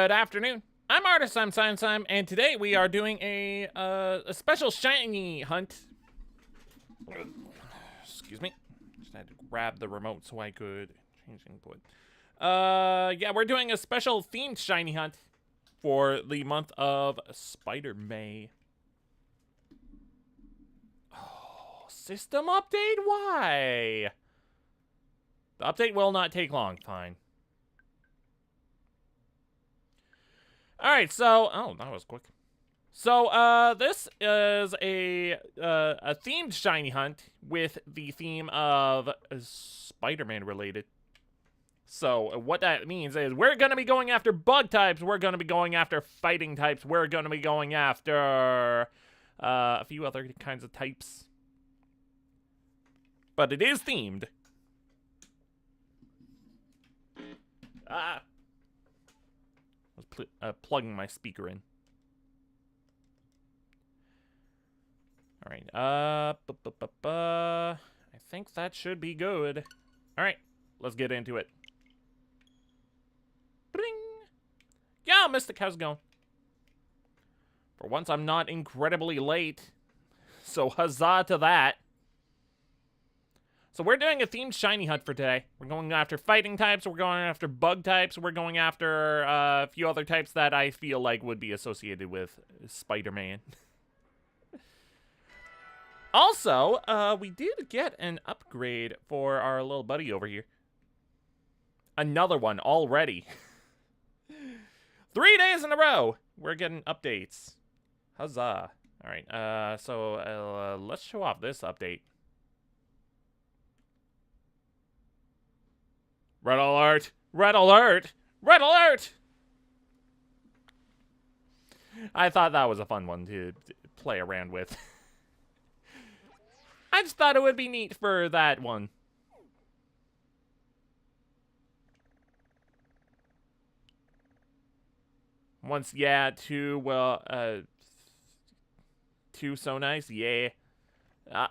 Good afternoon. I'm Artist, I'm Science Time, and today we are doing a special shiny hunt. Excuse me. Just had to grab the remote so I could change input. Yeah, we're doing a special themed shiny hunt for the month of Spider-May. Oh, system update? Why? The update will not take long. Fine. Alright, so... Oh, that was quick. So, this is a themed shiny hunt with the theme of Spider-Man related. So, what that means is we're going to be going after bug types, we're going to be going after fighting types, we're going to be going after a few other kinds of types. But it is themed. I was plugging my speaker in. Alright, I think that should be good. Alright, let's get into it. Bring! Yeah, Mystic, how's it going? For once, I'm not incredibly late. So, huzzah to that. So, we're doing a themed shiny hunt for today. We're going after fighting types, we're going after bug types, we're going after a few other types that I feel like would be associated with Spider-Man. Also, we did get an upgrade for our little buddy over here. Another one already. 3 days in a row, we're getting updates. Huzzah. Alright, so let's show off this update. Red alert! Red alert! Red alert! I thought that was a fun one to play around with. I just thought it would be neat for that one. Once, yeah, two, well, two so nice, yeah.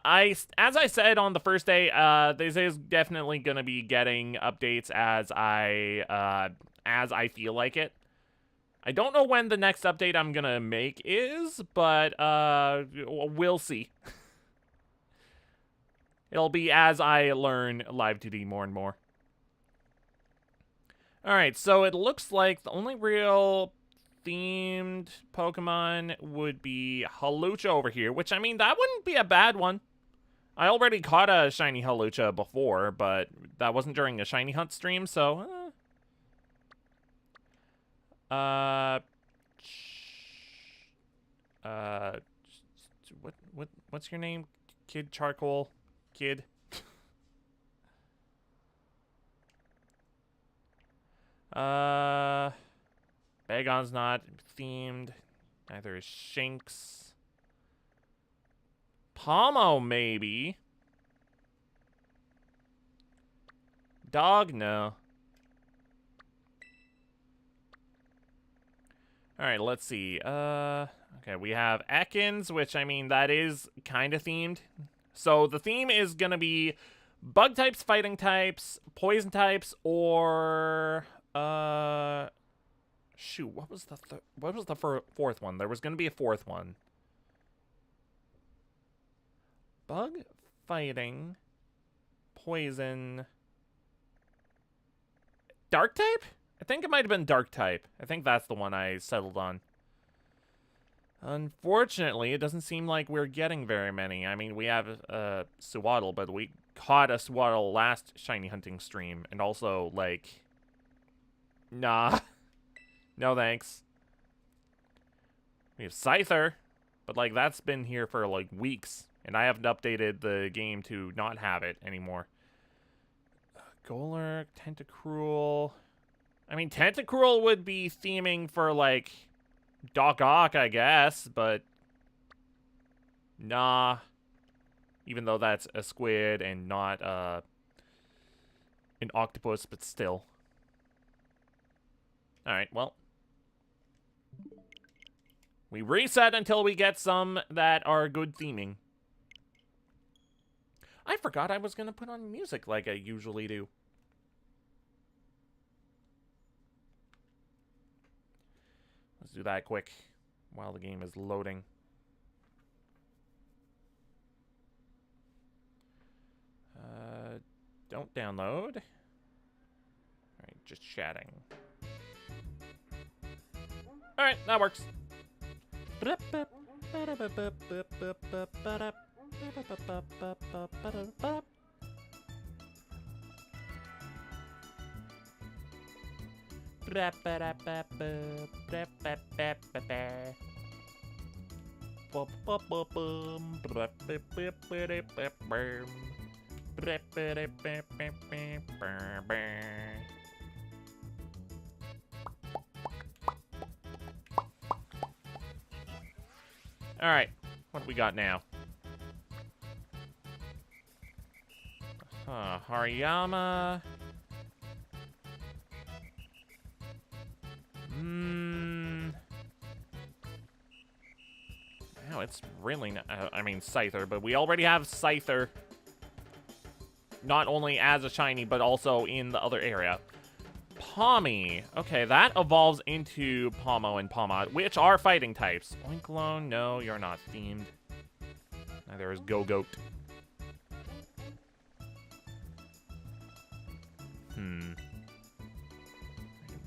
As I said on the first day, this is definitely gonna be getting updates as I feel like it. I don't know when the next update I'm gonna make is, but, we'll see. It'll be as I learn Live 2D more and more. Alright, so it looks like the only real themed Pokemon would be Hawlucha over here, which, I mean, that wouldn't be a bad one. I already caught a shiny Hawlucha before, but that wasn't during a shiny hunt stream, so... What's your name? Kid Charcoal? Kid. Bagon's not themed. Neither is Shinx. Pomo, maybe. Dog, no. Alright, let's see. Okay, we have Ekans, which, I mean, that is kind of themed. So the theme is gonna be bug types, fighting types, poison types, or shoot, what was the fourth one? There was gonna be a fourth one. Bug, fighting, poison, dark type? I think it might have been dark type. I think that's the one I settled on. Unfortunately, it doesn't seem like we're getting very many. I mean, we have Sewaddle, but we caught a Sewaddle last shiny hunting stream. And also, like... Nah. No thanks. We have Scyther, but, like, that's been here for, like, weeks. And I haven't updated the game to not have it anymore. Golurk, Tentacruel... I mean, Tentacruel would be theming for, like... Doc Ock, I guess, but nah. Even though that's a squid and not an octopus, but still. Alright, well. We reset until we get some that are good theming. I forgot I was going to put on music like I usually do. do that quick while the game is loading. Don't download. Alright, just chatting. Alright, that works. Alright, what do we got now? Hariyama. Wow, it's really not, I mean Scyther, but we already have Scyther. Not only as a shiny, but also in the other area. Pommy. Okay, that evolves into Pomo and Pomod, which are fighting types. Oinkologne, no, you're not themed. Neither is Go-Goat.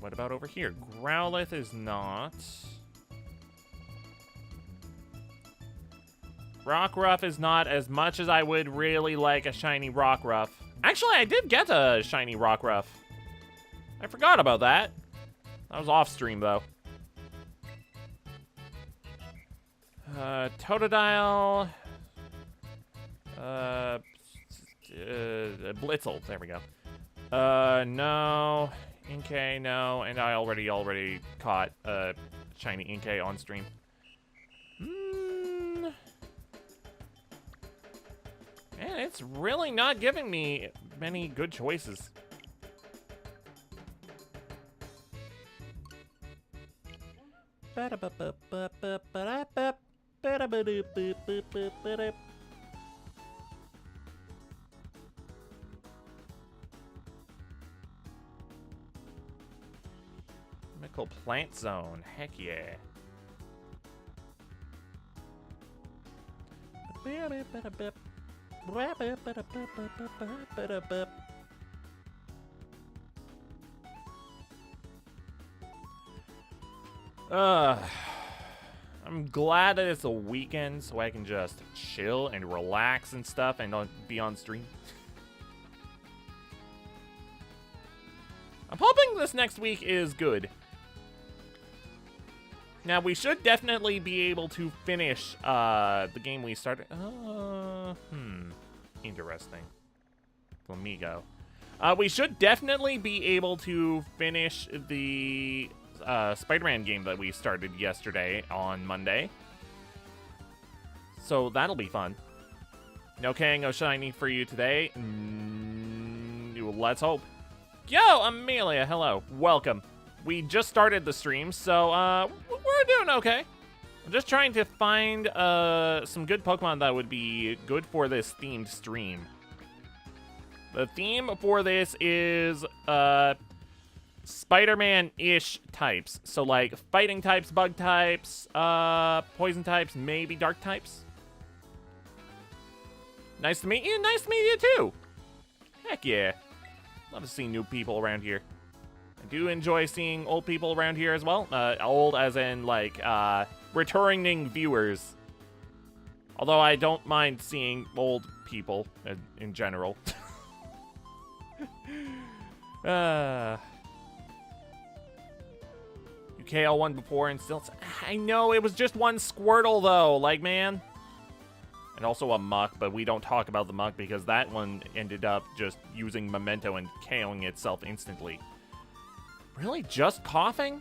What about over here? Growlithe is not. Rockruff is not as much as I would really like a shiny Rockruff. Actually, I did get a shiny Rockruff. I forgot about that. That was off stream, though. Totodile. Blitzel. There we go. No. Inkay, no. And I already caught shiny Inkay on stream. Man, it's really not giving me many good choices. Chemical Plant Zone, heck yeah. I'm glad that it's a weekend so I can just chill and relax and stuff and not be on stream. I'm hoping this next week is good. Now, we should definitely be able to finish the game we started. Interesting. Flamigo. We should definitely be able to finish the Spider-Man game that we started yesterday on Monday. So that'll be fun. No Kango shiny for you today. Let's hope. Yo, Amelia, hello. Welcome. We just started the stream, so we're doing okay. I'm just trying to find some good Pokemon that would be good for this themed stream. The theme for this is Spider-Man-ish types. So like fighting types, bug types, poison types, maybe dark types. Nice to meet you. Nice to meet you too. Heck yeah. Love to see new people around here. I do enjoy seeing old people around here as well. Old as in like returning viewers. Although I don't mind seeing old people in general. You KO one before and still... I know, it was just one Squirtle though, like, man. And also a Muck, but we don't talk about the Muck because that one ended up just using Memento and KOing itself instantly. Really? Just coughing?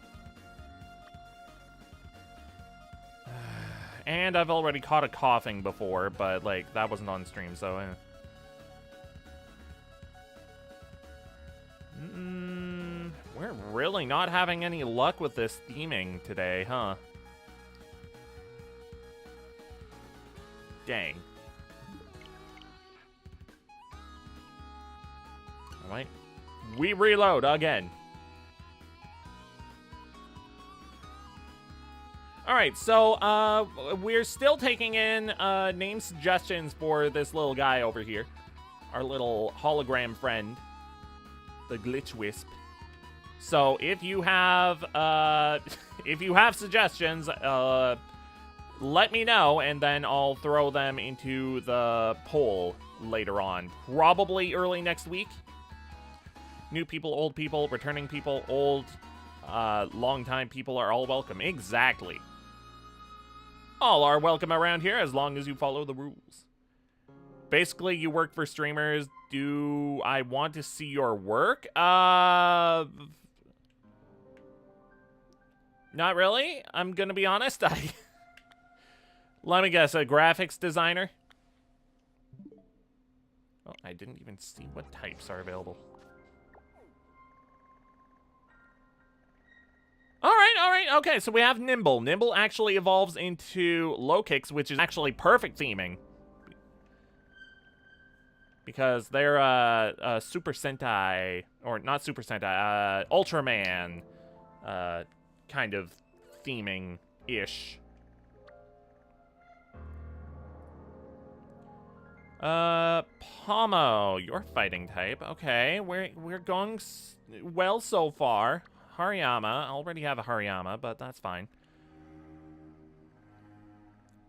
And I've already caught a coughing before, but, like, that wasn't on stream, so... We're really not having any luck with this theming today, huh? Dang. Alright. We reload again. Alright, so, we're still taking in, name suggestions for this little guy over here. Our little hologram friend. The Glitch Wisp. So, if you have, if you have suggestions, let me know, and then I'll throw them into the poll later on. Probably early next week. New people, old people, returning people, old, long-time people are all welcome. Exactly. All are welcome around here as long as you follow the rules. Basically, you work for streamers. Do I want to see your work? Not really. I'm gonna be honest. Let me guess, a graphics designer? Oh, I didn't even see what types are available. Alright, okay, so we have Nimble. Nimble actually evolves into low kicks, which is actually perfect theming. Because they're, Super Sentai, or not Super Sentai, Ultraman, kind of theming-ish. Pomo, you're fighting type. Okay, we're going well so far. Hariyama, I already have a Hariyama, but that's fine.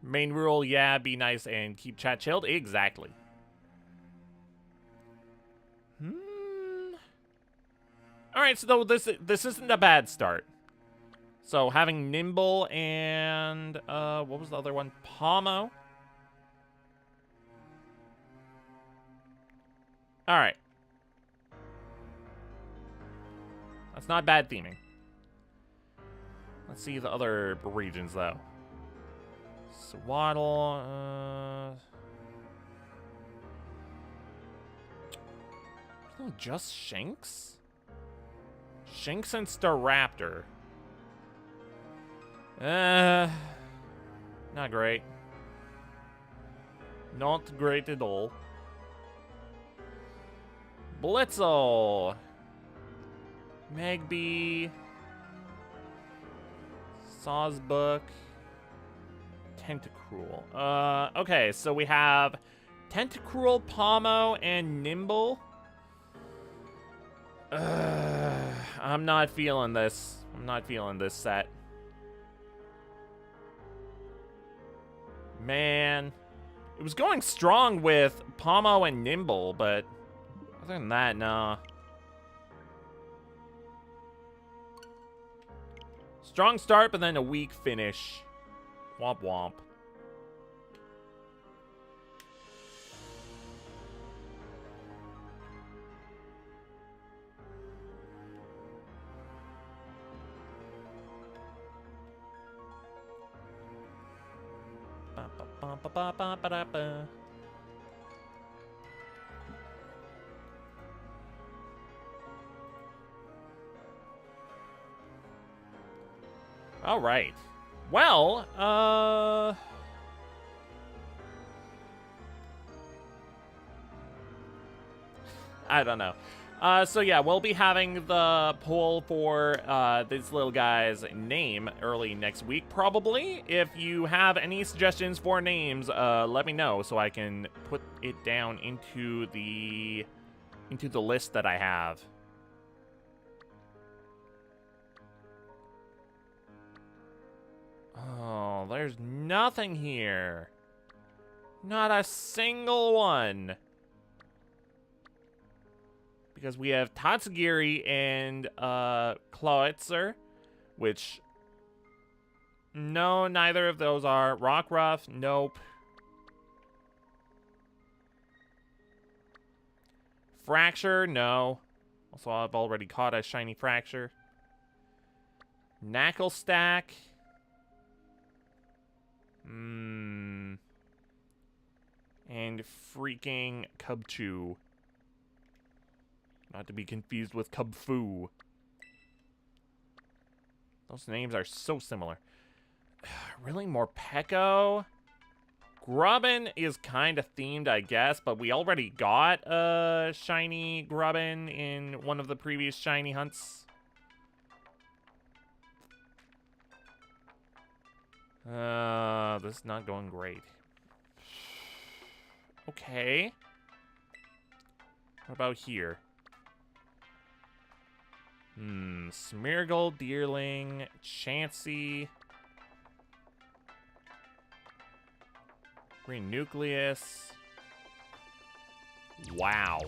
Main rule, yeah, be nice and keep chat chilled. Exactly. Alright, so this isn't a bad start. So having Nimble and what was the other one? Pomo. Alright. That's not bad theming. Let's see the other regions, though. Swaddle, no, just Shanks? Shanks and Staraptor. Not great. Not great at all. Blitzel. Magby, Sawsbuck, Tentacruel. Okay, so we have Tentacruel, Pomo, and Nimble. I'm not feeling this. I'm not feeling this set. Man. It was going strong with Pomo and Nimble, but other than that, nah. Strong start, but then a weak finish. Womp womp. Ba-ba-ba-ba-ba-ba-ba. All right. Well, I don't know. So yeah, we'll be having the poll for this little guy's name early next week, probably. If you have any suggestions for names, let me know so I can put it down into the list that I have. Oh, there's nothing here. Not a single one. Because we have Tatsugiri and Kloetzer, which no, neither of those are. Rockruff, nope. Fracture, no. Also, I've already caught a shiny Fracture. Knucklestack. And freaking Cubchoo. Not to be confused with Cubfu. Those names are so similar. Really, Morpeko? Grubbin is kind of themed, I guess, but we already got a shiny Grubbin in one of the previous shiny hunts. This is not going great. Okay. What about here? Smeargle, Deerling, Chansey. Green Nucleus. Wow.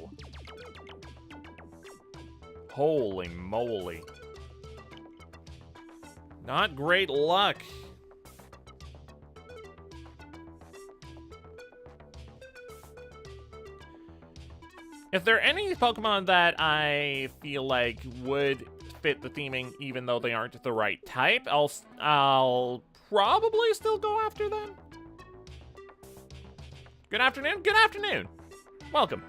Holy moly. Not great luck. If there are any Pokemon that I feel like would fit the theming, even though they aren't the right type, I'll probably still go after them. Good afternoon. Good afternoon. Welcome.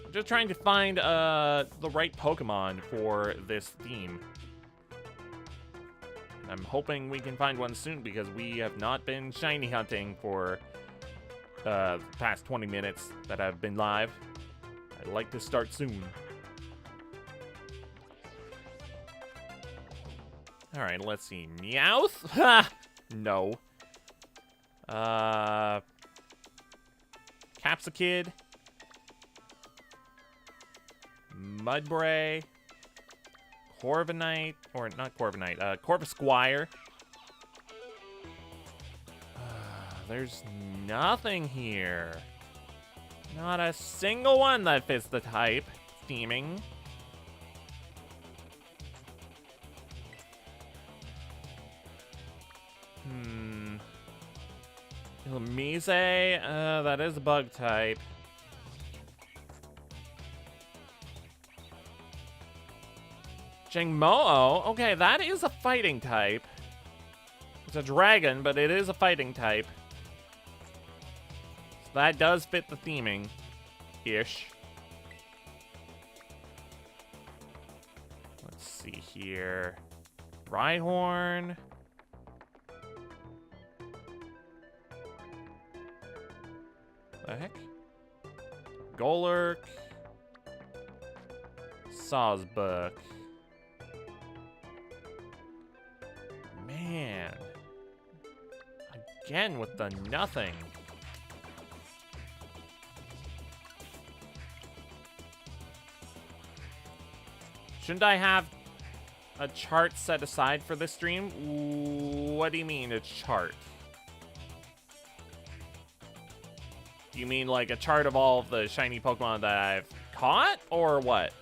I'm just trying to find the right Pokemon for this theme. I'm hoping we can find one soon because we have not been shiny hunting for the past 20 minutes that I've been live. I'd like to start soon. Alright, let's see. Meowth? Ha! No. Capsakid. Mudbray. Corviknight. Or not Corviknight. Corvisquire. There's nothing here. Not a single one that fits the type theming. Illumise, that is a bug type. Jangmo-o, okay, that is a fighting type. It's a dragon, but it is a fighting type. So that does fit the theming-ish. Let's see here. Rhyhorn. The heck? Golurk. Sawsbuck. Man. Again with the nothing. Shouldn't I have a chart set aside for this stream? What do you mean a chart? Do you mean like a chart of all of the shiny Pokemon that I've caught, or what?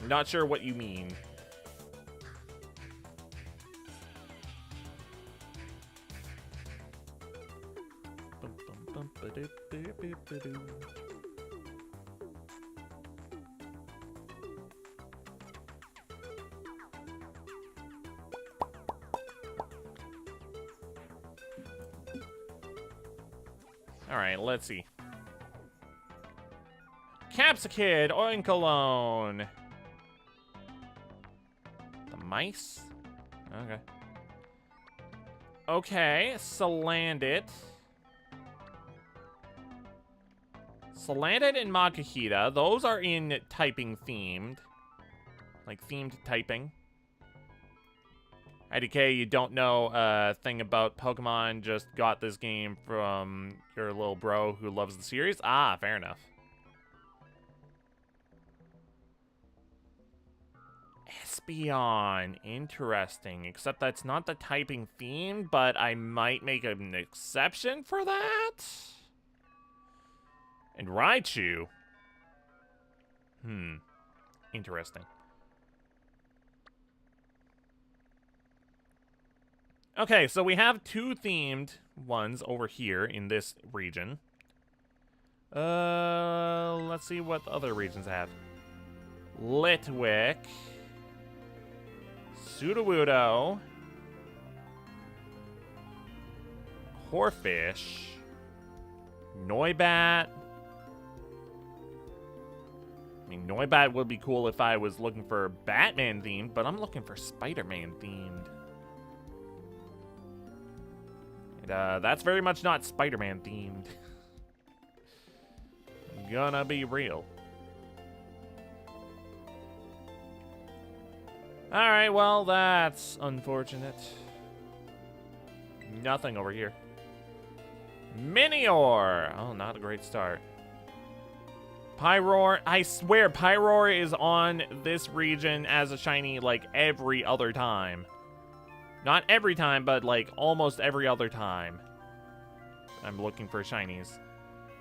I'm not sure what you mean. Alright, let's see. Capsakid, Oinkalone. The mice? Okay. Okay, Salandit. Salandit and Makuhita, those are in typing themed. Like themed typing. IDK, you don't know a thing about Pokemon, just got this game from your little bro who loves the series? Ah, fair enough. Espeon, interesting. Except that's not the typing theme, but I might make an exception for that. And Raichu. Interesting. Okay, so we have two themed ones over here in this region. Let's see what the other regions have. Litwick. Sudowoodo. Corphish. Noibat. I mean, Noibat would be cool if I was looking for Batman themed, but I'm looking for Spider-Man themed. And, that's very much not Spider-Man themed. gonna be real. Alright, well, that's unfortunate. Nothing over here. Minior! Oh, not a great start. Pyroar. I swear, Pyroar is on this region as a shiny, like, every other time. Not every time, but, like, almost every other time. I'm looking for shinies.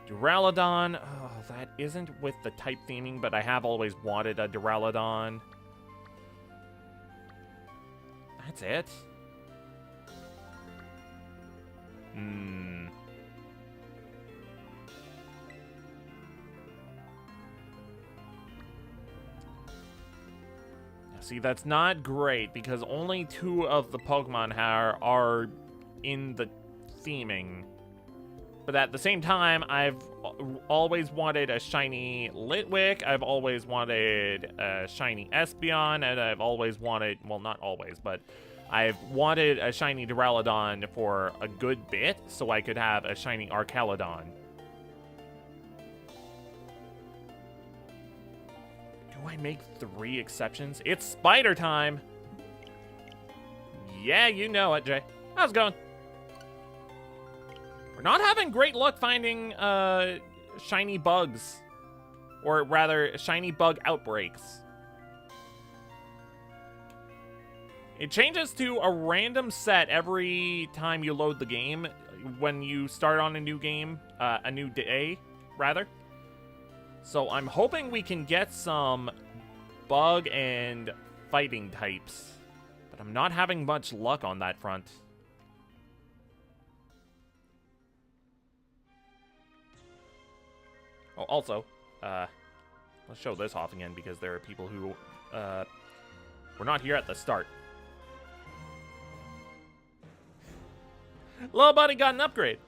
Duraludon. Oh, that isn't with the type theming, but I have always wanted a Duraludon. That's it? See, that's not great, because only 2 of the Pokemon are in the theming. But at the same time, I've always wanted a shiny Litwick, I've always wanted a shiny Espeon, and I've always wanted, well, not always, but I've wanted a shiny Duraludon for a good bit, so I could have a shiny Archaludon. Do I make 3 exceptions? It's spider time! Yeah, you know it, Jay. How's it going? We're not having great luck finding shiny bugs. Or rather, shiny bug outbreaks. It changes to a random set every time you load the game when you start on a new game, a new day, rather. So I'm hoping we can get some bug and fighting types, but I'm not having much luck on that front. Oh, also, let's show this off again because there are people who were not here at the start. Little buddy got an upgrade.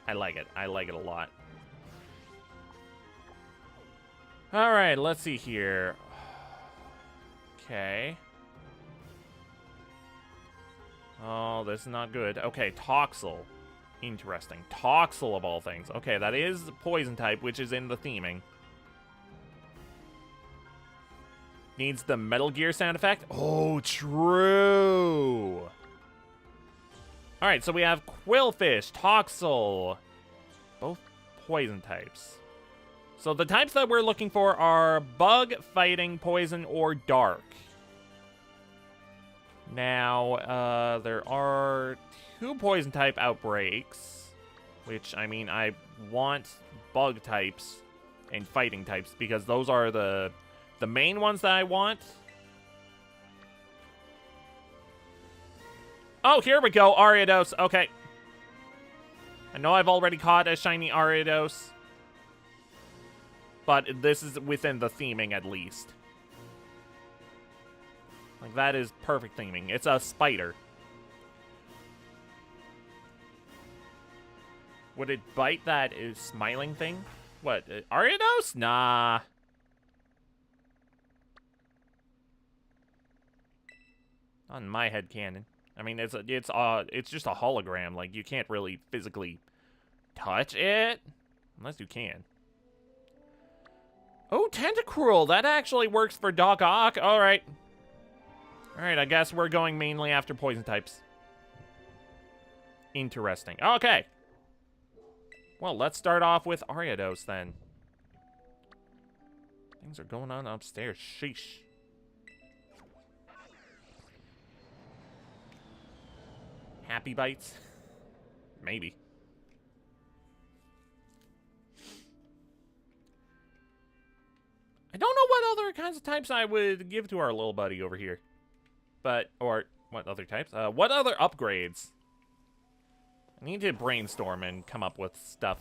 I like it. I like it a lot. All right, let's see here. Okay. Oh, this is not good. Okay, Toxel. Interesting. Toxel of all things. Okay, that is poison type, which is in the theming. Needs the Metal Gear sound effect. Oh, true. All right, so we have Quillfish, Toxel, both poison types. So the types that we're looking for are bug, fighting, poison, or dark. Now, there are 2 poison type outbreaks, which, I mean, I want bug types and fighting types because those are the main ones that I want. Oh, here we go, Ariados. Okay. I know I've already caught a shiny Ariados, but this is within the theming at least. Like, that is perfect theming. It's a spider. Would it bite that smiling thing? What, Ariados? Nah. Not in my headcanon. I mean, it's just a hologram. Like, you can't really physically touch it. Unless you can. Oh, Tentacruel. That actually works for Doc Ock. Alright. Alright, I guess we're going mainly after poison types. Interesting. Okay. Well, let's start off with Ariados, then. Things are going on upstairs. Sheesh. Happy bites? Maybe. I don't know what other kinds of types I would give to our little buddy over here. But, or, what other types? What other upgrades? I need to brainstorm and come up with stuff.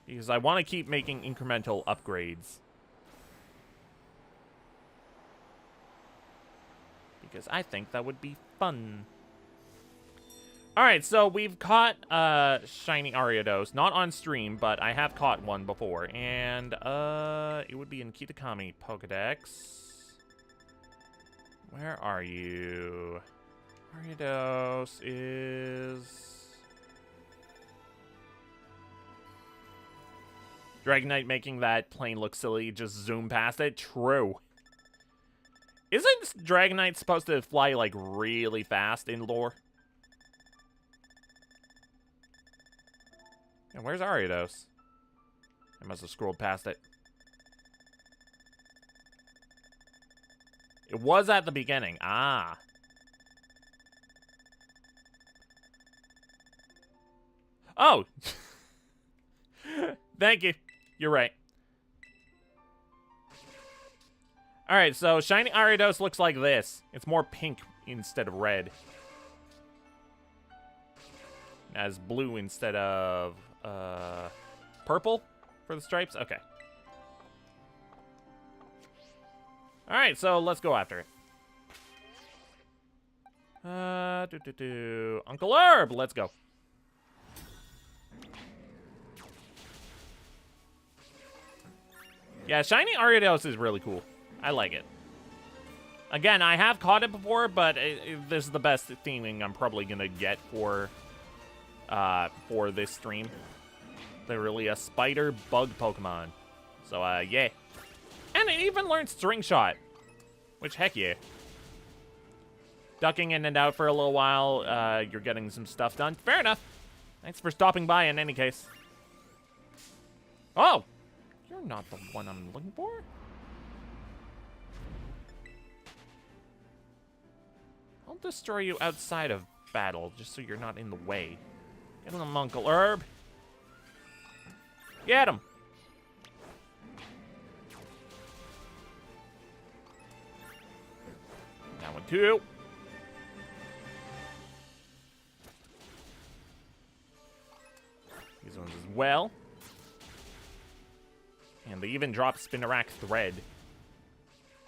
Because I want to keep making incremental upgrades. Because I think that would be fun. Alright, so we've caught shiny Ariados. Not on stream, but I have caught one before. And it would be in Kitakami Pokedex. Where are you? Ariados is... Dragonite making that plane look silly, just zoom past it? True. Isn't Dragonite supposed to fly, like, really fast in lore? And where's Ariados? I must have scrolled past it. It was at the beginning. Ah. Oh! Thank you. You're right. Alright, so Shiny Ariados looks like this. It's more pink instead of red. It has blue instead of purple for the stripes. Okay. Alright, so let's go after it. Uncle Herb, let's go. Yeah, Shiny Ariados is really cool. I like it. Again, I have caught it before, but this is the best theming I'm probably gonna get for this stream. They're really a spider bug Pokemon. So, yeah. And it even learned String Shot. Which, heck yeah. Ducking in and out for a little while, you're getting some stuff done. Fair enough. Thanks for stopping by in any case. Oh! You're not the one I'm looking for. I'll destroy you outside of battle, just so you're not in the way. Get him, Uncle Herb. Get him. That one too. These ones as well. And they even drop Spinarak Thread.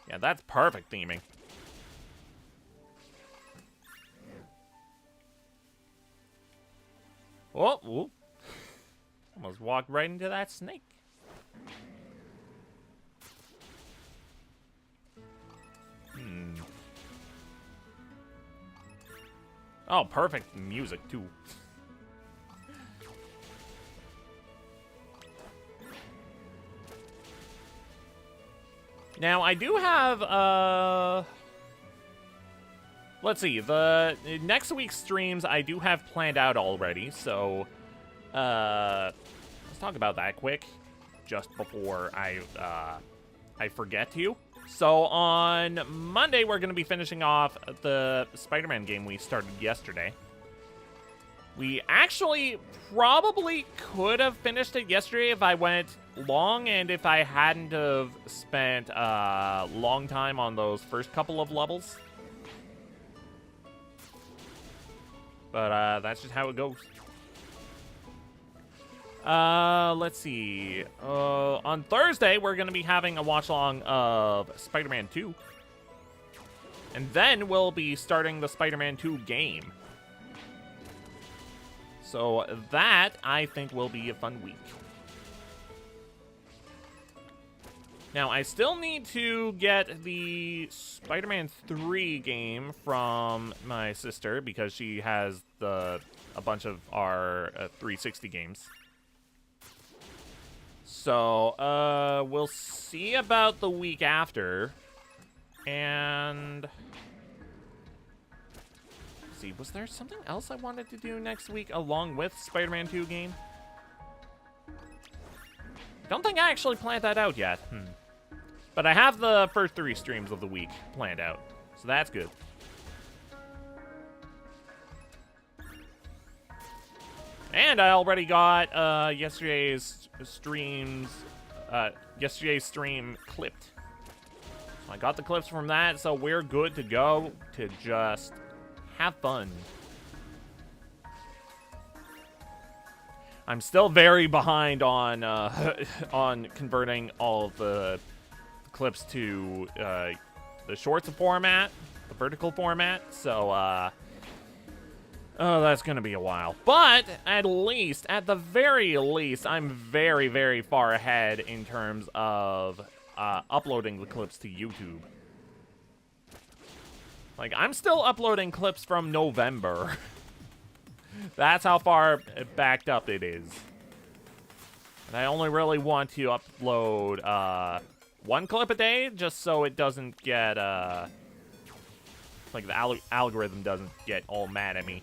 Yeah, that's perfect theming. Oh, ooh. Almost walked right into that snake. Oh, perfect music, too. Now, I do have, let's see, the next week's streams I do have planned out already, so, let's talk about that quick, just before I forget to. So, on Monday, we're going to be finishing off the Spider-Man game we started yesterday. We actually probably could have finished it yesterday if I went long and if I hadn't have spent a long time on those first couple of levels. But that's just how it goes. Let's see. On Thursday, we're going to be having a watch-along of Spider-Man 2. And then we'll be starting the Spider-Man 2 game. So that, I think, will be a fun week. Now, I still need to get the Spider-Man 3 game from my sister because she has a bunch of our 360 games. So, we'll see about the week after. And... let's see, was there something else I wanted to do next week along with Spider-Man 2 game? Don't think I actually planned that out yet. But I have the first 3 streams of the week planned out, so that's good. And I already got yesterday's stream clipped. So I got the clips from that, so we're good to go to just have fun. I'm still very behind on on converting all of the clips to the shorts format, the vertical format. So oh, that's gonna be a while. But at the very least, I'm very, very far ahead in terms of uploading the clips to YouTube. Like, I'm still uploading clips from November. That's how far backed up it is. And I only really want to upload one clip a day just so it doesn't get, like the algorithm doesn't get all mad at me.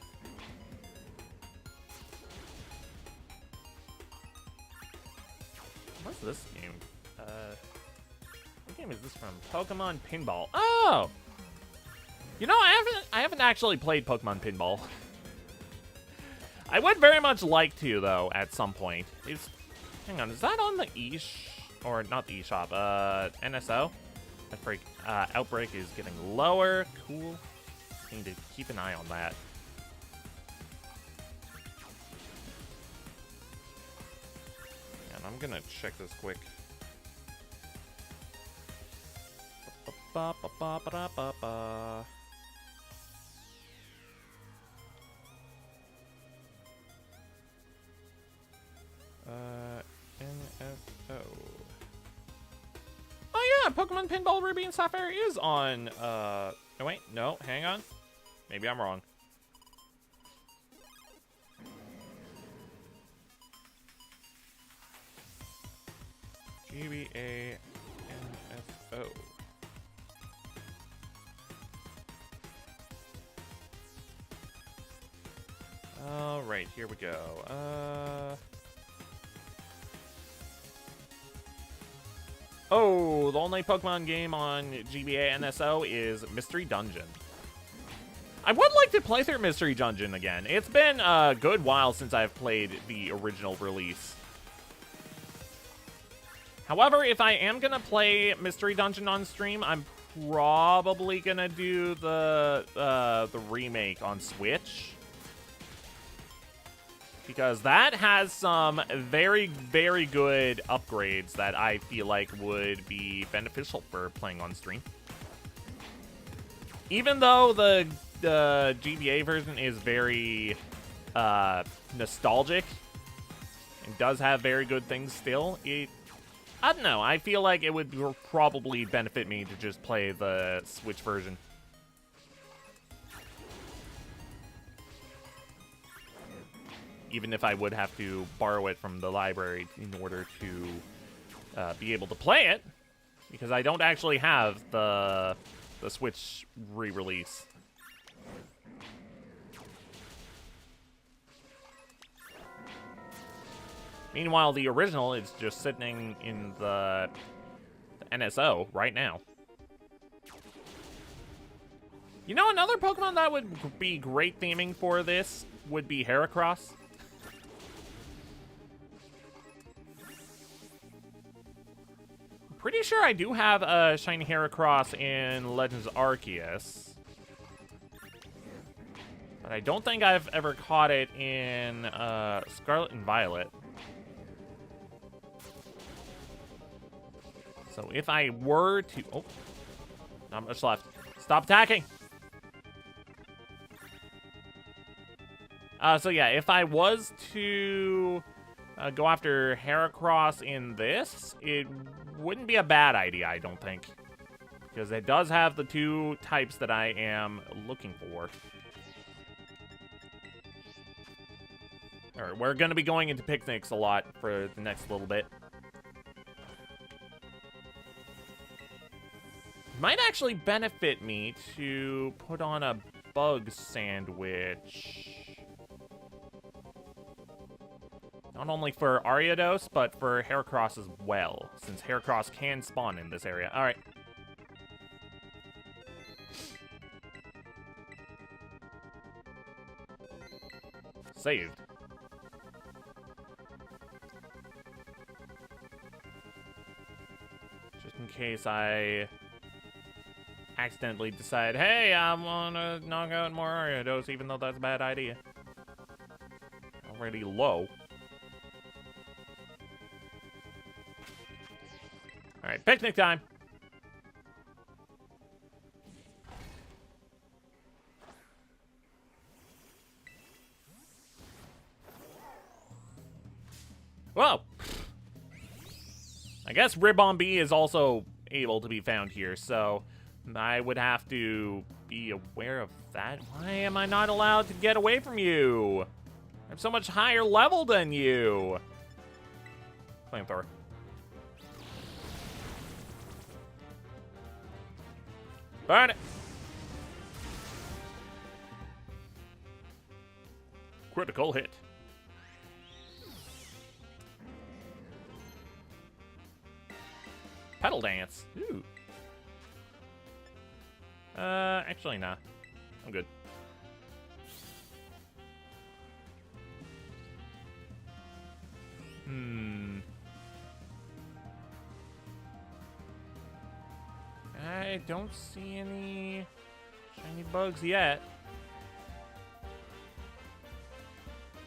What's this game? What game is this from? Pokemon Pinball. Oh! You know, I haven't actually played Pokemon Pinball. I would very much like to, though, at some point. Hang on, is that on the or not the eShop, NSO? Outbreak is getting lower. Cool. I need to keep an eye on that. And I'm gonna check this quick. NSO. Oh yeah, Pokemon Pinball Ruby and Sapphire is on, oh wait, no, hang on. Maybe I'm wrong. GBA NSO. Alright, here we go. Oh, the only Pokemon game on GBA NSO is Mystery Dungeon. I would like to play through Mystery Dungeon again. It's been a good while since I've played the original release. However, if I am gonna play Mystery Dungeon on stream, I'm probably gonna do the remake on Switch. Because that has some very, very good upgrades that I feel like would be beneficial for playing on stream. Even though the GBA version is very nostalgic and does have very good things still, I don't know. I feel like it would probably benefit me to just play the Switch version. Even if I would have to borrow it from the library in order to be able to play it, because I don't actually have the Switch re-release. Meanwhile, the original is just sitting in the NSO right now. You know, another Pokemon that would be great theming for this would be Heracross. Pretty sure I do have a shiny Heracross in Legends Arceus. But I don't think I've ever caught it in Scarlet and Violet. So if I were to... Oh, not much left. Stop attacking! So yeah, if I was to go after Heracross in this, it wouldn't be a bad idea, I don't think. Because it does have the two types that I am looking for. Alright, we're going to be going into picnics a lot for the next little bit. Might actually benefit me to put on a bug sandwich. Not only for Ariados, but for Heracross as well, since Heracross can spawn in this area. Alright. Saved. Just in case I accidentally decide, hey, I want to knock out more Ariados, even though that's a bad idea. Already low. Alright, picnic time! Whoa! I guess Ribbon B is also able to be found here, so I would have to be aware of that. Why am I not allowed to get away from you? I'm so much higher level than you. Flamethrower. Burn it. Critical hit. Pedal dance. Ooh. Actually, nah. I'm good. I don't see any shiny bugs yet.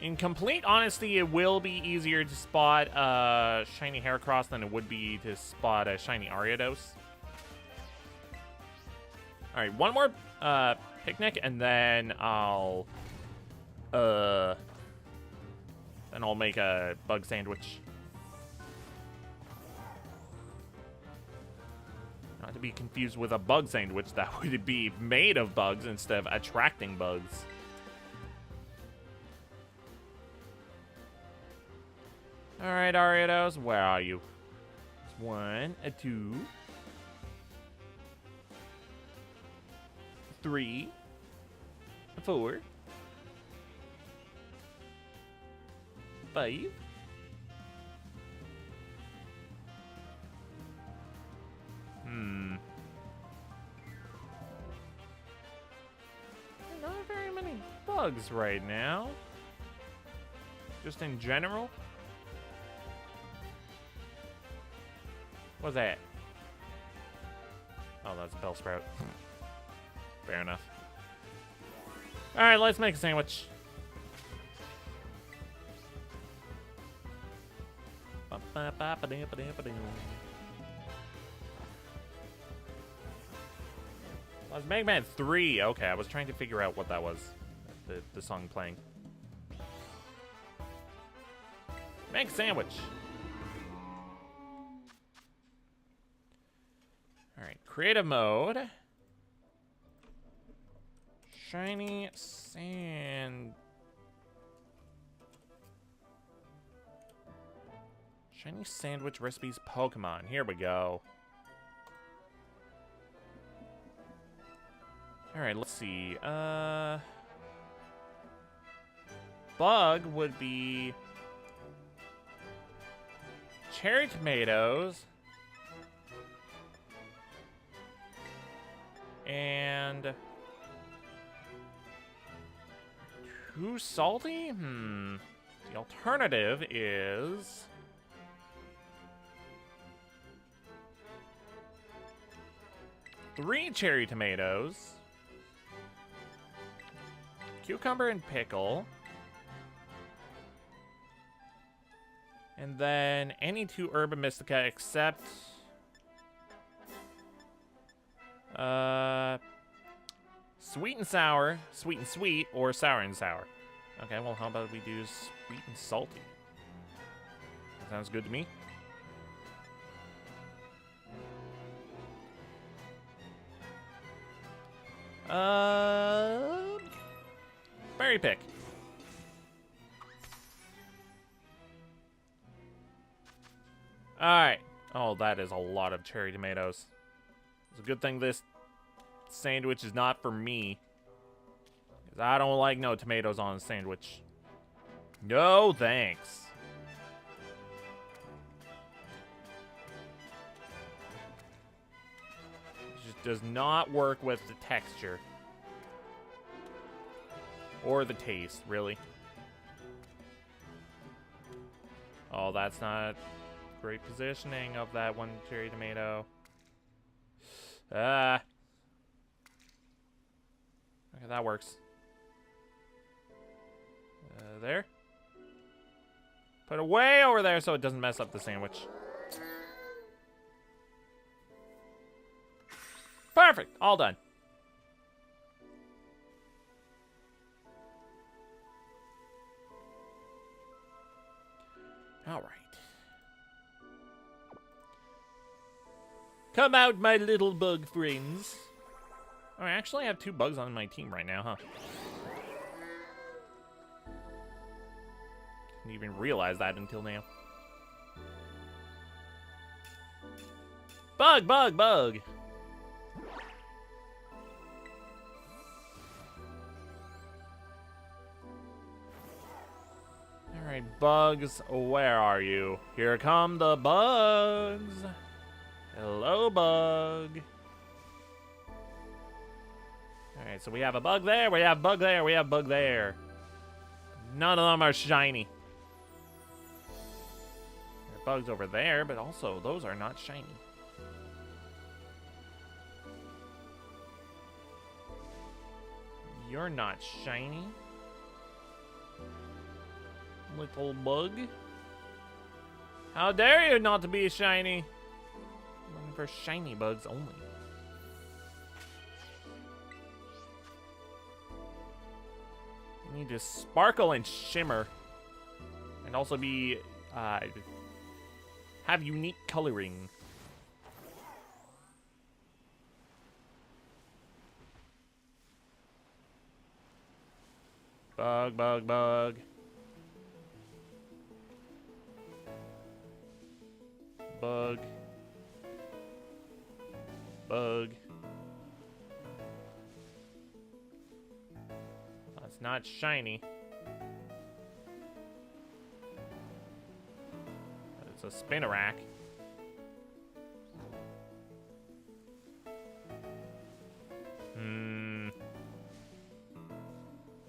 In complete honesty, it will be easier to spot shiny Heracross than it would be to spot a shiny Ariados. All right, one more picnic, and then I'll make a bug sandwich. Not to be confused with a bug sandwich that would be made of bugs instead of attracting bugs. All right, Ariados, where are you? It's 1, 2, 3, 4, 5. Not very many bugs right now. Just in general. What's that? Oh, that's a Bellsprout. Fair enough. Alright, let's make a sandwich. That's Mega Man 3. Okay, I was trying to figure out what that was. The song playing. Make a sandwich. Alright, creative mode. Shiny sand. Shiny sandwich recipes Pokemon. Here we go. Alright, let's see. Bug would be cherry tomatoes. And too salty? The alternative is three cherry tomatoes, cucumber and pickle, and then any two Herba Mystica except sweet and sour, sweet and sweet, or sour and sour. Okay, well, how about we do sweet and salty? That sounds good to me. Berry pick. Alright. Oh, that is a lot of cherry tomatoes. It's a good thing this sandwich is not for me. Because I don't like no tomatoes on a sandwich. No thanks. It just does not work with the texture. Or the taste, really. Oh, that's not great positioning of that one cherry tomato. Okay, that works. There. Put it way over there so it doesn't mess up the sandwich. Perfect. All done. All right. Come out, my little bug friends. Oh, I actually have 2 bugs on my team right now, huh? Didn't even realize that until now. Bug, bug, bug! Alright, bugs, where are you? Here come the bugs! Hello, bug! Alright, so we have a bug there, we have bug there, we have bug there. None of them are shiny. There are bugs over there, but also those are not shiny. You're not shiny. Little bug. How dare you not to be shiny? I'm looking for shiny bugs only. You need to sparkle and shimmer. And also be, have unique coloring. Bug, bug, bug. Bug. Bug. That's not shiny. It's a spinnerack.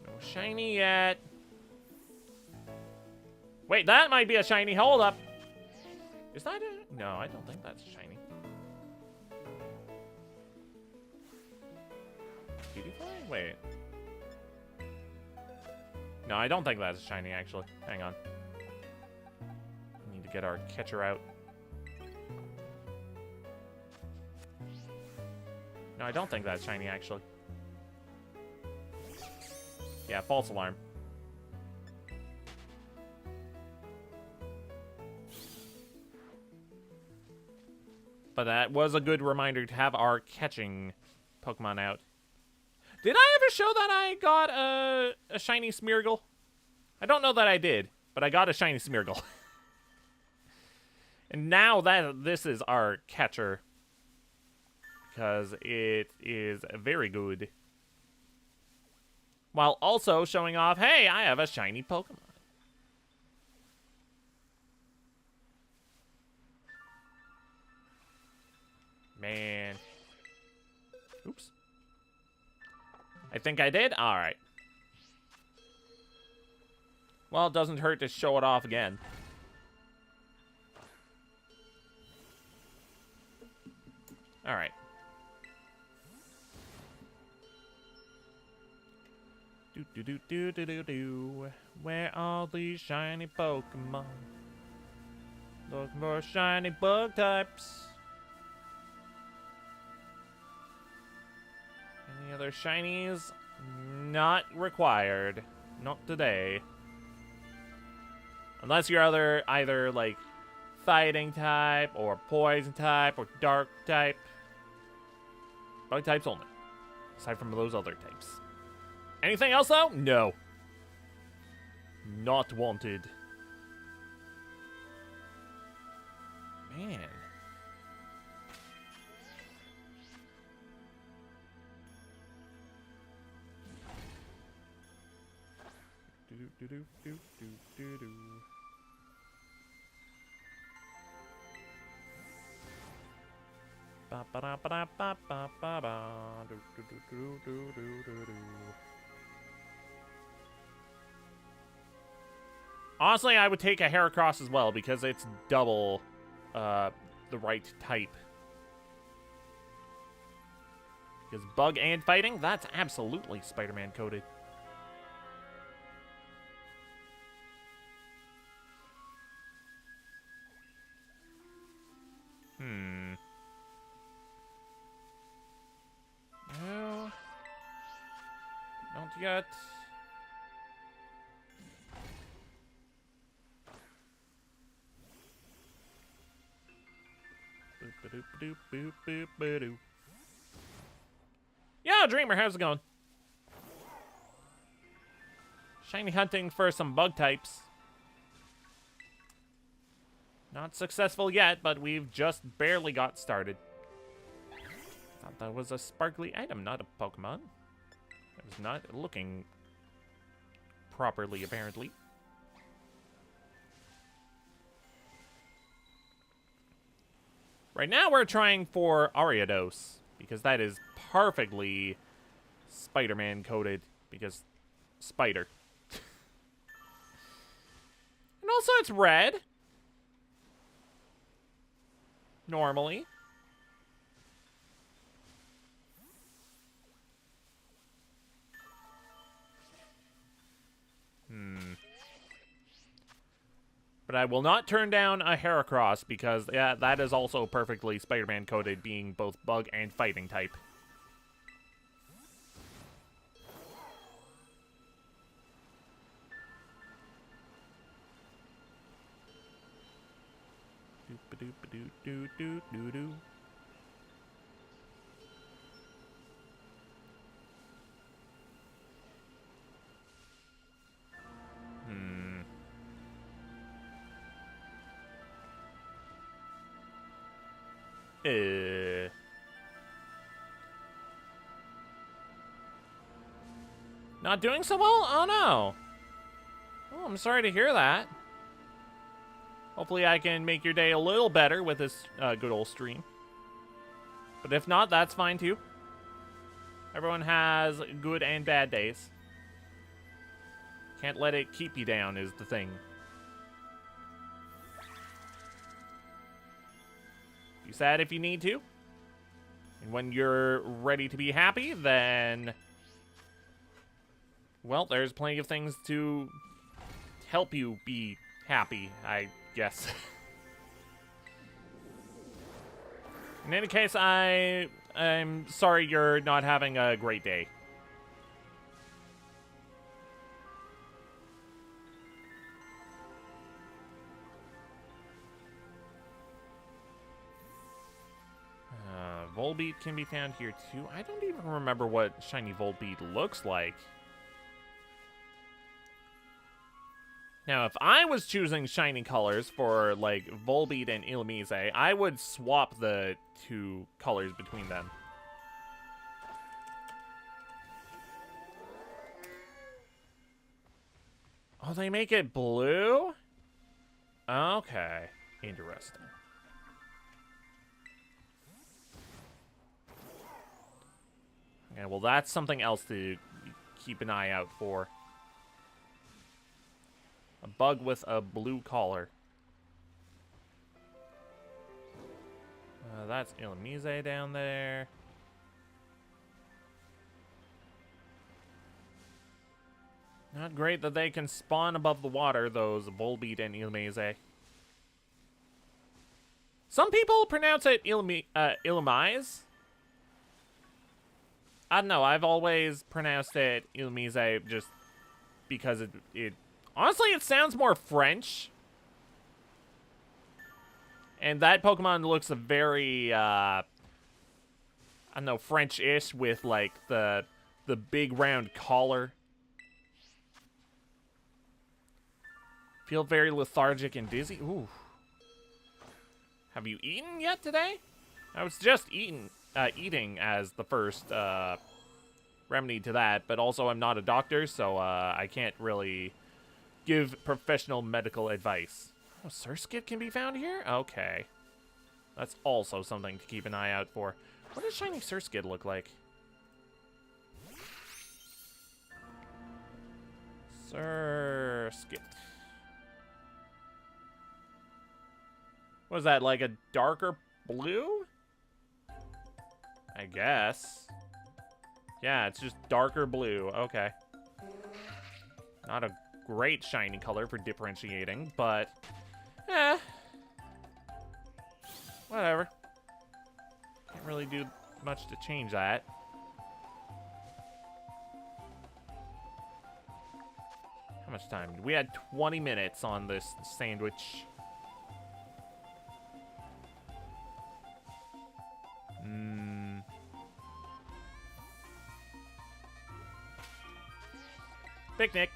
No shiny yet. Wait, that might be a shiny. Hold up. Is that it? No, I don't think that's shiny. Beautiful? Wait. No, I don't think that's shiny, actually. Hang on. We need to get our catcher out. No, I don't think that's shiny, actually. Yeah, false alarm. But that was a good reminder to have our catching Pokemon out. Did I ever show that I got a shiny Smeargle? I don't know that I did, but I got a shiny Smeargle. And now that this is our catcher, because it is very good. While also showing off, hey, I have a shiny Pokemon. Man. Oops. I think I did? Alright. Well, it doesn't hurt to show it off again. Alright. Do. Where are these shiny Pokemon? Looking for shiny bug types. Any other shinies? Not required. Not today. Unless you're either like fighting type or poison type or dark type. Bug types only. Aside from those other types. Anything else though? No. Not wanted. Man. Do. Ba ba da ba da ba ba ba ba. Do. Honestly, I would take a Heracross as well because it's double the right type. Because bug and fighting, that's absolutely Spider-Man coded. No. Don't yet. Yeah, Yo, Dreamer, how's it going? Shiny hunting for some bug types. Not successful yet, but we've just barely got started. Thought that was a sparkly item, not a Pokemon. It was not looking properly, apparently. Right now we're trying for Ariados, because that is perfectly Spider-Man coded, because spider. And also it's red. Normally. But I will not turn down a Heracross because yeah, that is also perfectly Spider-Man coded, being both bug and fighting type. Doop-a-doop-a-doo-doo-doo-doo-doo. Not doing so well? Oh no. Oh, I'm sorry to hear that. Hopefully I can make your day a little better with this good old stream. But if not, that's fine too. Everyone has good and bad days. Can't let it keep you down is the thing. Be sad if you need to. And when you're ready to be happy, then... well, there's plenty of things to help you be happy, I guess. In any case, I'm sorry you're not having a great day. Volbeat can be found here too. I don't even remember what shiny Volbeat looks like. Now, if I was choosing shiny colors for, like, Volbeat and Illumise, I would swap the two colors between them. Oh, they make it blue? Okay. Interesting. Okay, well, that's something else to keep an eye out for. A bug with a blue collar. That's Illumise down there. Not great that they can spawn above the water, those Volbeat and Illumise. Some people pronounce it Illumise. I don't know, I've always pronounced it Illumise just because it honestly, it sounds more French. And that Pokemon looks very, I don't know, French-ish with, like, the big round collar. Feel very lethargic and dizzy. Ooh. Have you eaten yet today? I was just eating as the first, remedy to that. But also, I'm not a doctor, so, I can't really give professional medical advice. Oh, Surskit can be found here? Okay. That's also something to keep an eye out for. What does shiny Surskit look like? Surskit. What is that, like a darker blue? I guess. Yeah, it's just darker blue. Okay. Not a great shiny color for differentiating, but whatever. Can't really do much to change that. How much time? We had 20 minutes on this sandwich. Picnic.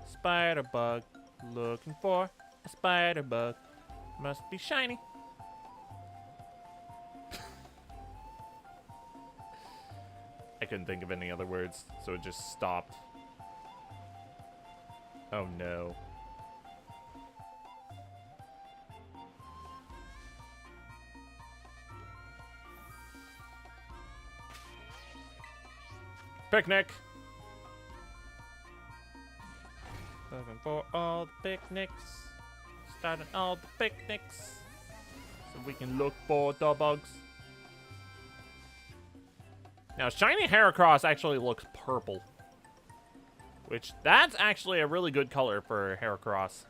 Spider bug, looking for a spider bug. Must be shiny. I couldn't think of any other words, so it just stopped. Oh no. Picnic! Looking for all the picnics. Starting all the picnics. So we can look for the bugs. Now, shiny Heracross actually looks purple. Which, that's actually a really good color for Heracross.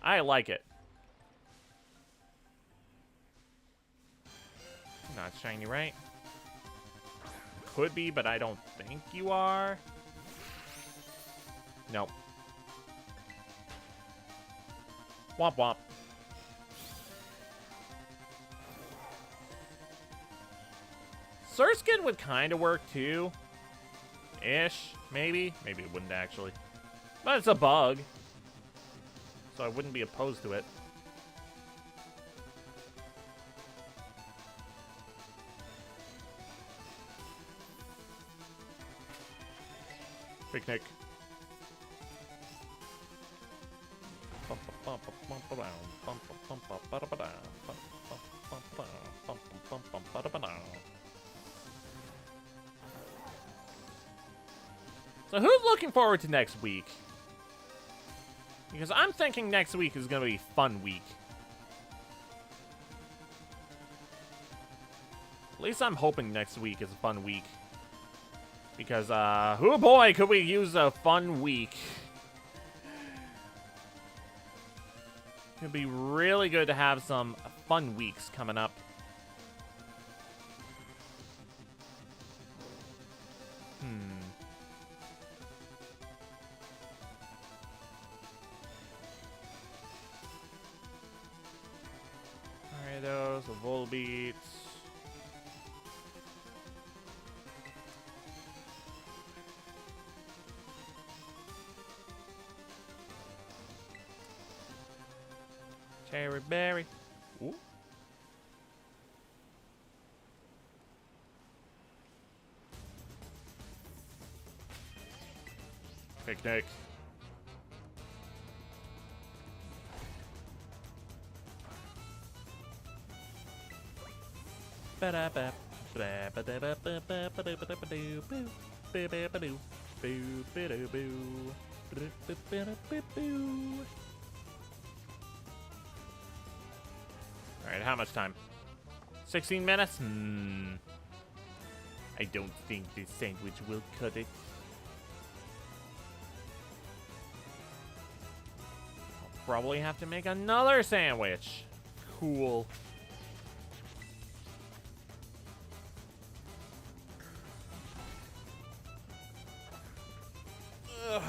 I like it. Not shiny, right? Could be, but I don't think you are. Nope. Womp womp. Surfskin would kind of work too. Ish, maybe. Maybe it wouldn't actually. But it's a bug. So I wouldn't be opposed to it. Picnic. So who's looking forward to next week? Because I'm thinking next week is going to be a fun week. At least I'm hoping next week is a fun week. Because, oh boy, could we use a fun week. It'd be really good to have some fun weeks coming up. Tornadoes, the Volbeats. Cherry berry. Ooh. Picnic. Alright, how much time? 16 minutes? I don't think this sandwich will cut it. I'll probably have to make another sandwich. Cool. Ugh.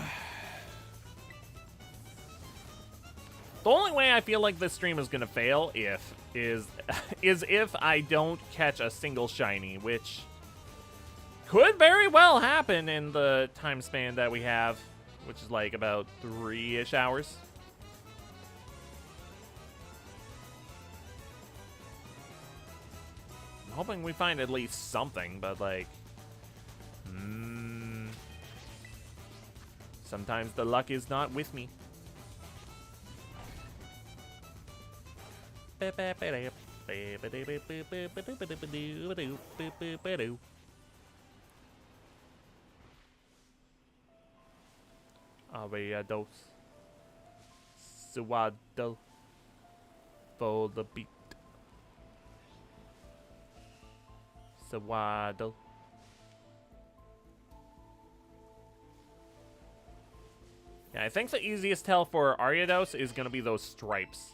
The only way I feel like this stream is gonna fail is if I don't catch a single shiny, which could very well happen in the time span that we have, which is like about 3-ish hours. I'm hoping we find at least something, but like, sometimes the luck is not with me. Ariados. Suado. For the beat. Suado. Yeah, I think the easiest tell for Ariados is going to be those stripes.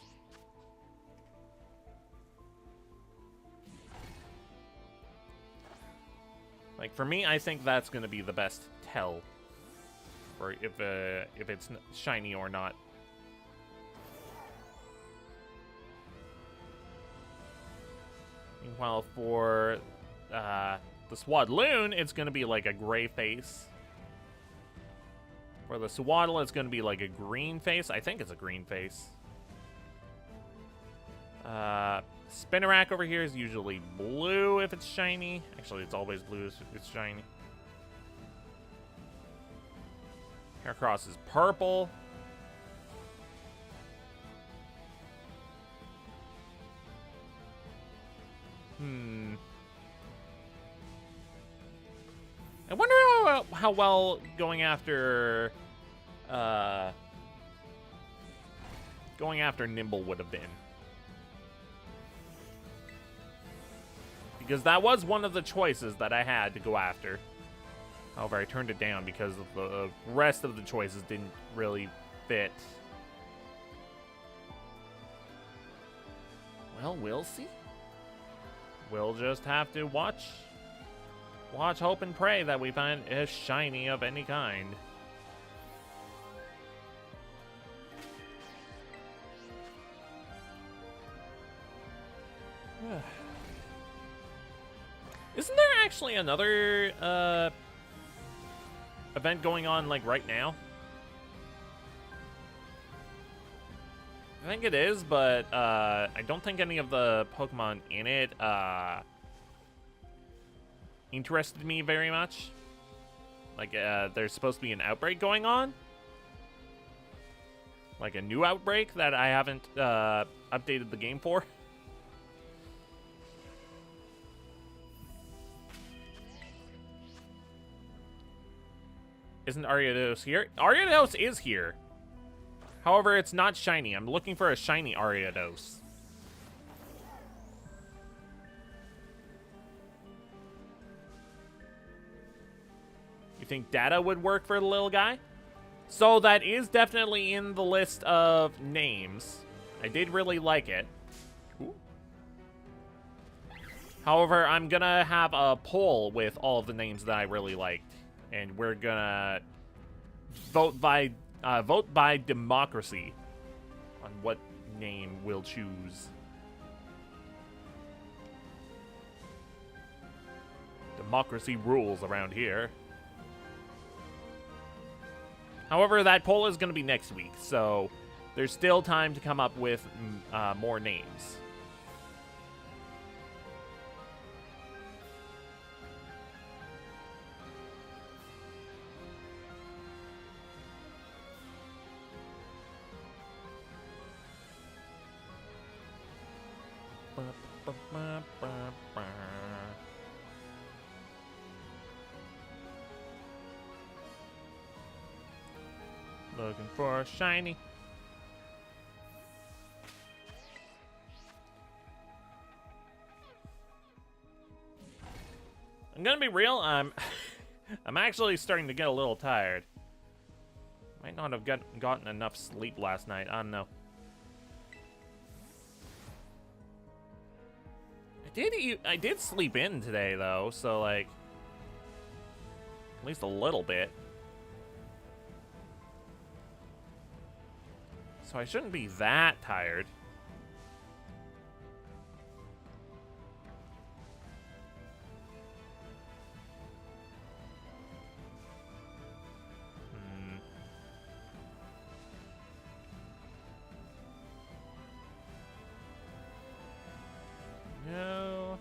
Like, for me, I think that's going to be the best tell for if it's shiny or not. Meanwhile, for the Swadloon, it's going to be like a gray face. For the Swaddle, it's going to be like a green face. I think it's a green face. Spinarak over here is usually blue if it's shiny. Actually, it's always blue if it's shiny. Heracross is purple. I wonder how well going after Nimble would have been. Because that was one of the choices that I had to go after. However, I turned it down because of the rest of the choices didn't really fit. Well, we'll see. We'll just have to watch, hope, and pray that we find a shiny of any kind. Isn't there actually another event going on, like, right now? I think it is, but I don't think any of the Pokemon in it interested me very much. Like, there's supposed to be an outbreak going on. Like a new outbreak that I haven't updated the game for. Isn't Ariados here? Ariados is here. However, it's not shiny. I'm looking for a shiny Ariados. You think data would work for the little guy? So that is definitely in the list of names. I did really like it. Ooh. However, I'm gonna have a poll with all of the names that I really liked. And we're gonna vote by democracy on what name we'll choose. Democracy rules around here. However, that poll is going to be next week, so there's still time to come up with more names. Looking for a shiny. I'm gonna be real, I'm actually starting to get a little tired. Might not have gotten enough sleep last night, I don't know. I did sleep in today though, so like at least a little bit. So I shouldn't be that tired. No.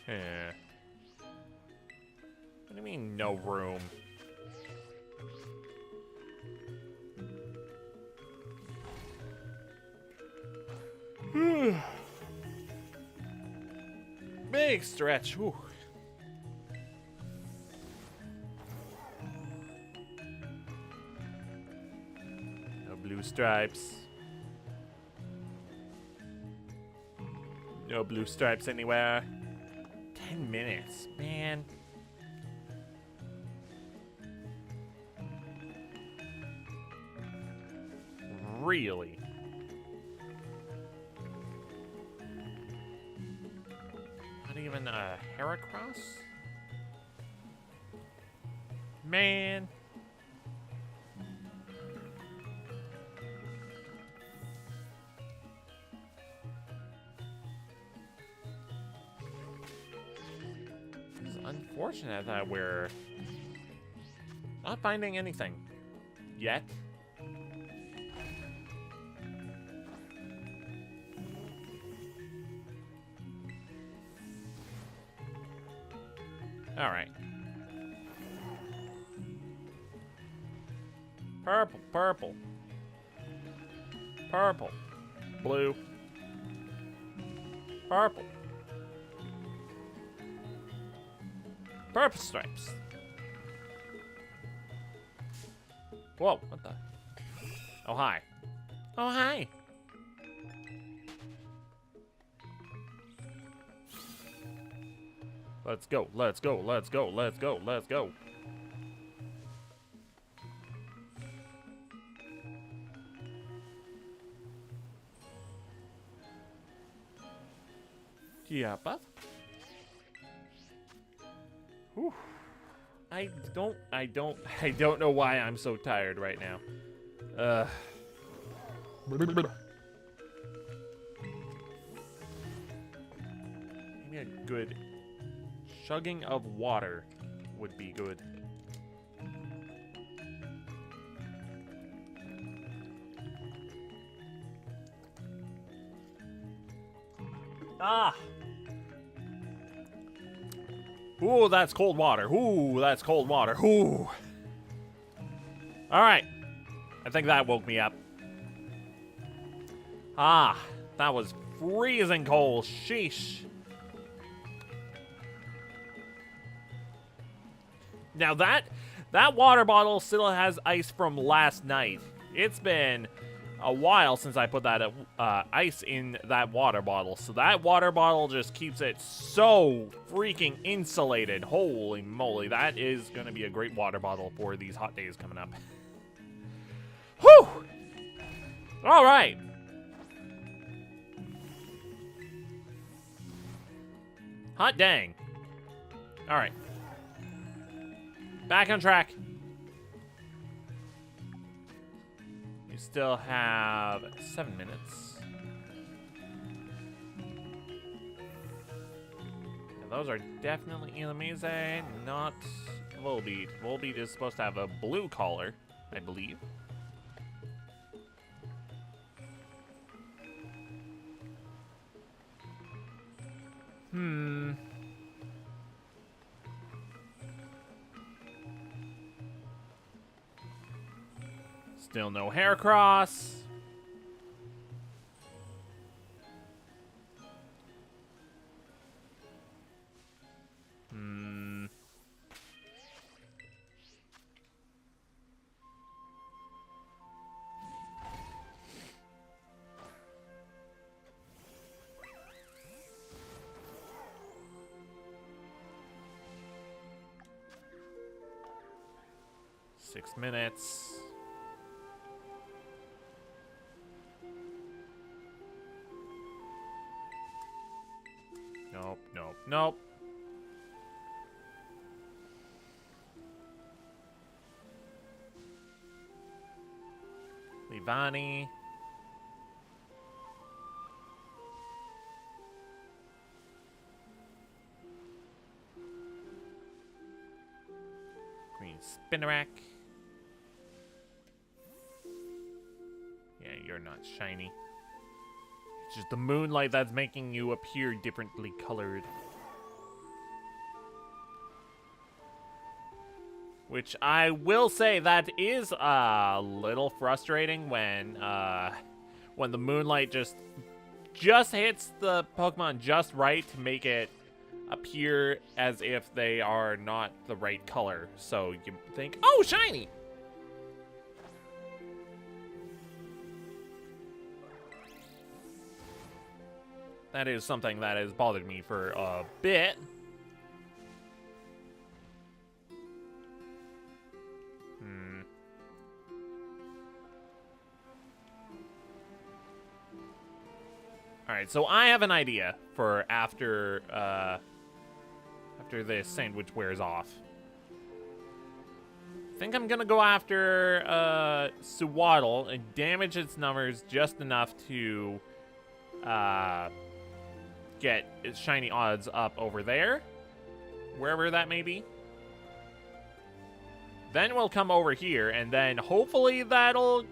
Yeah. What do you mean, no room? Big stretch. Whew. stripes. No blue stripes anywhere. 10 minutes, man. Really? Not even a Heracross? Man. This is unfortunate that we're not finding anything yet. All right. Purple, purple. Purple. Blue. Purple. Purple stripes. Whoa, what the? Oh, hi. Oh, hi. Let's go, let's go, let's go, let's go, let's go. Yeah, but whew. I don't know why I'm so tired right now. Maybe a good chugging of water would be good. Ah! Ooh, that's cold water. Ooh, that's cold water. Ooh. All right. I think that woke me up. Ah, that was freezing cold. Sheesh. Now that water bottle still has ice from last night. It's been a while since I put that ice in that water bottle. So that water bottle just keeps it so freaking insulated. Holy moly, that is going to be a great water bottle for these hot days coming up. Whew! All right. Hot dang. All right. Back on track. We still have 7 minutes. And those are definitely amazing. Not Volbeat. Volbeat is supposed to have a blue collar, I believe. Still no Heracross. Six minutes. Nope, nope, nope. Livani. Green Spinarak. Yeah, you're not shiny. It's just the moonlight that's making you appear differently colored. Which I will say that is a little frustrating when the moonlight just hits the Pokemon just right to make it appear as if they are not the right color. So you think, oh, shiny! That is something that has bothered me for a bit. Alright, so I have an idea for after this sandwich wears off. I think I'm gonna go after Suwaddle and damage its numbers just enough to get its shiny odds up over there, wherever that may be. Then we'll come over here, and then hopefully that'll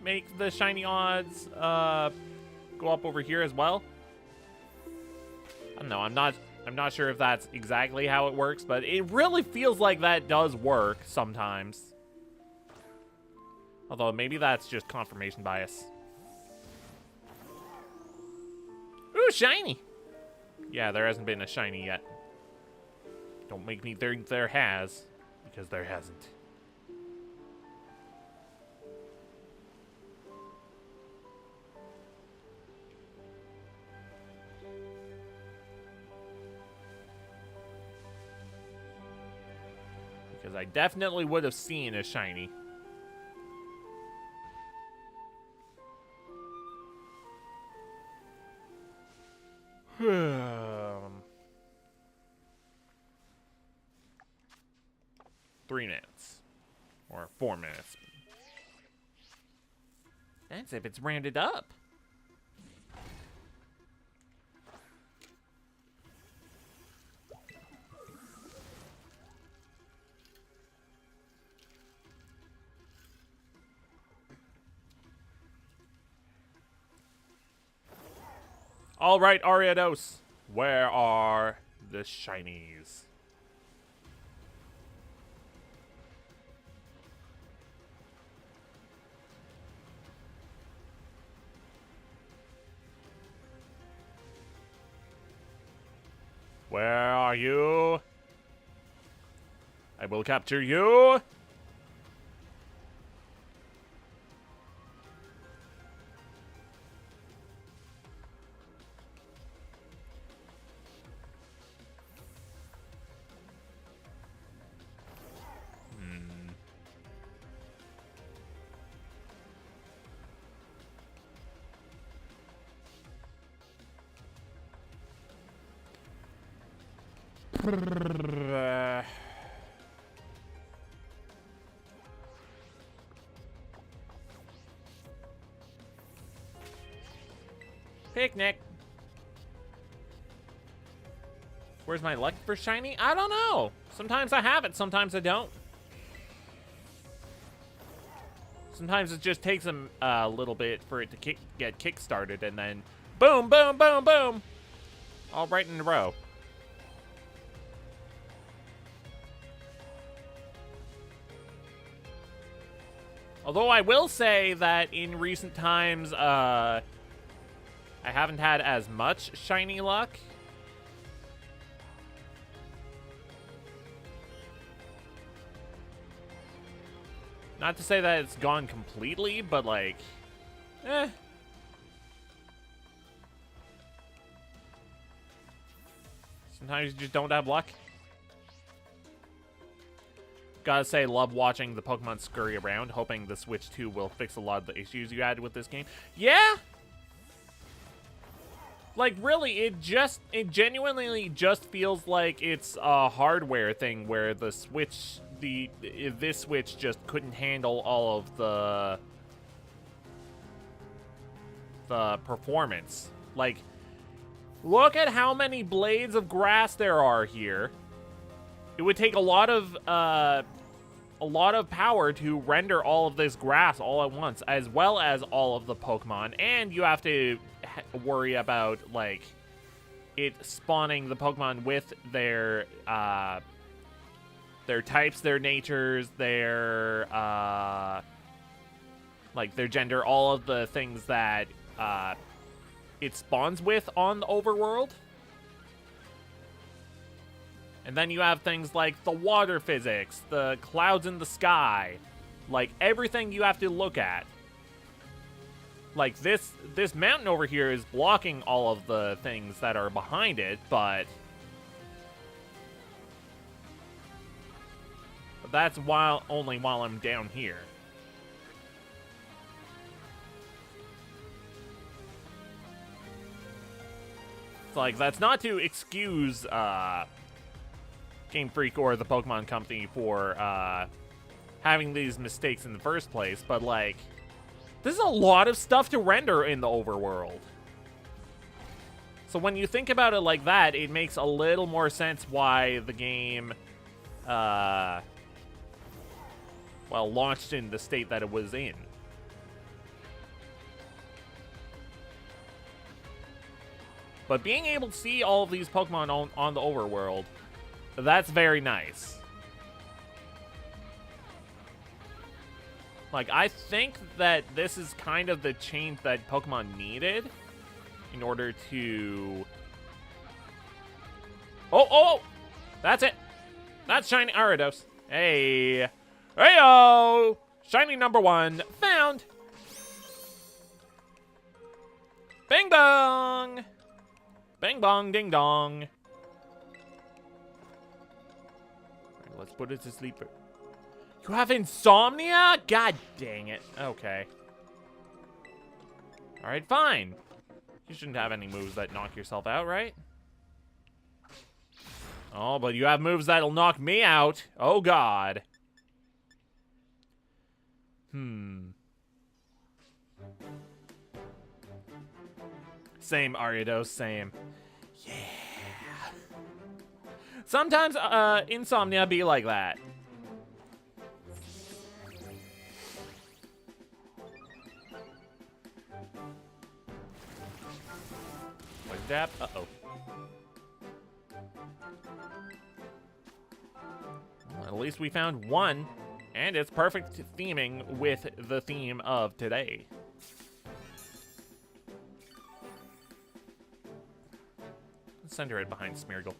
make the shiny odds go up over here as well. I don't know. I'm not sure if that's exactly how it works, but it really feels like that does work sometimes. Although maybe that's just confirmation bias. Ooh, shiny! Yeah, there hasn't been a shiny yet. Don't make me think there has, because there hasn't. Because I definitely would have seen a shiny. Three minutes. Or 4 minutes. That's if it's rounded up. All right, Ariados, where are the shinies? Where are you? I will capture you. Picnic. Where's my luck for shiny? I don't know. Sometimes I have it, sometimes I don't. Sometimes it just takes a little bit for it to get kick-started, and then boom, boom, boom, boom. All right in a row. Although I will say that in recent times, I haven't had as much shiny luck. Not to say that it's gone completely, but like, eh. Sometimes you just don't have luck. Gotta say, love watching the Pokemon scurry around, hoping the Switch 2 will fix a lot of the issues you had with this game. Yeah! Like, really, it genuinely just feels like it's a hardware thing where the Switch, this Switch just couldn't handle all of the performance. Like, look at how many blades of grass there are here. It would take a lot of power to render all of this grass all at once, as well as all of the Pokemon, and you have to worry about like it spawning the Pokemon with their types, their natures, their like their gender, all of the things that it spawns with on the overworld. And then you have things like the water physics, the clouds in the sky, like everything you have to look at. Like, this mountain over here is blocking all of the things that are behind it, but that's only while I'm down here. It's like, that's not to excuse Game Freak or the Pokemon Company for having these mistakes in the first place, but like, this is a lot of stuff to render in the overworld. So when you think about it like that, it makes a little more sense why the game, well, launched in the state that it was in. But being able to see all of these Pokemon on the overworld, that's very nice. Like, I think that this is kind of the change that Pokemon needed in order to... Oh! That's it! That's Shiny Ariados. Hey! Hey-o! Shiny number 1 found! Bing bong! Bang bong ding dong. Right, let's put it to sleep. You have insomnia? God dang it. Okay. Alright, fine. You shouldn't have any moves that knock yourself out, right? Oh, but you have moves that'll knock me out. Oh, God. Same, Ariados, same. Yeah. Sometimes, insomnia be like that. Like that. Uh-oh. Well, at least we found one, and it's perfect theming with the theme of today. Let's center it behind Smeargle.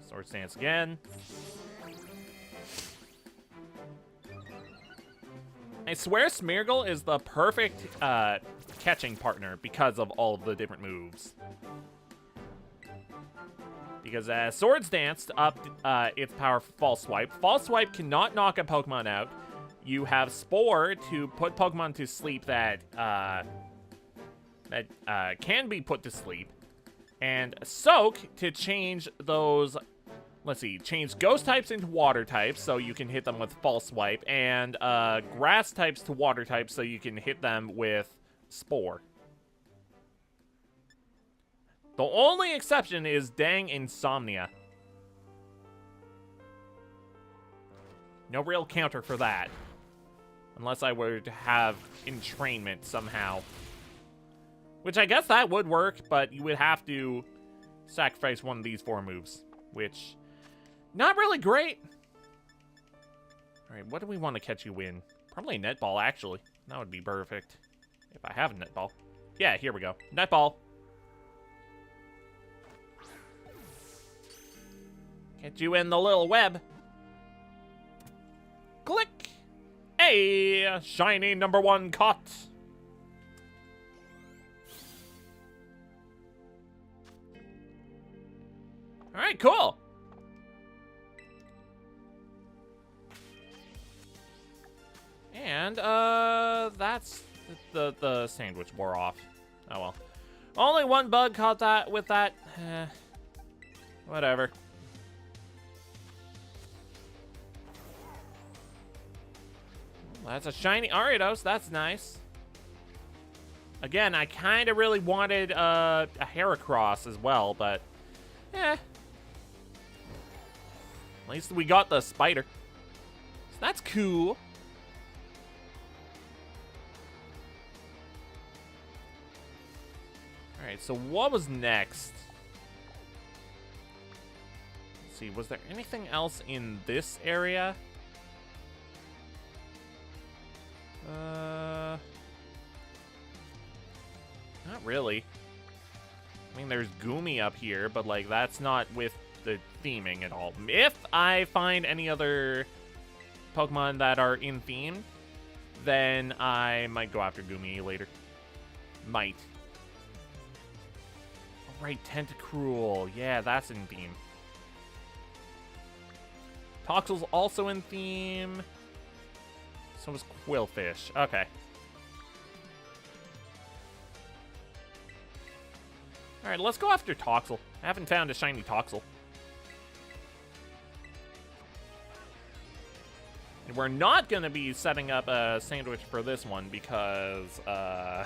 Sword stance again. I swear Smeargle is the perfect catching partner because of all of the different moves. Because as Sword Stance upped its power for False Swipe. False Swipe cannot knock a Pokemon out. You have Spore to put Pokemon to sleep that can be put to sleep. And Soak to change those, let's see, change Ghost types into Water types so you can hit them with False Swipe. And Grass types to Water types so you can hit them with Spore. The only exception is dang Insomnia. No real counter for that. Unless I were to have Entrainment somehow. Which I guess that would work, but you would have to sacrifice one of these 4 moves. Which, not really great. Alright, what do we want to catch you in? Probably Netball, actually. That would be perfect. If I have a Netball. Yeah, here we go. Netball. Get you in the little web. Click. Hey, shiny number 1 caught. All right, cool. And that's the sandwich wore off. Oh well. Only one bug caught that with that. Whatever. That's a shiny Ariados. That's nice. Again, I kind of really wanted a Heracross as well, but eh. At least we got the spider. So that's cool. Alright, so what was next? Let's see, was there anything else in this area? Not really. I mean, there's Goomy up here, but, like, that's not with the theming at all. If I find any other Pokemon that are in theme, then I might go after Gumi later. Might. Alright, Tentacruel. Yeah, that's in theme. Toxel's also in theme. So was Quillfish. Okay. Alright, let's go after Toxel. I haven't found a shiny Toxel. And we're not going to be setting up a sandwich for this one because, I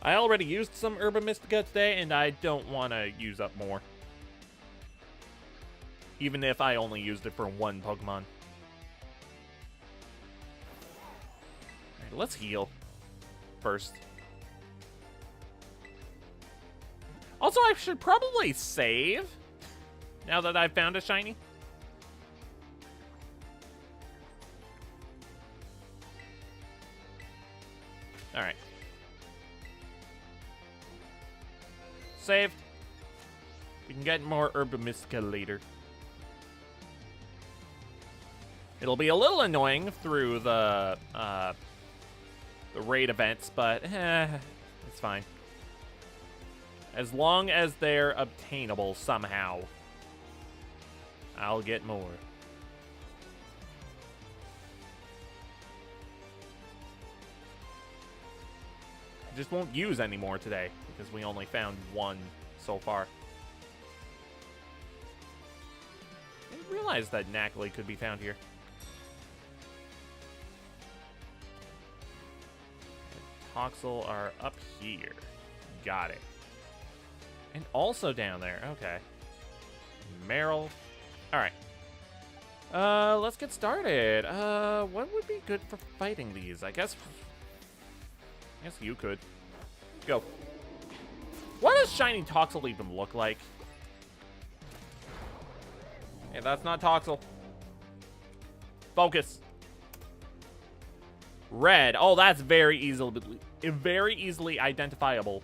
already used some Herba Mystica today, and I don't want to use up more. Even if I only used it for one Pokemon. Alright, let's heal first. Also, I should probably save now that I've found a shiny. Alright. Saved. We can get more Herba Mystica later. It'll be a little annoying through the raid events, but it's fine. As long as they're obtainable somehow, I'll get more. I just won't use any more today, because we only found one so far. I didn't realize that Nacli could be found here. Toxel are up here. Got it. And also down there. Okay. Meryl. Alright. Let's get started. What would be good for fighting these? I guess you could. Go. What does shiny Toxel even look like? Yeah, that's not Toxel. Focus. Red. Oh, that's very easily identifiable.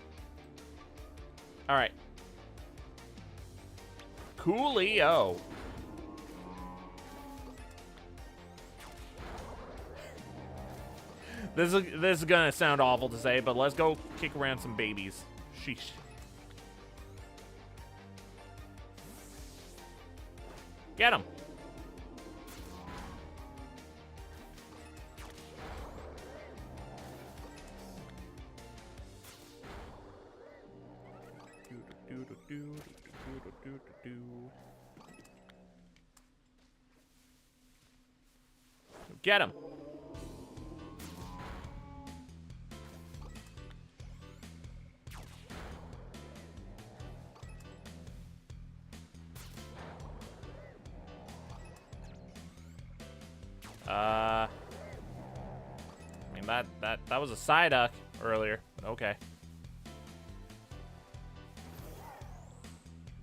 All right. Coolio. This is gonna sound awful to say, but let's go kick around some babies. Sheesh. Get him. Get him. I mean that was a Psyduck earlier. Okay.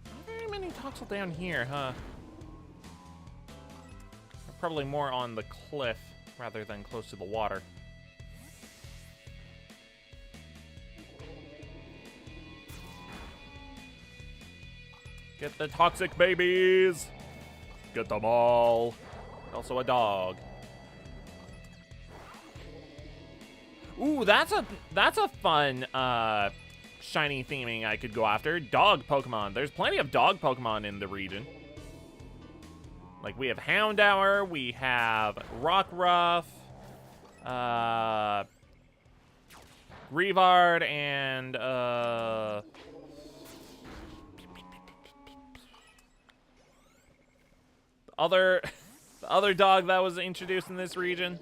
Not very many Toxel down here, huh? Probably more on the cliff rather than close to the water. Get the toxic babies! Get them all. Also a dog. Ooh, that's a fun shiny theming I could go after. Dog Pokemon. There's plenty of dog Pokemon in the region. Like, we have Houndour, we have Rockruff, Greavard, and, the other dog that was introduced in this region.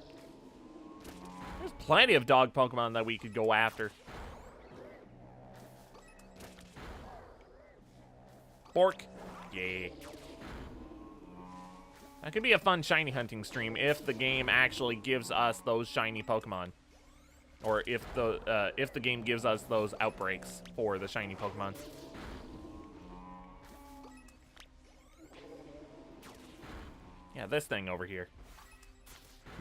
There's plenty of dog Pokemon that we could go after. Bork. Yeah. That could be a fun shiny hunting stream if the game actually gives us those shiny Pokemon. Or if the game gives us those outbreaks for the shiny Pokemon. Yeah, this thing over here.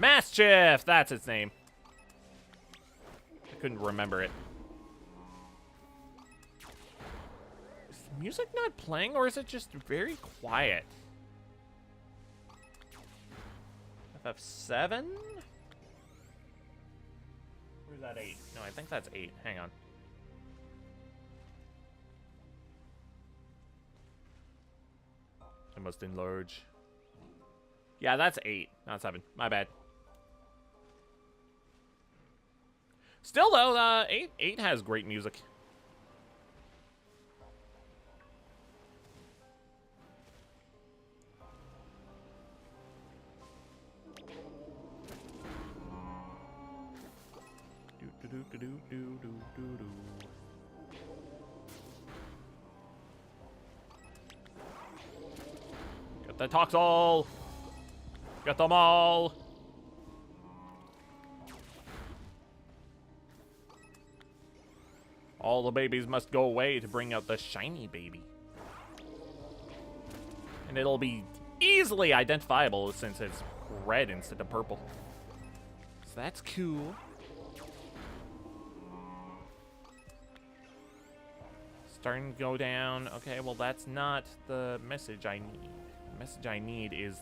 Maschiff! That's its name. I couldn't remember it. Is the music not playing, or is it just very quiet? FF7? Where's that 8? No, I think that's 8. Hang on. I must enlarge. Yeah, that's 8, not 7. My bad. Still, though, 8 has great music. Get the Toxel! Get them all! All the babies must go away to bring out the shiny baby. And it'll be easily identifiable since it's red instead of purple. So that's cool. Starting to go down. Okay, well that's not the message I need. The message I need is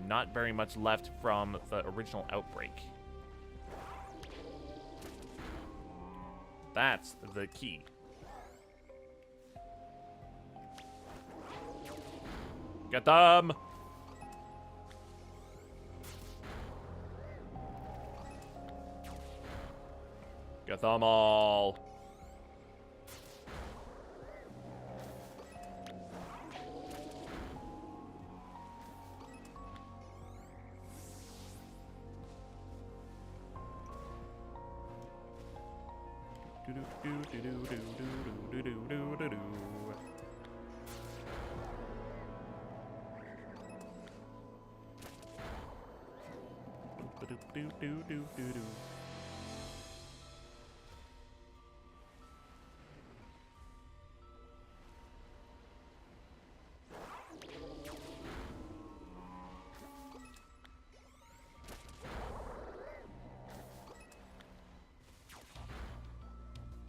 not very much left from the original outbreak. That's the key. Get them! Get them all!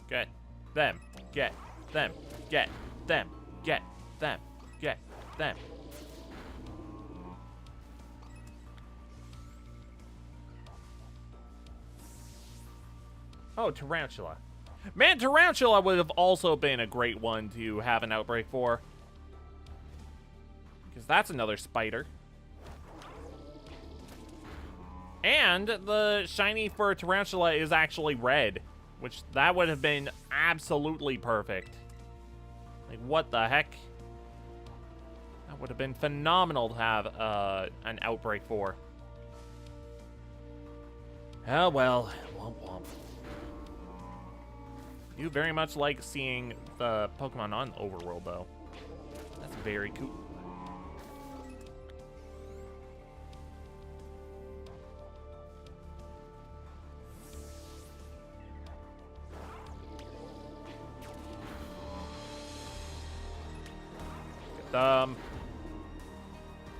Get them, get them, get them, get them, get them. Oh, Tarantula. Man, Tarantula would have also been a great one to have an outbreak for. Because that's another spider. And the shiny for Tarantula is actually red. Which, that would have been absolutely perfect. Like, what the heck? That would have been phenomenal to have an outbreak for. Oh, well. Womp womp. You very much like seeing the Pokemon on Overworld, though. That's very cool.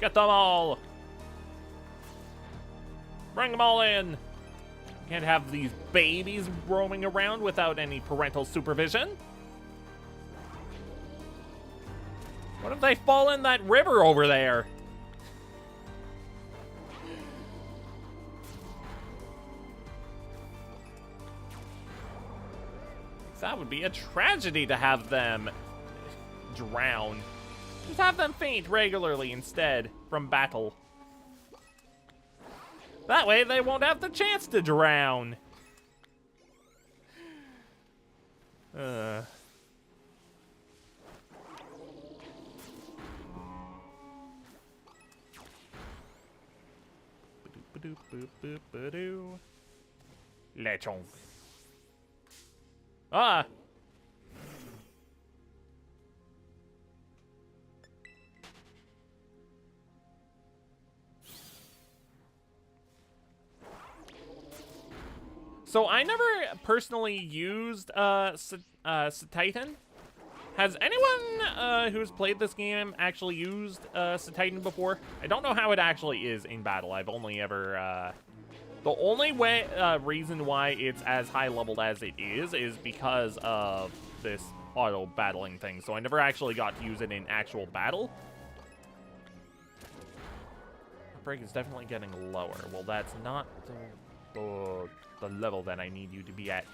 Get them all! Bring them all in! Can't have these babies roaming around without any parental supervision. What if they fall in that river over there? That would be a tragedy to have them drown. Just have them faint regularly instead from battle. That way they won't have the chance to drown. Lechonk. Ah! So I never personally used Titan. Has anyone who's played this game actually used Titan before? I don't know how it actually is in battle. I've only ever the only way reason why it's as high leveled as it is because of this auto battling thing. So I never actually got to use it in actual battle. Break is definitely getting lower. Well, that's not the the level that I need you to be at.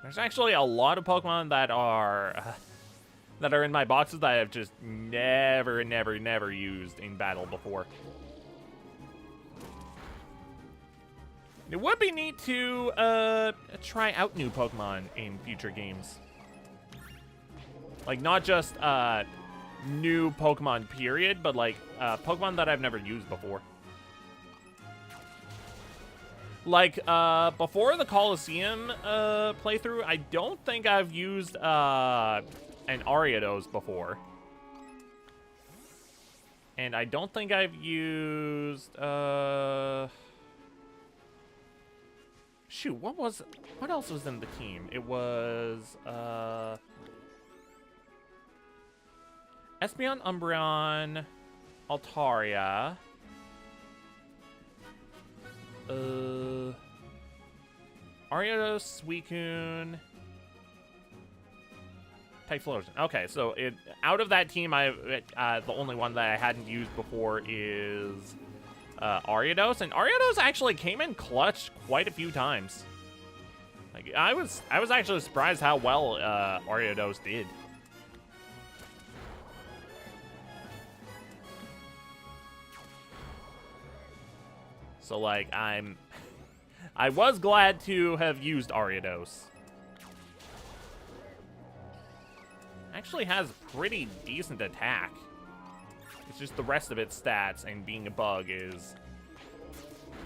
There's actually a lot of Pokemon that are in my boxes that I've just never used in battle before. It would be neat to try out new Pokemon in future games. Like, not just new Pokemon period, but like Pokemon that I've never used before. Like, before the Coliseum playthrough, I don't think I've used an Ariados before. And I don't think I've used, shoot, what else was in the team? It was, Espeon, Umbreon, Altaria. Ariados, Suicune, Typhlosion. Okay, so out of that team, the only one that I hadn't used before is Ariados, and Ariados actually came in clutch quite a few times. Like, I was actually surprised how well Ariados did. So, like, I was glad to have used Ariados. Actually has pretty decent attack. It's just the rest of its stats and being a bug is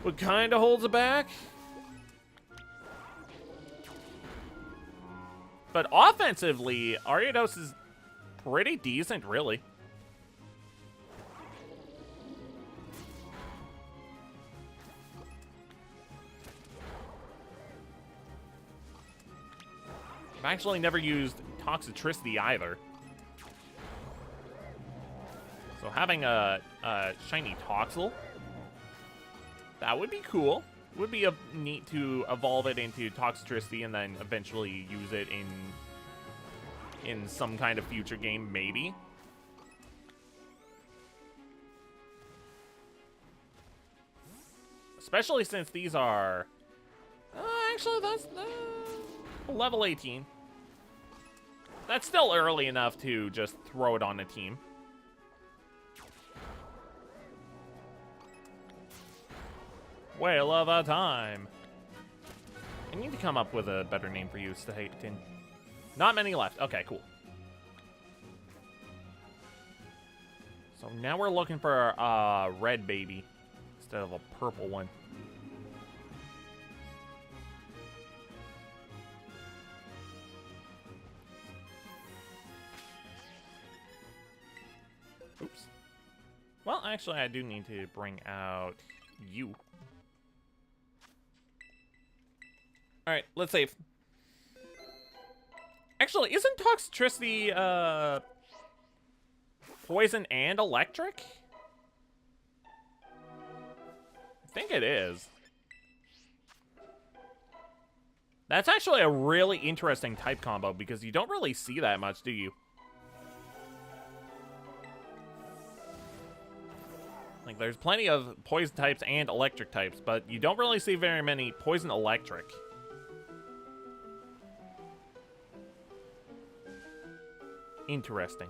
what kind of holds it back. But offensively, Ariados is pretty decent, really. I've actually never used Toxicity either. So having a shiny Toxel, that would be cool. Would be neat to evolve it into Toxicity and then eventually use it in some kind of future game, maybe. Especially since these are... actually, that's... level 18. That's still early enough to just throw it on a team. Whale of a time. I need to come up with a better name for you, Staten. Not many left. Okay, cool. So now we're looking for a red baby instead of a purple one. Oops. Well, actually, I do need to bring out you. Alright, let's save. Actually, isn't Toxicity, poison and electric? I think it is. That's actually a really interesting type combo because you don't really see that much, do you? Like, there's plenty of poison types and electric types, but you don't really see very many poison electric. Interesting.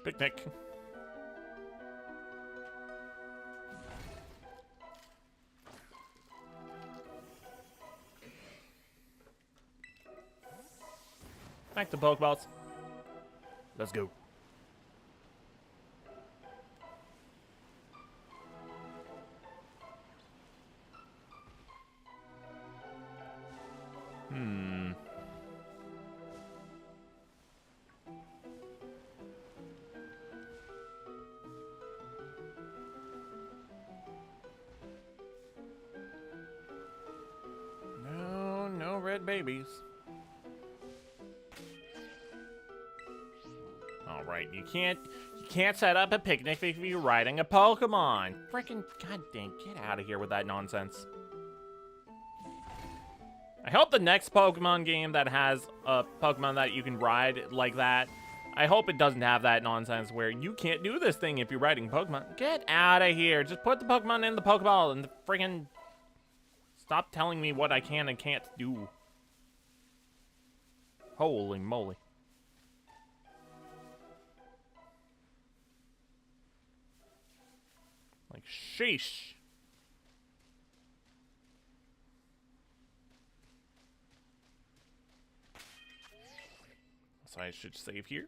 Picnic. Back to Pokeballs. Let's go. red babies. Alright, you can't set up a picnic if you're riding a Pokemon. Freaking goddamn, get out of here with that nonsense. I hope the next Pokemon game that has a Pokemon that you can ride like that, I hope it doesn't have that nonsense where you can't do this thing if you're riding Pokemon. Get out of here. Just put the Pokemon in the Pokeball and friggin' stop telling me what I can and can't do. Holy moly. Like, sheesh. So I should save here.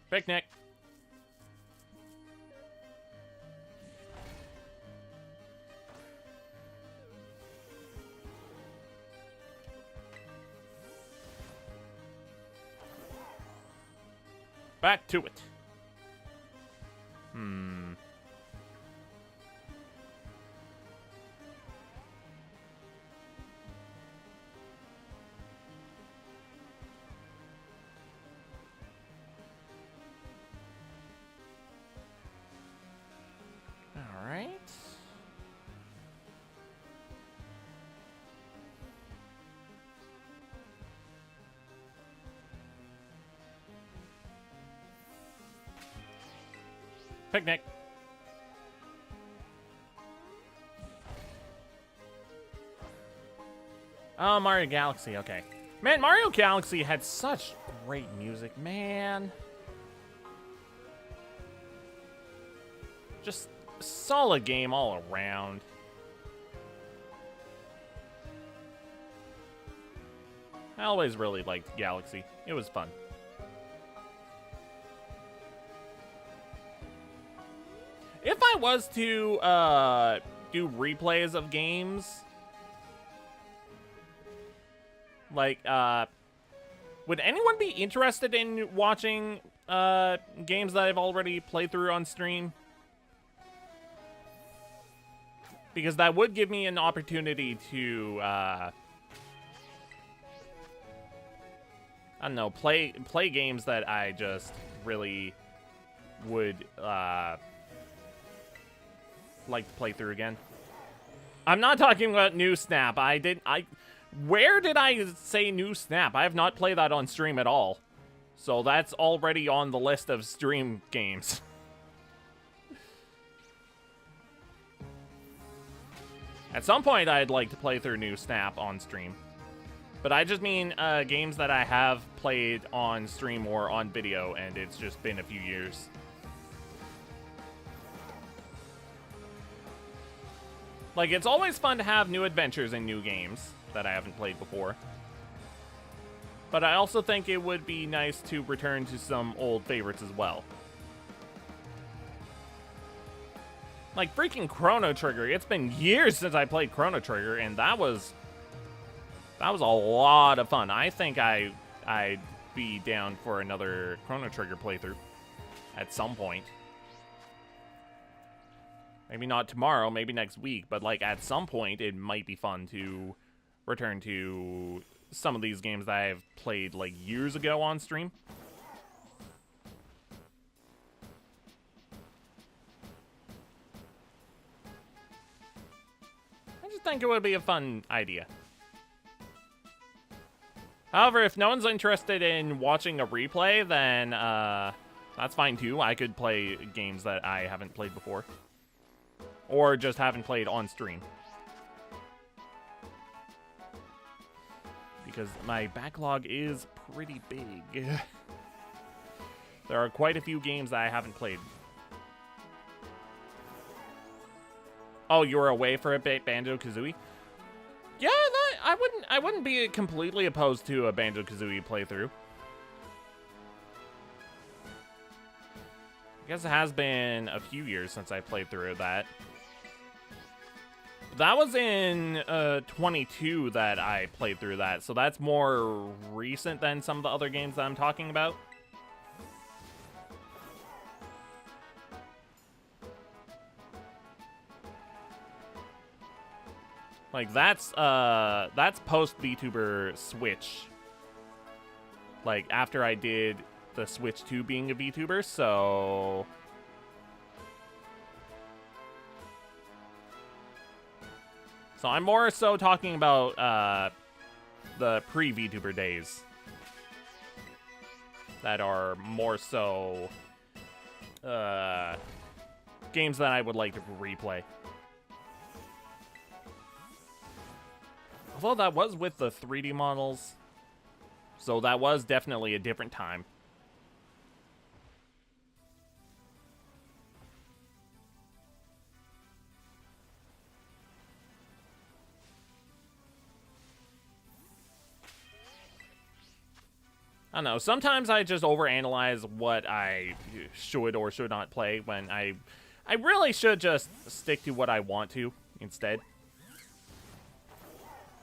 Picnic. Back to it. All right. Picnic. Oh, Mario Galaxy, okay. Man, Mario Galaxy had such great music, man. Just a solid game all around. I always really liked Galaxy. It was fun. If I was to do replays of games, like, would anyone be interested in watching games that I've already played through on stream? Because that would give me an opportunity to, I don't know, play games that I just really would, like to play through again. I'm not talking about New Snap. Where did I say New Snap? I have not played that on stream at all. So that's already on the list of stream games. At some point, I'd like to play through New Snap on stream. But I just mean games that I have played on stream or on video, and it's just been a few years. Like, it's always fun to have new adventures in new games that I haven't played before. But I also think it would be nice to return to some old favorites as well. Like, freaking Chrono Trigger. It's been years since I played Chrono Trigger, and that was a lot of fun. I think I'd be down for another Chrono Trigger playthrough at some point. Maybe not tomorrow, maybe next week, but like at some point it might be fun to return to some of these games that I've played like years ago on stream. I just think it would be a fun idea. However, if no one's interested in watching a replay, then that's fine too. I could play games that I haven't played before. Or just haven't played on stream. Because my backlog is pretty big. There are quite a few games that I haven't played. Oh, you were away for a bit, Banjo-Kazooie? Yeah, I wouldn't be completely opposed to a Banjo-Kazooie playthrough. I guess it has been a few years since I played through that. That was in 22 that I played through that, so that's more recent than some of the other games that I'm talking about. Like, that's post VTuber Switch. Like, after I did the Switch to being a VTuber, so... So I'm more so talking about, the pre-VTuber days. That are more so, games that I would like to replay. Although that was with the 3D models, so that was definitely a different time. I don't know, sometimes I just overanalyze what I should or should not play when I really should just stick to what I want to instead.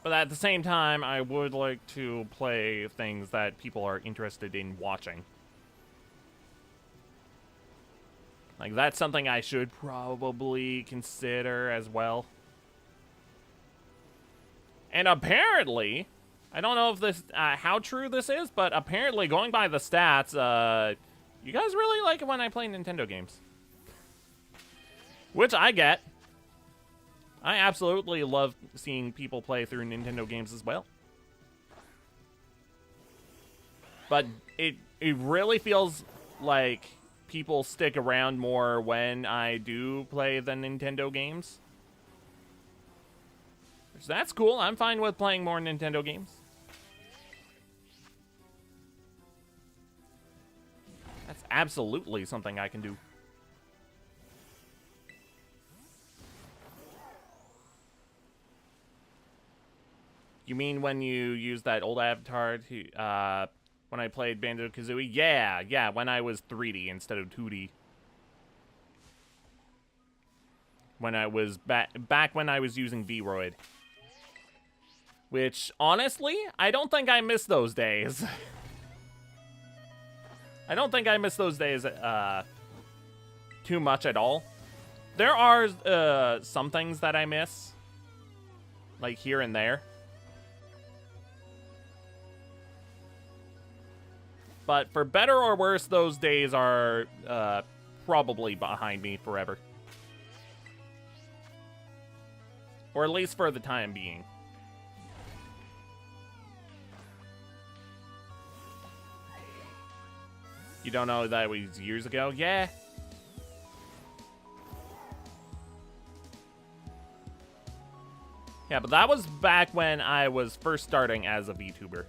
But at the same time, I would like to play things that people are interested in watching. Like, that's something I should probably consider as well. And apparently, I don't know if this, how true this is, but apparently, going by the stats, you guys really like it when I play Nintendo games. Which I get. I absolutely love seeing people play through Nintendo games as well. But it really feels like people stick around more when I do play the Nintendo games. So that's cool. I'm fine with playing more Nintendo games. That's absolutely something I can do. You mean when you use that old avatar to, when I played Banjo-Kazooie? Yeah, when I was 3D instead of 2D. When I was back when I was using V-Roid. Which, honestly, I don't think I miss those days. I don't think I miss those days, too much at all. There are, some things that I miss. Like, here and there. But for better or worse, those days are probably behind me forever. Or at least for the time being. You don't know that was years ago? Yeah. Yeah, but that was back when I was first starting as a VTuber.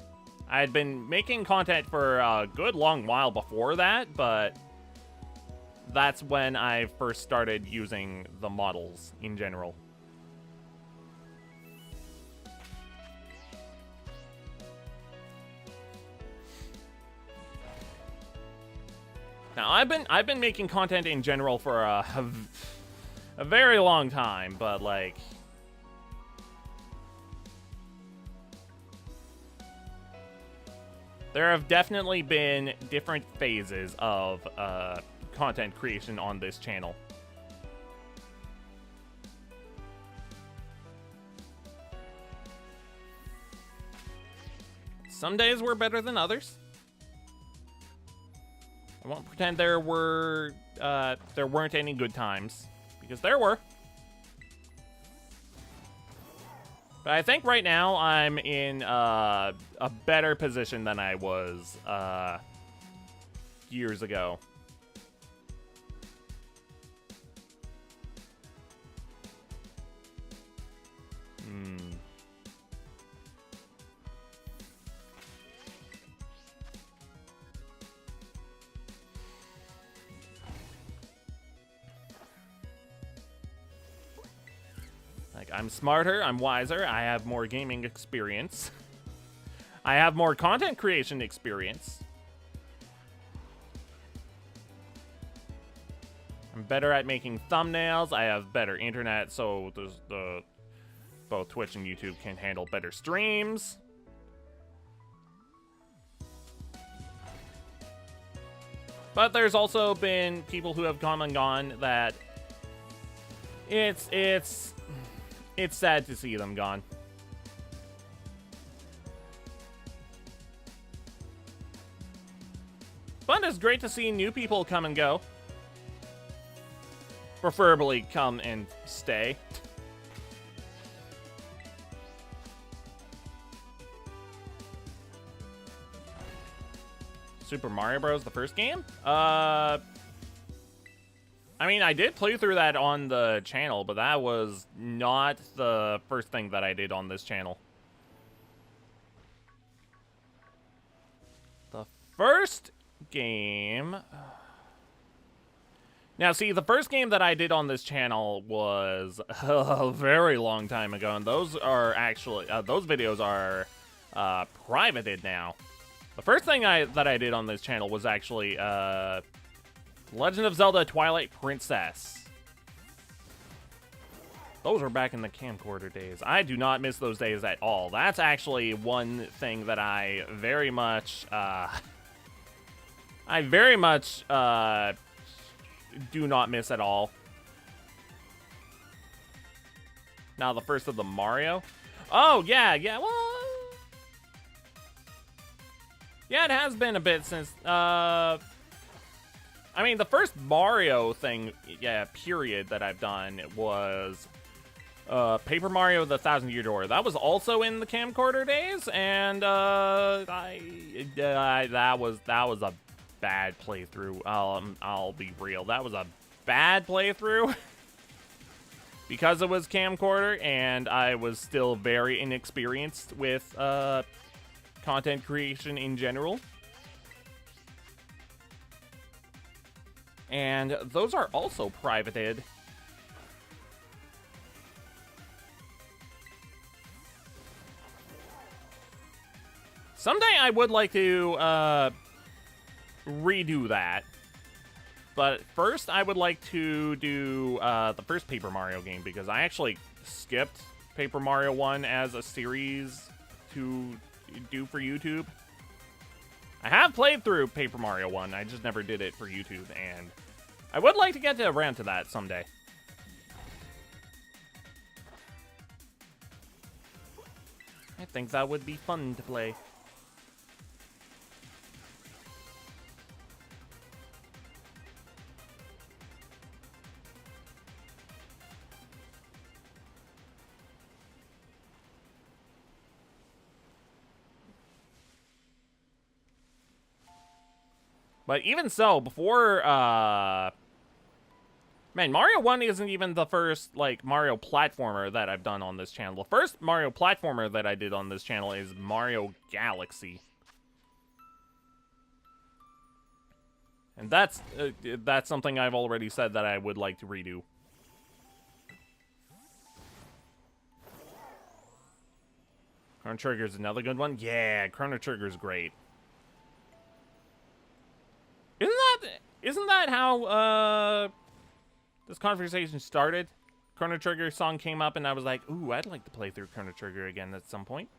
I had been making content for a good long while before that, but that's when I first started using the models in general. Now, I've been making content in general for a very long time, but like, there have definitely been different phases of content creation on this channel. Some days were better than others. I won't pretend there weren't any good times, because there were. But I think right now I'm in a better position than I was years ago. Like, I'm smarter, I'm wiser, I have more gaming experience. I have more content creation experience. I'm better at making thumbnails, I have better internet, so both Twitch and YouTube can handle better streams. But there's also been people who have come and gone that it's It's sad to see them gone. But it's great to see new people come and go. Preferably come and stay. Super Mario Bros. The first game? I mean, I did play through that on the channel, but that was not the first thing that I did on this channel. The first game... Now, see, the first game that I did on this channel was a very long time ago, and those are actually... those videos are privated now. The first thing that I did on this channel was actually Legend of Zelda Twilight Princess. Those were back in the camcorder days. I do not miss those days at all. That's actually one thing that I very much do not miss at all. Now the first of the Mario. Oh yeah, well, yeah, it has been a bit since, I mean, the first Mario thing, yeah, period, that I've done was, Paper Mario: The Thousand Year Door. That was also in the camcorder days, and, that was a bad playthrough. I'll be real. That was a bad playthrough. Because it was camcorder, and I was still very inexperienced with, content creation in general. And those are also privated. Someday I would like to redo that. But first I would like to do the first Paper Mario game, because I actually skipped Paper Mario 1 as a series to do for YouTube. I have played through Paper Mario 1, I just never did it for YouTube, and I would like to get around to that someday. I think that would be fun to play. But even so, before, man, Mario 1 isn't even the first, like, Mario platformer that I've done on this channel. The first Mario platformer that I did on this channel is Mario Galaxy. And that's something I've already said that I would like to redo. Chrono Trigger's another good one. Yeah, Chrono Trigger's great. Isn't that how this conversation started? Chrono Trigger song came up and I was like, ooh, I'd like to play through Chrono Trigger again at some point.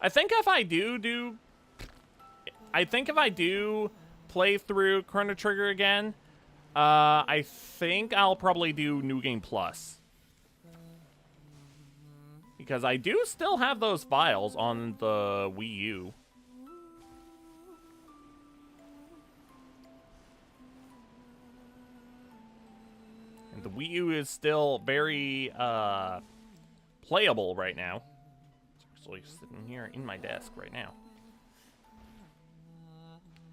I think if I do play through Chrono Trigger again, I think I'll probably do New Game Plus. Because I do still have those files on the Wii U. The Wii U is still very, playable right now. It's actually sitting here in my desk right now.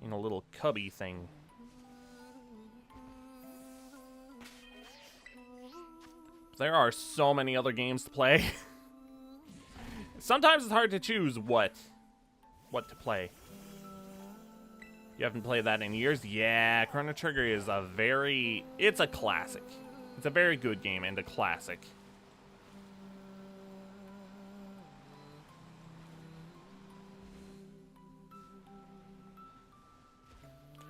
In a little cubby thing. There are so many other games to play. Sometimes it's hard to choose what to play. You haven't played that in years? Yeah, Chrono Trigger is it's a classic. It's a very good game and a classic.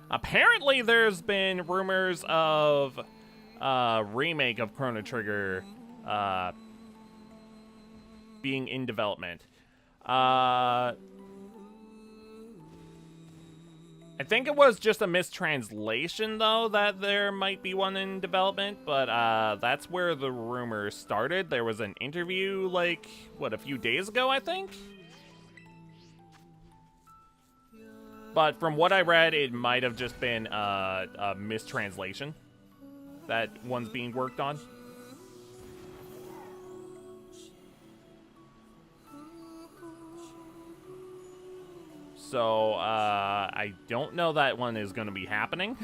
Apparently there's been rumors of a remake of Chrono Trigger being in development. I think it was just a mistranslation, though, that there might be one in development, but that's where the rumor started. There was an interview, like, what, a few days ago, I think? But from what I read, it might have just been a mistranslation that one's being worked on. So, I don't know that one is going to be happening.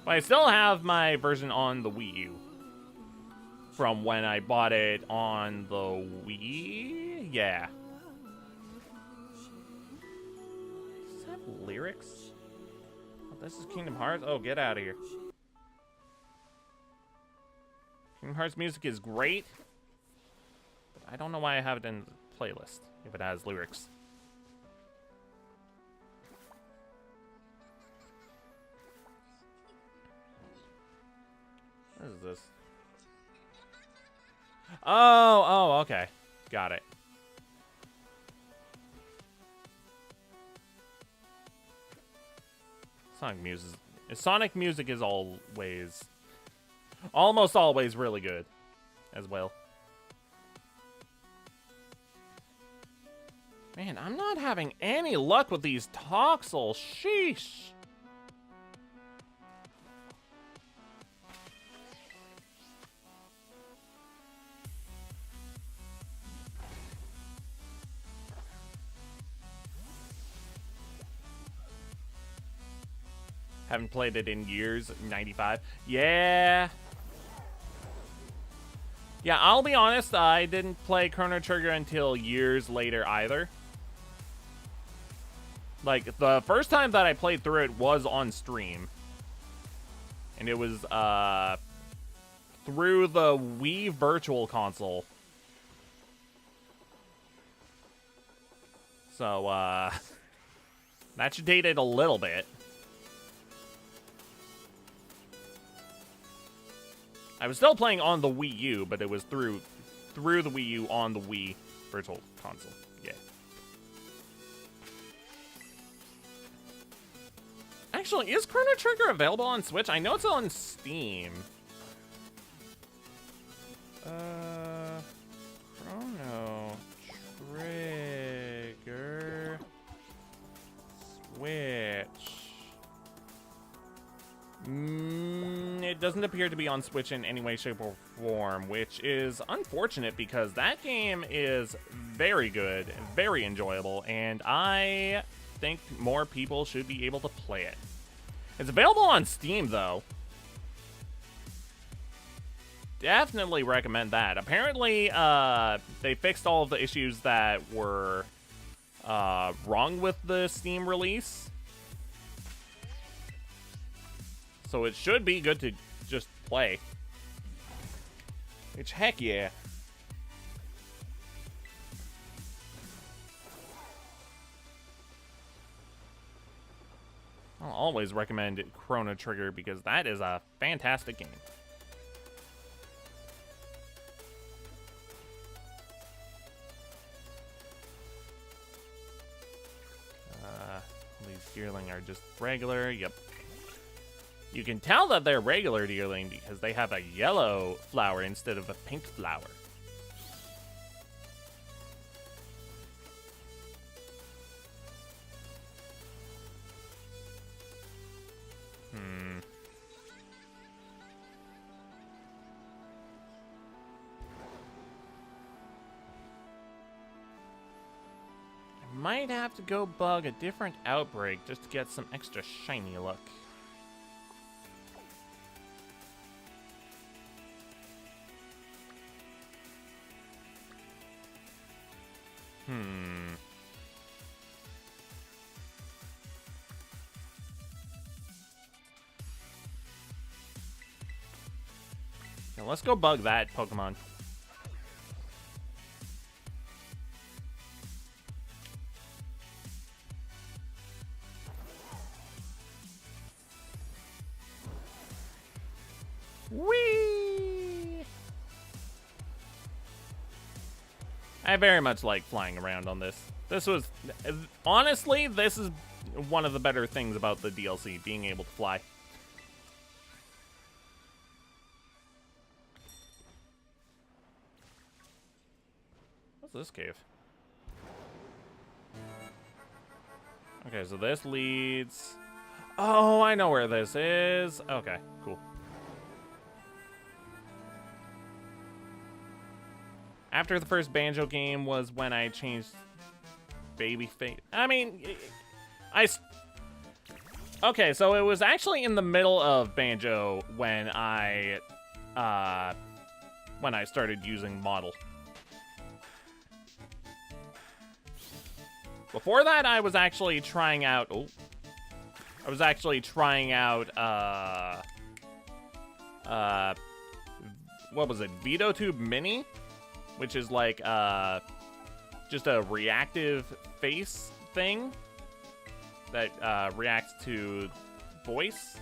But I still have my version on the Wii U. From when I bought it on the Wii? Yeah. Does this have lyrics? Oh, this is Kingdom Hearts? Oh, get out of here. Kingdom Hearts music is great. But I don't know why I have it in the playlist if it has lyrics. What is this? Oh, okay. Got it. Sonic music is almost always really good as well. Man, I'm not having any luck with these toxels. Sheesh. Haven't played it in years. 95. Yeah. Yeah, I'll be honest. I didn't play Chrono Trigger until years later either. Like, the first time that I played through it was on stream. And it was, through the Wii Virtual Console. So, that should date it a little bit. I was still playing on the Wii U, but it was through the Wii U on the Wii Virtual Console. Yeah. Actually, is Chrono Trigger available on Switch? I know it's on Steam. Chrono Trigger Switch. It doesn't appear to be on Switch in any way, shape, or form, which is unfortunate because that game is very good, very enjoyable, and I think more people should be able to play it. It's available on Steam, though. Definitely recommend that. Apparently, they fixed all of the issues that were wrong with the Steam release. So it should be good to just play. Which, heck yeah. I'll always recommend Chrono Trigger because that is a fantastic game. These Deerling are just regular. Yep. You can tell that they're regular Deerling because they have a yellow flower instead of a pink flower. I might have to go bug a different outbreak just to get some extra shiny luck. Now let's go bug that Pokemon. Whee! I very much like flying around on this. This was, honestly, this is one of the better things about the DLC, being able to fly. What's this cave? Okay, so this leads... Oh, I know where this is. Okay, cool. After the first Banjo game was when I changed baby face. I mean, okay, so it was actually in the middle of Banjo when I started using model. Before that, I was actually trying out. Oh, I was actually trying out. What was it? Vtube Mini, which is like just a reactive face thing that reacts to voice.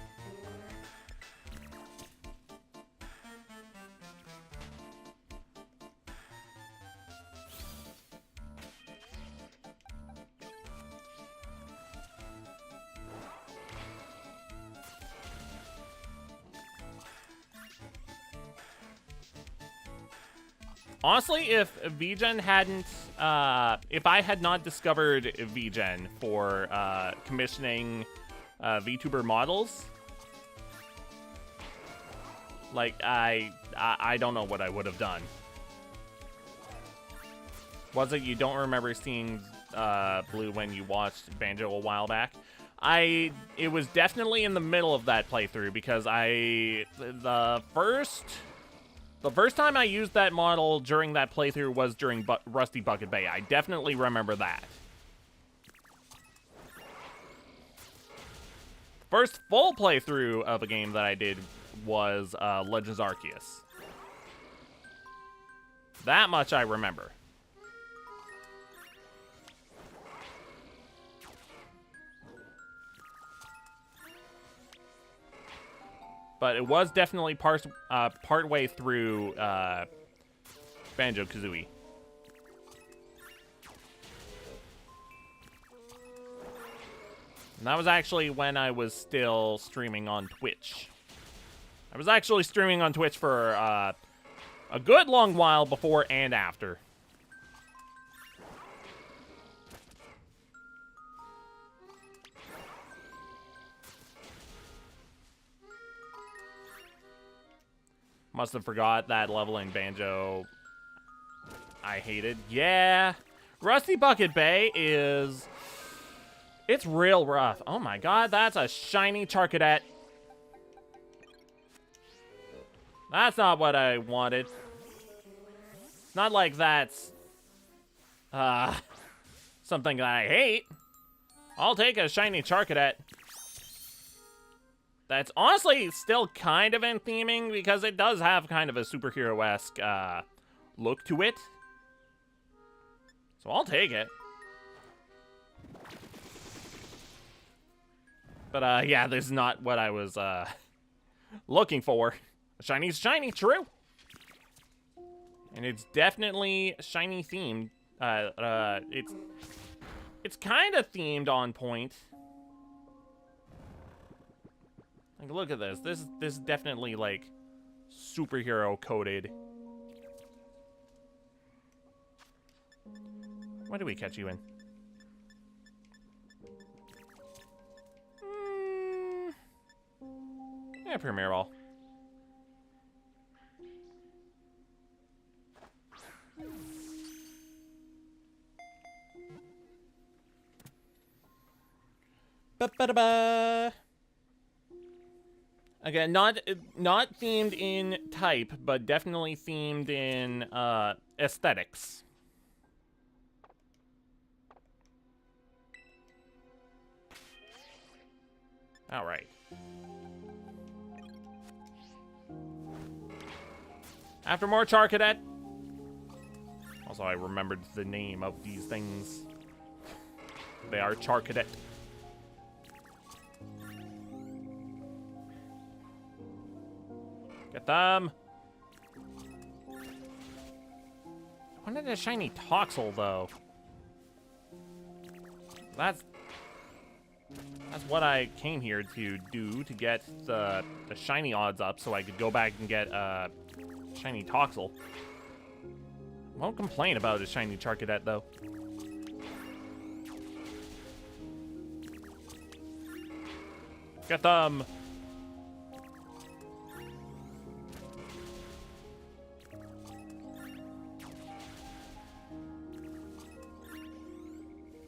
Honestly, if VGen hadn't, if I had not discovered VGen for commissioning VTuber models, like I don't know what I would have done. Was it you don't remember seeing Blue when you watched Banjo a while back? It was definitely in the middle of that playthrough because the first time I used that model during that playthrough was during Rusty Bucket Bay. I definitely remember that. First full playthrough of a game that I did was Legends Arceus. That much I remember. But it was definitely part way through Banjo-Kazooie. And that was actually when I was still streaming on Twitch. I was actually streaming on Twitch for a good long while before and after. Must have forgot that level in Banjo I hated. Yeah. Rusty Bucket Bay is... It's real rough. Oh my god, that's a shiny Charcadet. That's not what I wanted. Not like that's... something that I hate. I'll take a shiny Charcadet. That's honestly still kind of in theming because it does have kind of a superhero-esque look to it. So I'll take it. But yeah, this is not what I was looking for. Shiny's shiny, true. And it's definitely shiny themed. It's kind of themed on point. Like, look at this. This is definitely, like, superhero-coded. Why did we catch you in? Yeah, Premier Ball. Ba-ba-da-ba. Again, not themed in type, but definitely themed in aesthetics. All right. After more Charcadet. Also, I remembered the name of these things. They are Charcadet. Get them. I wanted a shiny Toxel, though. That's what I came here to do, to get the shiny odds up so I could go back and get shiny Toxel. Won't complain about a shiny Charcadet, though. Get them!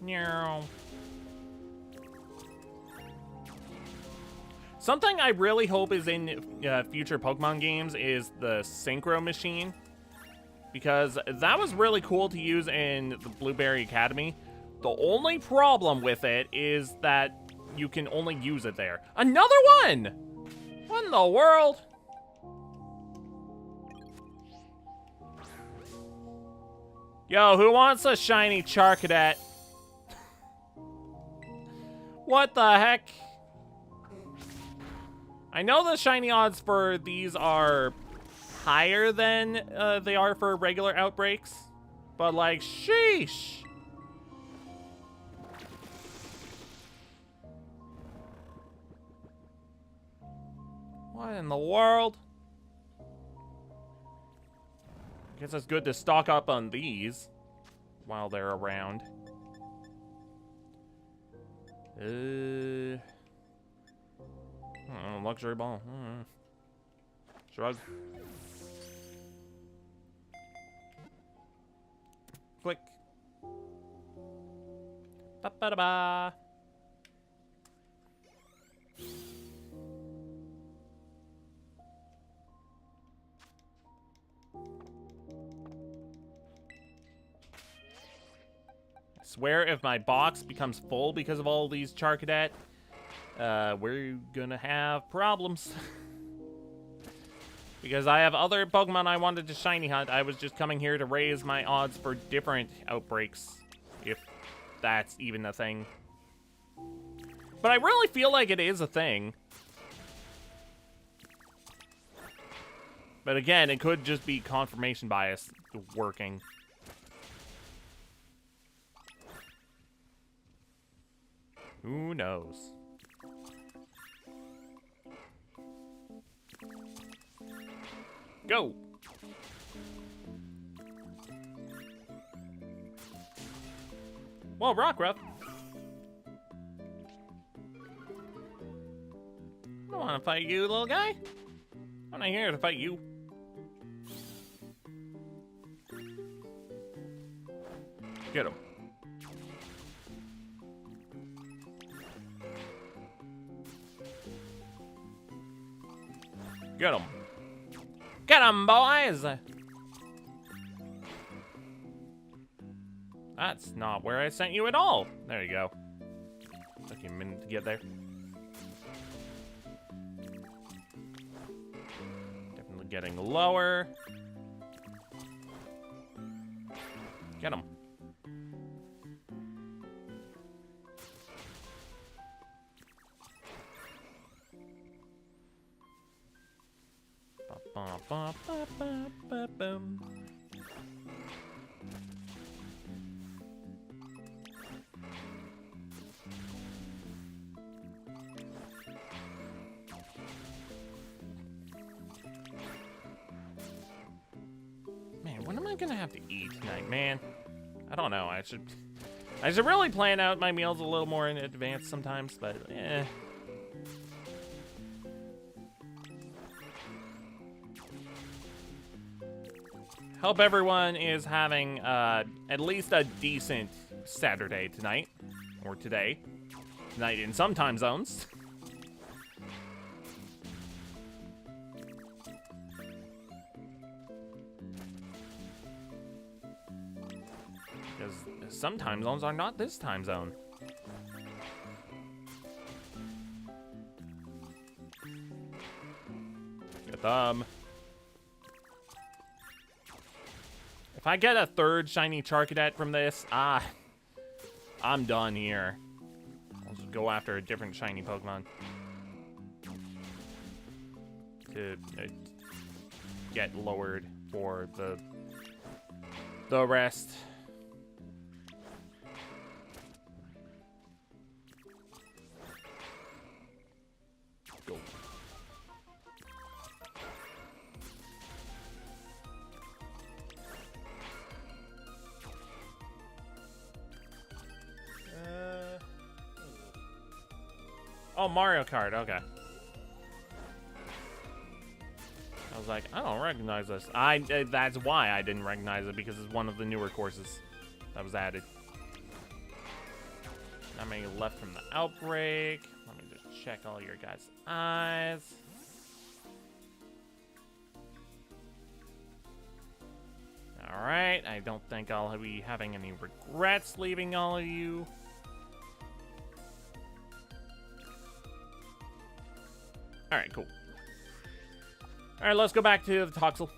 Meow. Something I really hope is in future Pokemon games is the Synchro Machine. Because that was really cool to use in the Blueberry Academy. The only problem with it is that you can only use it there. Another one! What in the world? Yo, who wants a shiny Charcadet? What the heck? I know the shiny odds for these are higher than they are for regular outbreaks, but like, sheesh. What in the world? I guess it's good to stock up on these while they're around. Luxury ball. Shrug. Click. Ba-ba-da-ba. I swear if my box becomes full because of all these Charcadet, we're gonna have problems. Because I have other Pokemon I wanted to shiny hunt. I was just coming here to raise my odds for different outbreaks, if that's even a thing. But I really feel like it is a thing. But again, it could just be confirmation bias working. Who knows? Go! Well, Rockruff. I don't want to fight you, little guy. I'm not here to fight you. Get him. Get him. Get him, boys! That's not where I sent you at all. There you go. Took you a minute to get there. Definitely getting lower. Get him. Ba-ba-ba-ba-ba-boom. Man, when am I gonna have to eat tonight, man? I don't know. I should really plan out my meals a little more in advance sometimes, but eh. Hope everyone is having at least a decent Saturday tonight, or today. Tonight in some time zones. Because some time zones are not this time zone. Get them. If I get a third shiny Charcadet from this, I'm done here. I'll just go after a different shiny Pokemon to get lowered for the rest. Oh, Mario Kart. Okay. I was like, I don't recognize this. That's why I didn't recognize it, because it's one of the newer courses that was added. Not many left from the outbreak. Let me just check all your guys' eyes. Alright, I don't think I'll be having any regrets leaving all of you. Alright, cool. Alright, let's go back to the Toxel.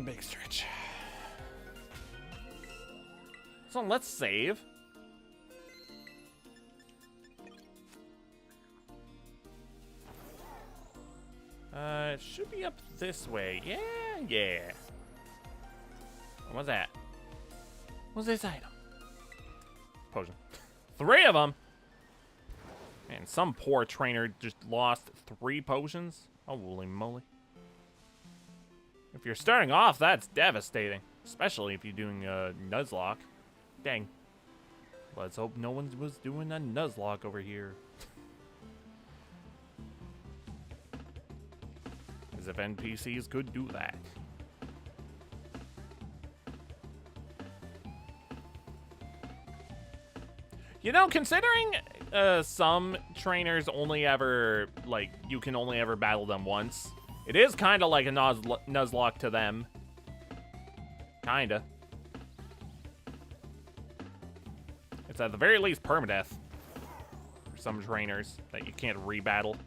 Big stretch. So let's save. It should be up this way. Yeah. What's that? What's this item? Potion. 3 of them? Man, some poor trainer just lost 3 potions. Holy moly. If you're starting off, that's devastating. Especially if you're doing a Nuzlocke. Dang. Let's hope no one was doing a Nuzlocke over here. As if NPCs could do that. You know, considering some trainers only ever, like, you can only ever battle them once, it is kind of like a Nuzlocke to them. Kinda. It's at the very least permadeath for some trainers that you can't rebattle.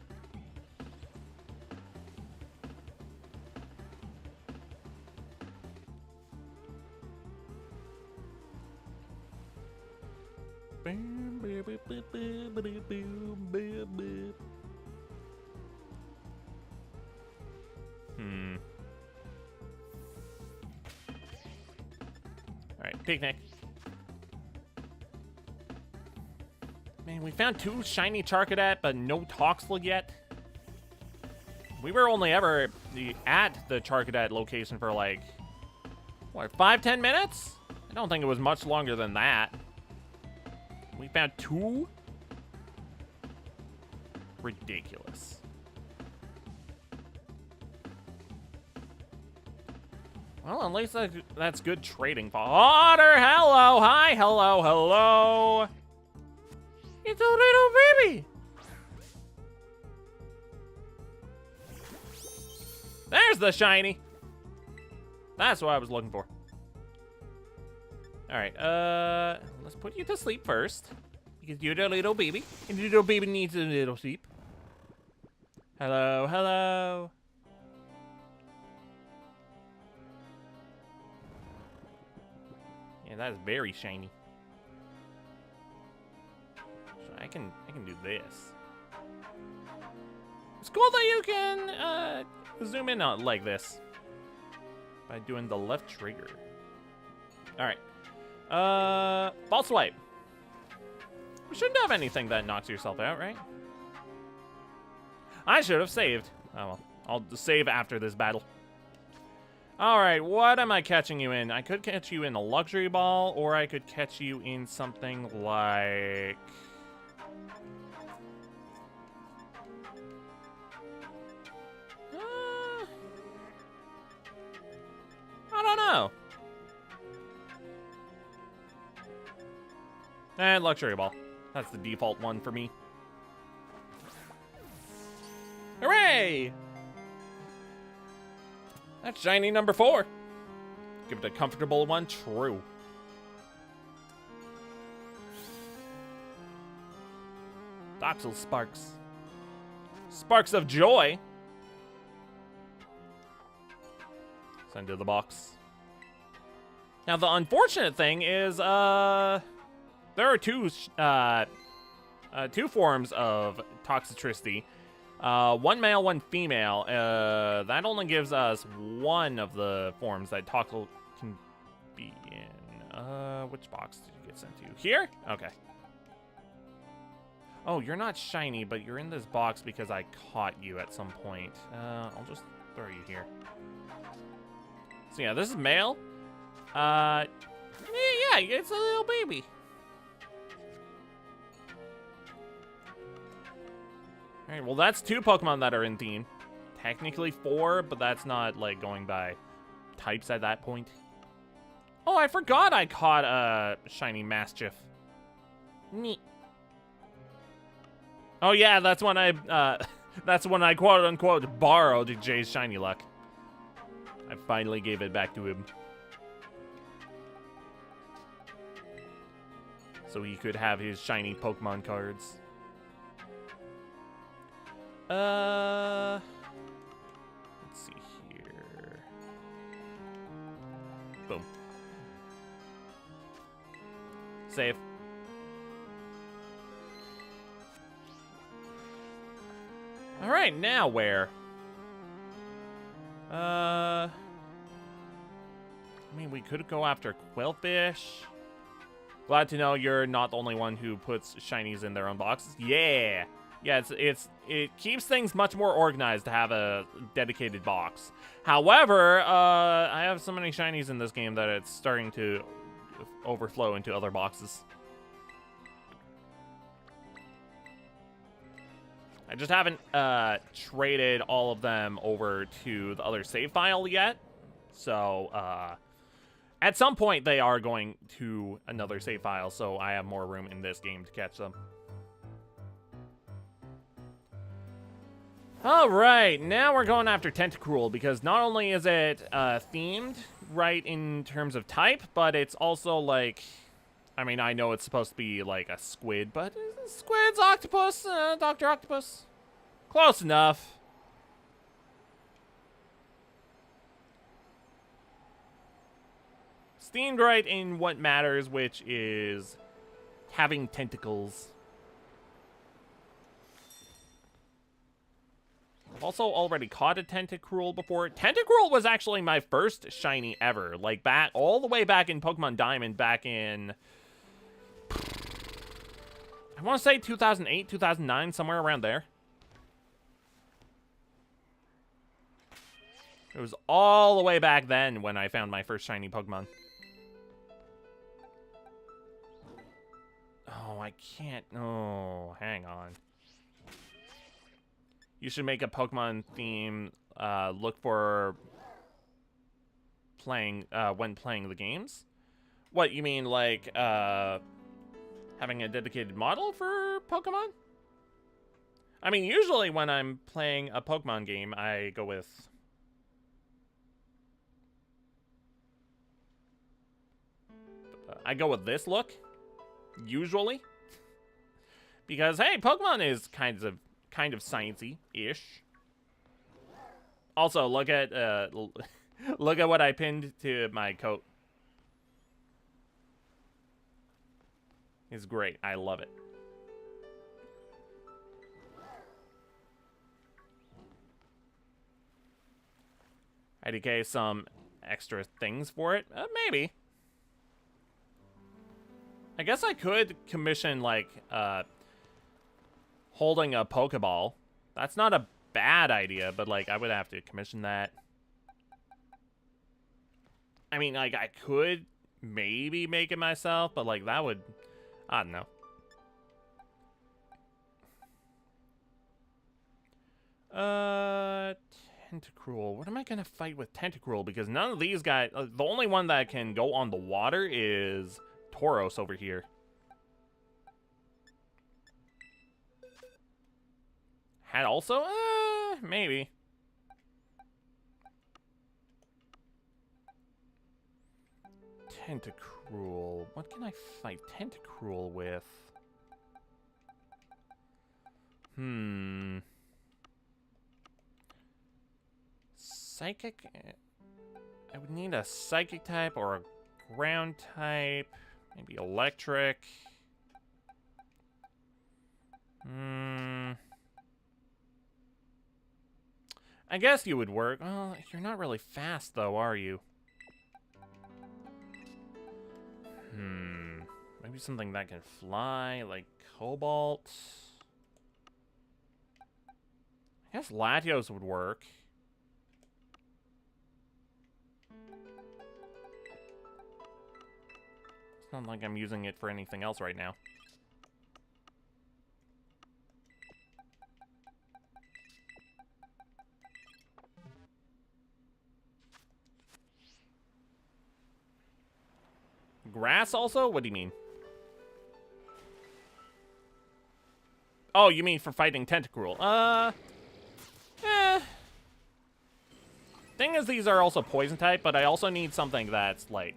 Alright, picnic. Man, we found 2 shiny Charcadet, but no Toxel yet. We were only ever at the Charcadet location for like, what, 5-10 minutes? I don't think it was much longer than that. We found 2? Ridiculous. Well, at least that's good trading. Otter, hello, hi, hello. It's a little baby. There's the shiny. That's what I was looking for. All right, let's put you to sleep first, because you're the little baby, and the little baby needs a little sleep. Hello. Yeah, that is very shiny. So I can do this. It's cool that you can zoom in on like this by doing the left trigger. All right. Ball swipe. We shouldn't have anything that knocks yourself out, right? I should have saved. Oh well. I'll save after this battle. Alright, what am I catching you in? I could catch you in a luxury ball, or I could catch you in something like... I don't know. Luxury ball. That's the default one for me. Hooray! That's shiny number 4. Give it a comfortable one. True. Doxel sparks. Sparks of joy. Send to the box. Now, the unfortunate thing is, there are two forms of toxicity. One male, one female. That only gives us one of the forms that Toxel can be in. Which box did you get sent to? Here? Okay. Oh, you're not shiny, but you're in this box because I caught you at some point. I'll just throw you here. So yeah, this is male. Yeah, it's a little baby. Alright, well that's 2 Pokemon that are in theme. Technically 4, but that's not, like, going by types at that point. Oh, I forgot I caught a shiny Mastiff. Neat. Oh yeah, that's when I, that's when I quote-unquote borrowed Jay's shiny luck. I finally gave it back to him. So he could have his shiny Pokemon cards. Let's see here. Boom. Save. Alright, now where? I mean, we could go after Quillfish. Glad to know you're not the only one who puts shinies in their own boxes. Yeah! Yeah, it keeps things much more organized to have a dedicated box. However, I have so many shinies in this game that it's starting to overflow into other boxes. I just haven't traded all of them over to the other save file yet. So, at some point they are going to another save file, so I have more room in this game to catch them. Alright, now we're going after Tentacruel, because not only is it themed, right, in terms of type, but it's also like, I mean, I know it's supposed to be like a squid, but squid's octopus, Dr. Octopus. Close enough. It's themed right in what matters, which is having tentacles. I've also already caught a Tentacruel before. Tentacruel was actually my first shiny ever. Like, back all the way back in Pokemon Diamond, back in, I want to say 2008, 2009, somewhere around there. It was all the way back then when I found my first shiny Pokemon. Oh, I can't. Oh, hang on. You should make a Pokemon theme, look for playing, when playing the games? What, you mean, like, having a dedicated model for Pokemon? I mean, usually when I'm playing a Pokemon game, I go with... this look, usually. Because, hey, Pokemon is kind of sciencey-ish. Also, look at look at what I pinned to my coat. It's great. I love it. IDK some extra things for it? Maybe. I guess I could commission, like, holding a Pokeball. That's not a bad idea, but, like, I would have to commission that. I mean, like, I could maybe make it myself, but, like, that would... I don't know. Tentacruel. What am I gonna fight with Tentacruel? Because none of these guys... the only one that can go on the water is Tauros over here. Had also? Maybe. Tentacruel. What can I fight Tentacruel with? Psychic? I would need a Psychic type or a Ground type. Maybe Electric. I guess you would work. Well, you're not really fast, though, are you? Maybe something that can fly, like Cobalt. I guess Latios would work. It's not like I'm using it for anything else right now. Grass also? What do you mean? Oh, you mean for fighting Tentacruel? Thing is, these are also poison type, but I also need something that's, like,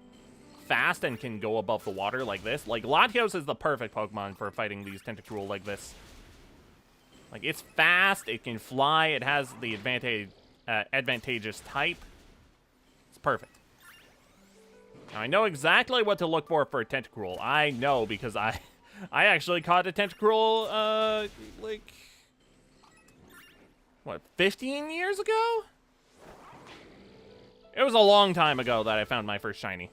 fast and can go above the water like this. Like, Latios is the perfect Pokemon for fighting these Tentacruel like this. Like, it's fast, it can fly, it has the advantageous type. It's perfect. Now, I know exactly what to look for a Tentacruel. I know because I actually caught a Tentacruel, like, what, 15 years ago? It was a long time ago that I found my first shiny.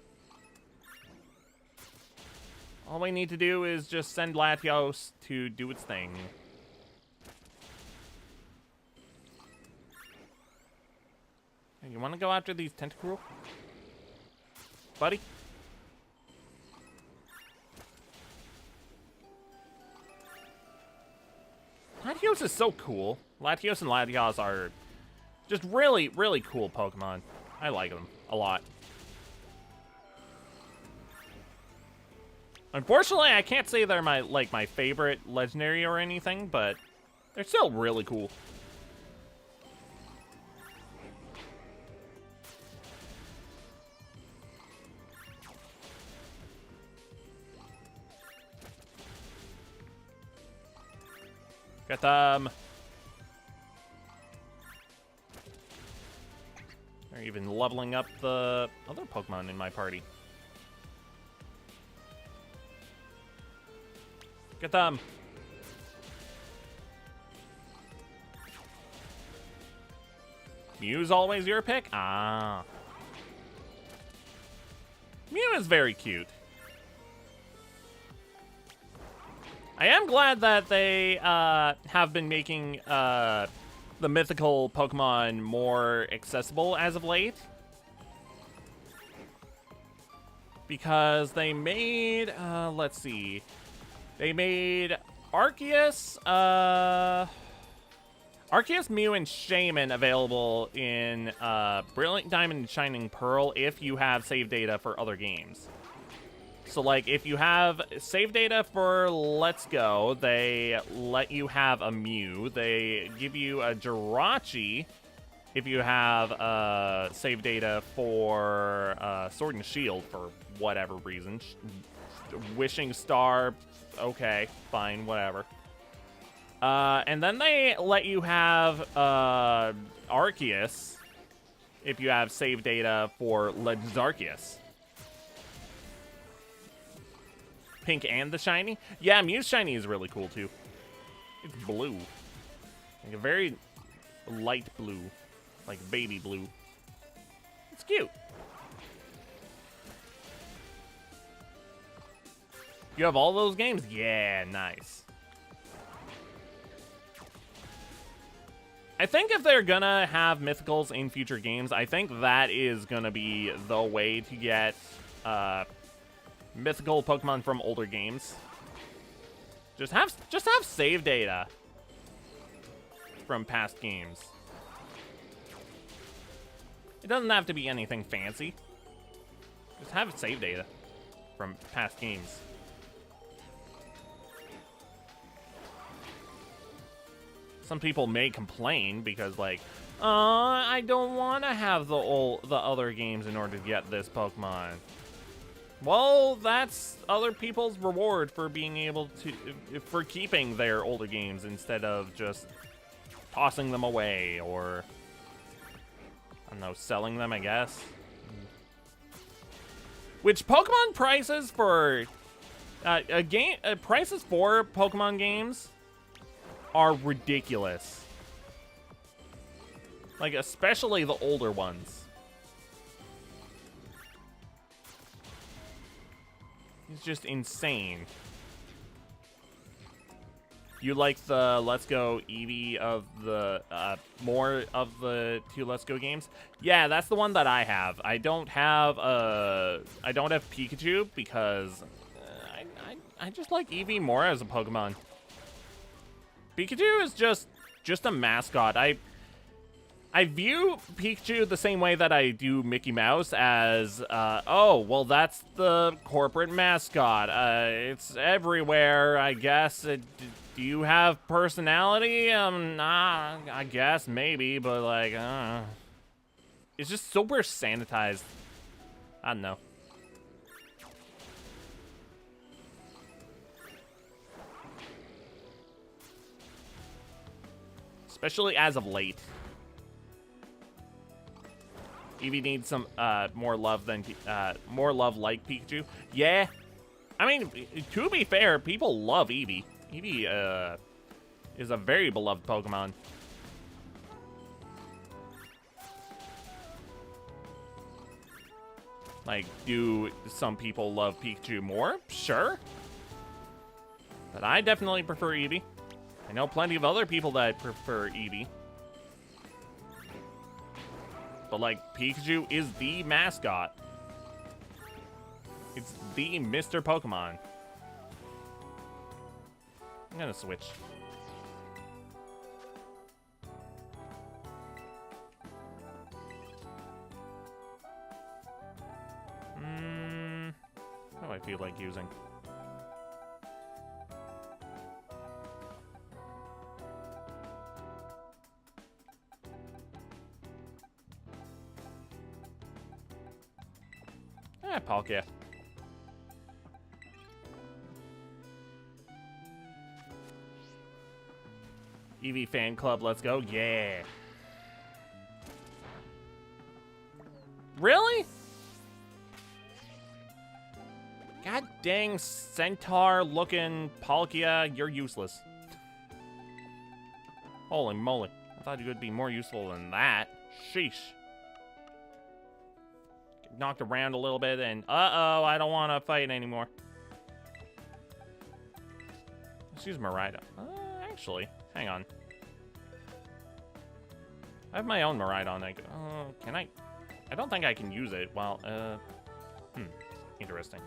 All we need to do is just send Latios to do its thing. Hey, you want to go after these Tentacruel? Buddy? Latios is so cool. Latios and Latios are just really, really cool Pokemon. I like them a lot. Unfortunately, I can't say they're my favorite legendary or anything, but they're still really cool. Got them. They're even leveling up the other Pokemon in my party. Get them. Mew's always your pick? Ah. Mew is very cute. I am glad that they have been making the mythical Pokemon more accessible as of late. Because they made, let's see. They made Arceus, Arceus, Mew, and Shaman available in Brilliant Diamond and Shining Pearl if you have save data for other games. So, like, if you have save data for Let's Go, they let you have a Mew. They give you a Jirachi if you have save data for Sword and Shield for whatever reason. Wishing Star, okay, fine, whatever. And then they let you have Arceus if you have save data for Legends Arceus. Pink and the shiny? Yeah, Mew's shiny is really cool too. It's blue. Like a very light blue. Like baby blue. It's cute. You have all those games? Yeah, nice. I think if they're gonna have mythicals in future games, I think that is gonna be the way to get mythical Pokemon from older games. Just have save data from past games. It doesn't have to be anything fancy. Just have save data from past games. Some people may complain because, like, I don't want to have the other games in order to get this Pokemon. Well, that's other people's reward for being able to, for keeping their older games instead of just tossing them away or, I don't know, selling them, I guess. Which Pokemon prices for prices for Pokemon games are ridiculous. Like, especially the older ones. It's just insane. You like the Let's Go Eevee of the, more of the 2 Let's Go games? Yeah, that's the one that I have. I don't have Pikachu because I just like Eevee more as a Pokemon. Pikachu is just a mascot. I view Pikachu the same way that I do Mickey Mouse as, oh, well, that's the corporate mascot. It's everywhere, I guess. Do you have personality? Nah, I guess, maybe, but, like, it's just super sanitized. I don't know. Especially as of late. Eevee needs some more love than more love like Pikachu. Yeah, I mean, to be fair, people love Eevee. Eevee is a very beloved Pokemon. Like, do some people love Pikachu more? Sure, but I definitely prefer Eevee. I know plenty of other people that prefer Eevee. But, like, Pikachu is the mascot. It's the Mr. Pokemon. I'm gonna switch. What do I feel like using? Palkia. Eevee fan club, let's go. Yeah. Really? God dang centaur looking Palkia, you're useless. Holy moly. I thought you would be more useful than that. Sheesh. Knocked around a little bit and uh-oh, I don't want to fight anymore. Let's use Miraidon. Actually, hang on. I have my own Miraidon. Can I? I don't think I can use it. Well, interesting.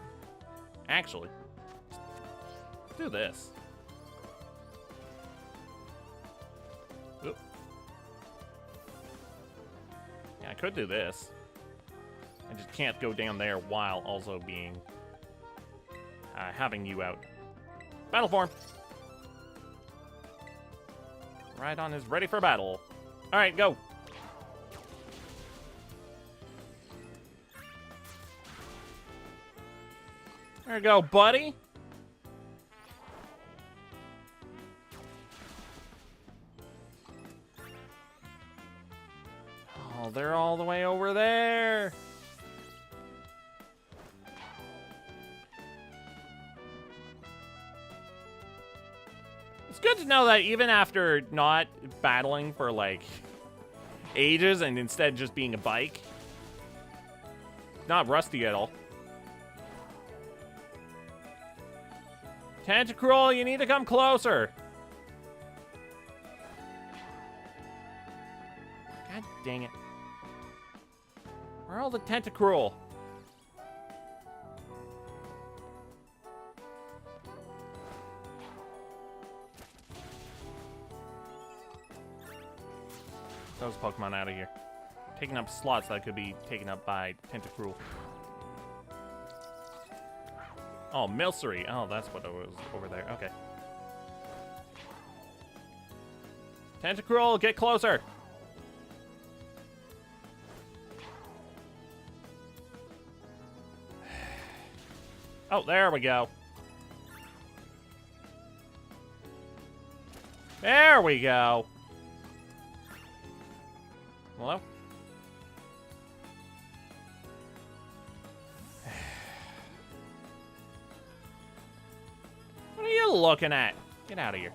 Actually, let's do this. Oop. Yeah, I could do this. I just can't go down there while also being having you out. Battle form. Rhydon is ready for battle. All right, go. There you go, buddy. Oh, they're all the way over there. It's good to know that even after not battling for, like, ages and instead just being a bike, not rusty at all. Tentacruel, you need to come closer. God dang it. Where are all the Tentacruel? Those Pokemon out of here. Taking up slots that could be taken up by Tentacruel. Oh, Milcery. Oh, that's what it was over there. Okay. Tentacruel, get closer. Oh, there we go. There we go. Hello? What are you looking at? Get out of here.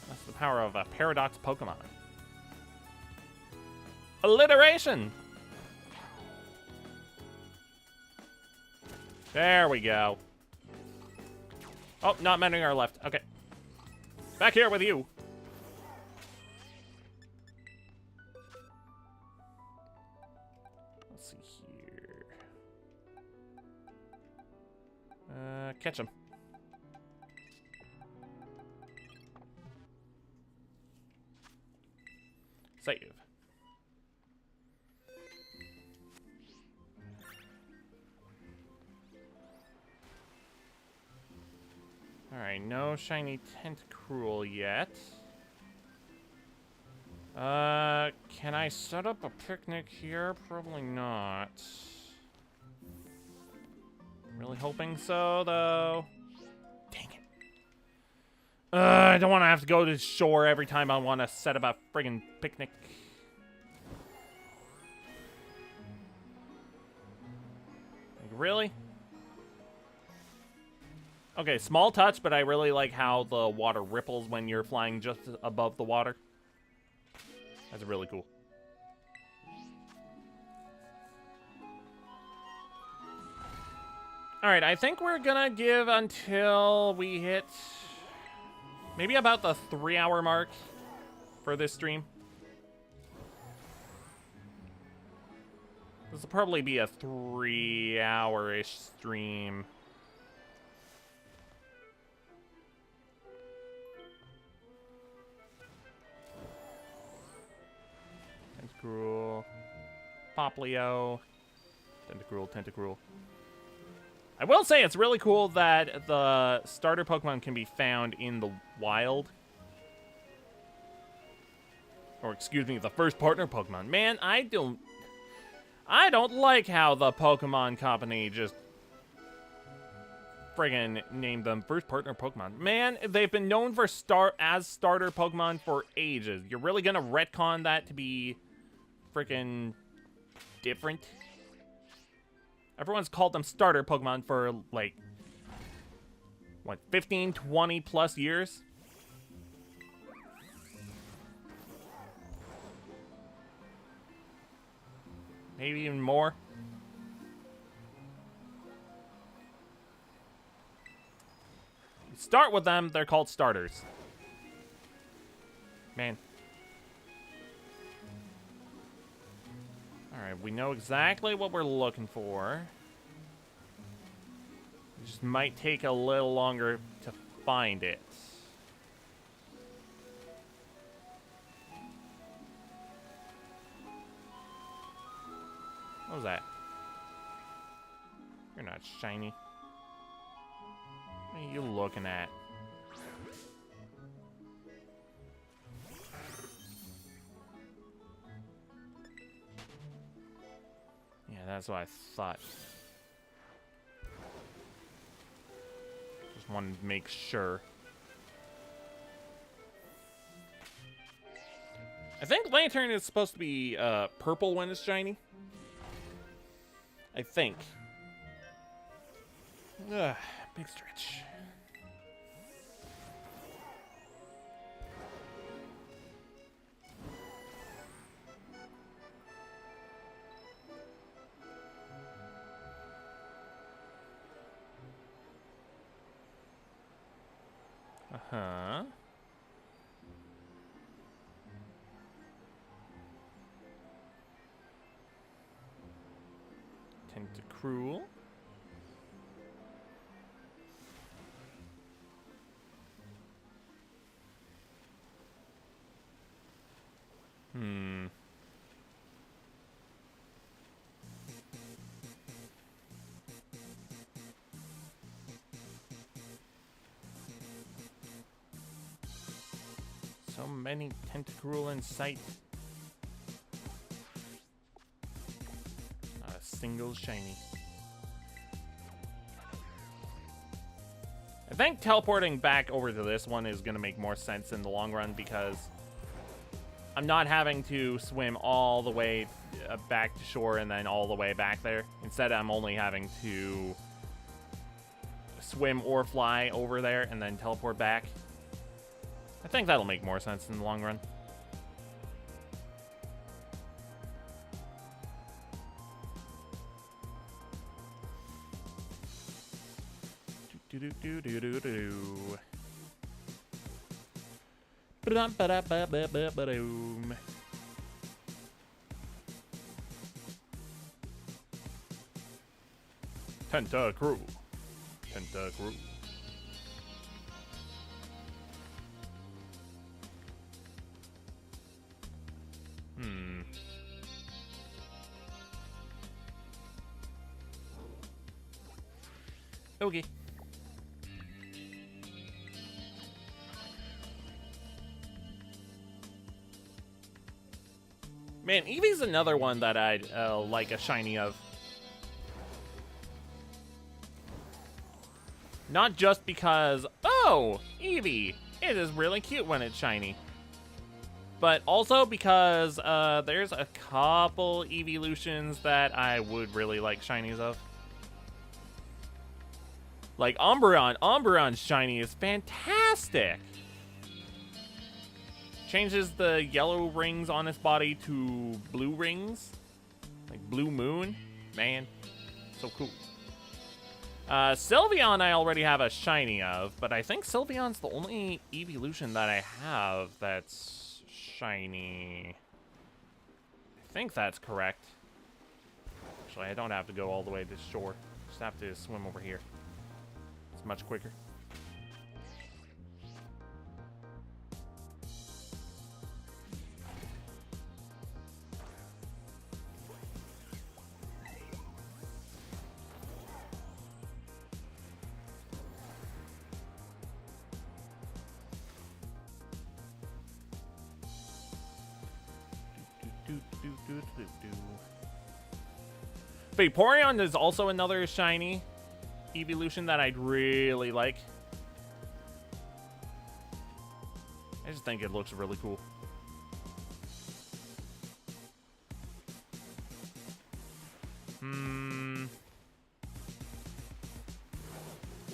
That's the power of a Paradox Pokemon. Alliteration! There we go. Oh, not mending our left. Okay. Back here with you. Let's see here. catch him. Save. Alright, no shiny Tentacruel yet. Can I set up a picnic here? Probably not. Really hoping so, though. Dang it. I don't want to have to go to the shore every time I want to set up a friggin' picnic. Like, really? Okay, small touch, but I really like how the water ripples when you're flying just above the water. That's really cool. Alright, I think we're gonna give until we hit maybe about the 3-hour mark for this stream. This will probably be a 3-hour-ish stream. Tentacruel. Poplio. Tentacruel. I will say it's really cool that the starter Pokemon can be found in the wild. Or excuse me, the first partner Pokemon. Man, I don't like how the Pokemon Company just friggin' named them first partner Pokemon. Man, they've been known for as starter Pokemon for ages. You're really gonna retcon that to be friggin' different? Everyone's called them starter Pokemon for, like, what, 15, 20 plus years? Maybe even more. You start with them, they're called starters. Man. Alright, we know exactly what we're looking for. It just might take a little longer to find it. What was that? You're not shiny. What are you looking at? Yeah, that's what I thought. Just wanted to make sure. I think Lantern is supposed to be purple when it's shiny. I think. Ugh, big stretch. Uh-huh. Tentacruel. So many Tentacruel in sight. Not a single shiny. I think teleporting back over to this one is going to make more sense in the long run because I'm not having to swim all the way back to shore and then all the way back there. Instead, I'm only having to swim or fly over there and then teleport back. I think that'll make more sense in the long run. Do-do-do-do-do-do. Ba-dum-ba-da-ba-ba-ba-ba-doom. Tentacruel. Tentacruel. Okay. Man, Eevee's another one that I'd like a shiny of. Not just because, oh, Eevee, it is really cute when it's shiny. But also because there's a couple evolutions that I would really like shinies of. Like Umbreon. Umbreon's shiny is fantastic. Changes the yellow rings on its body to blue rings. Like Blue Moon. Man, so cool. Sylveon I already have a shiny of, but I think Sylveon's the only evolution that I have that's shiny. I think that's correct. Actually, I don't have to go all the way to shore. Just have to swim over here. It's much quicker. Vaporeon is also another shiny evolution that I'd really like. I just think it looks really cool.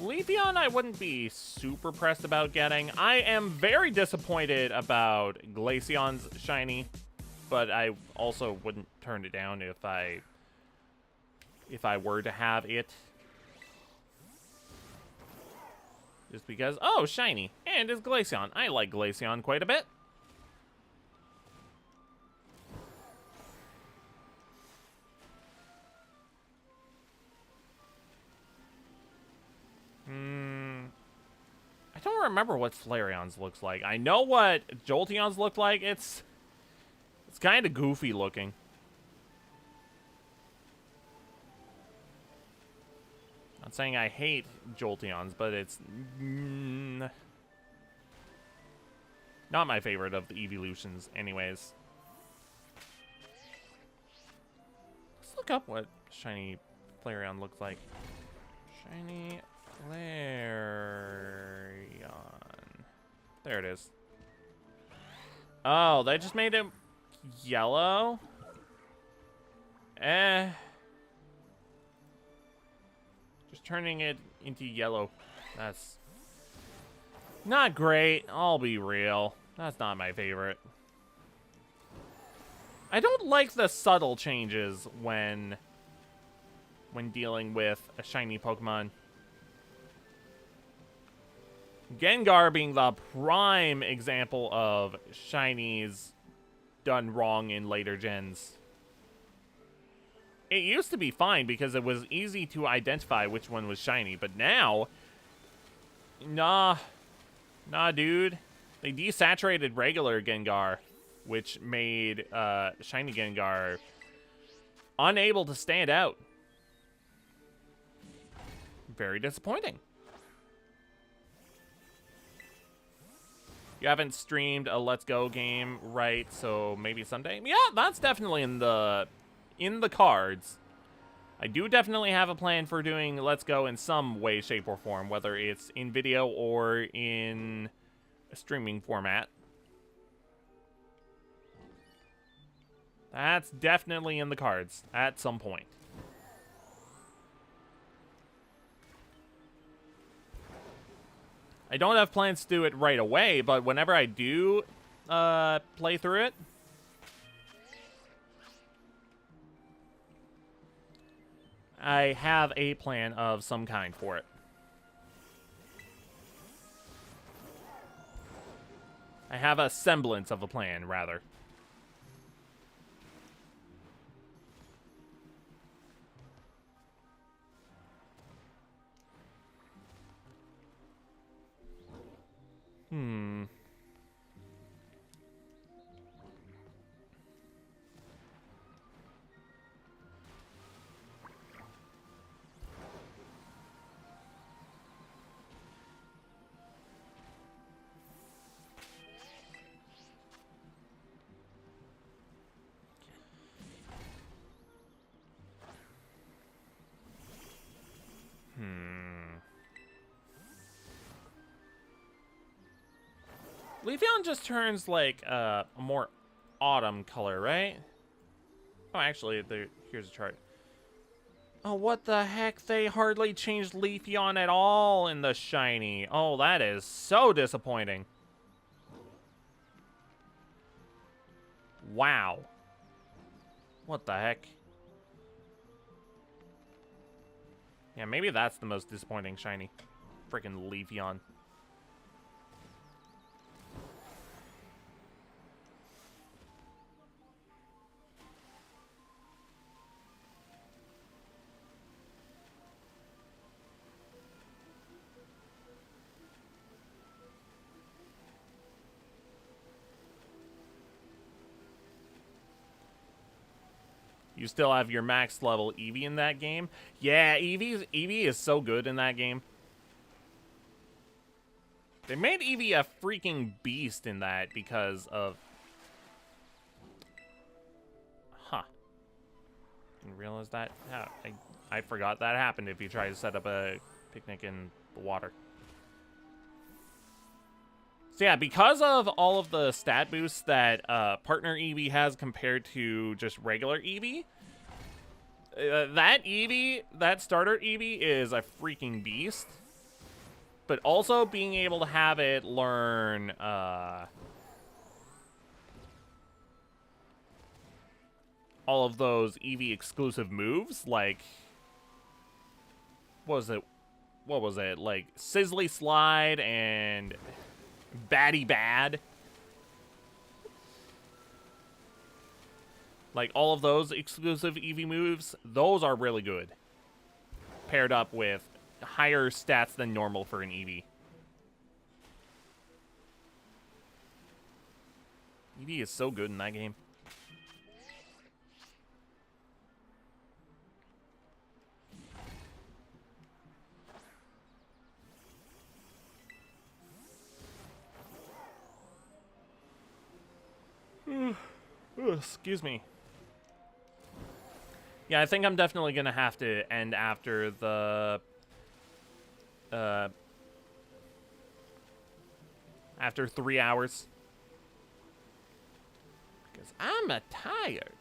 Leafeon I wouldn't be super pressed about getting. I am very disappointed about Glaceon's shiny, but I also wouldn't turn it down if I were to have it. Just because, oh, shiny, and it's Glaceon. I like Glaceon quite a bit. I don't remember what Flareon's looks like. I know what Jolteon's look like. It's kind of goofy looking. Not saying I hate Jolteons, but it's not my favorite of the evolutions anyways. Let's look up what shiny Flareon looks like. Shiny Flareon. There it is. Oh, they just made it yellow? Just turning it into yellow. That's not great. I'll be real. That's not my favorite. I don't like the subtle changes when dealing with a shiny Pokemon. Gengar being the prime example of shinies done wrong in later gens. It used to be fine because it was easy to identify which one was shiny, but now, nah, dude. They desaturated regular Gengar, which made shiny Gengar unable to stand out. Very disappointing. You haven't streamed a Let's Go game, right? So maybe someday. Yeah, that's definitely in the cards. I do definitely have a plan for doing Let's Go in some way, shape, or form, whether it's in video or in a streaming format. That's definitely in the cards at some point. I don't have plans to do it right away, but whenever I do play through it, I have a plan of some kind for it. I have a semblance of a plan, rather. Hmm. Leafeon just turns like a more autumn color, right? Oh, actually, here's a chart. Oh, what the heck? They hardly changed Leafeon at all in the shiny. Oh, that is so disappointing. Wow. What the heck? Yeah, maybe that's the most disappointing shiny. Freaking Leafeon. You still have your max level Eevee in that game? Yeah, Eevee is so good in that game. They made Eevee a freaking beast in that because of... Huh. Didn't realize that. I forgot that happened if you try to set up a picnic in the water. So yeah, because of all of the stat boosts that partner Eevee has compared to just regular Eevee, that starter Eevee is a freaking beast. But also being able to have it learn all of those Eevee exclusive moves, like what was it? Like Sizzly Slide and Batty Bad. Like all of those exclusive Eevee moves, those are really good. Paired up with higher stats than normal for an Eevee. Eevee is so good in that game. Excuse me. Yeah, I think I'm definitely gonna have to end after the after 3 hours, because I'm tired.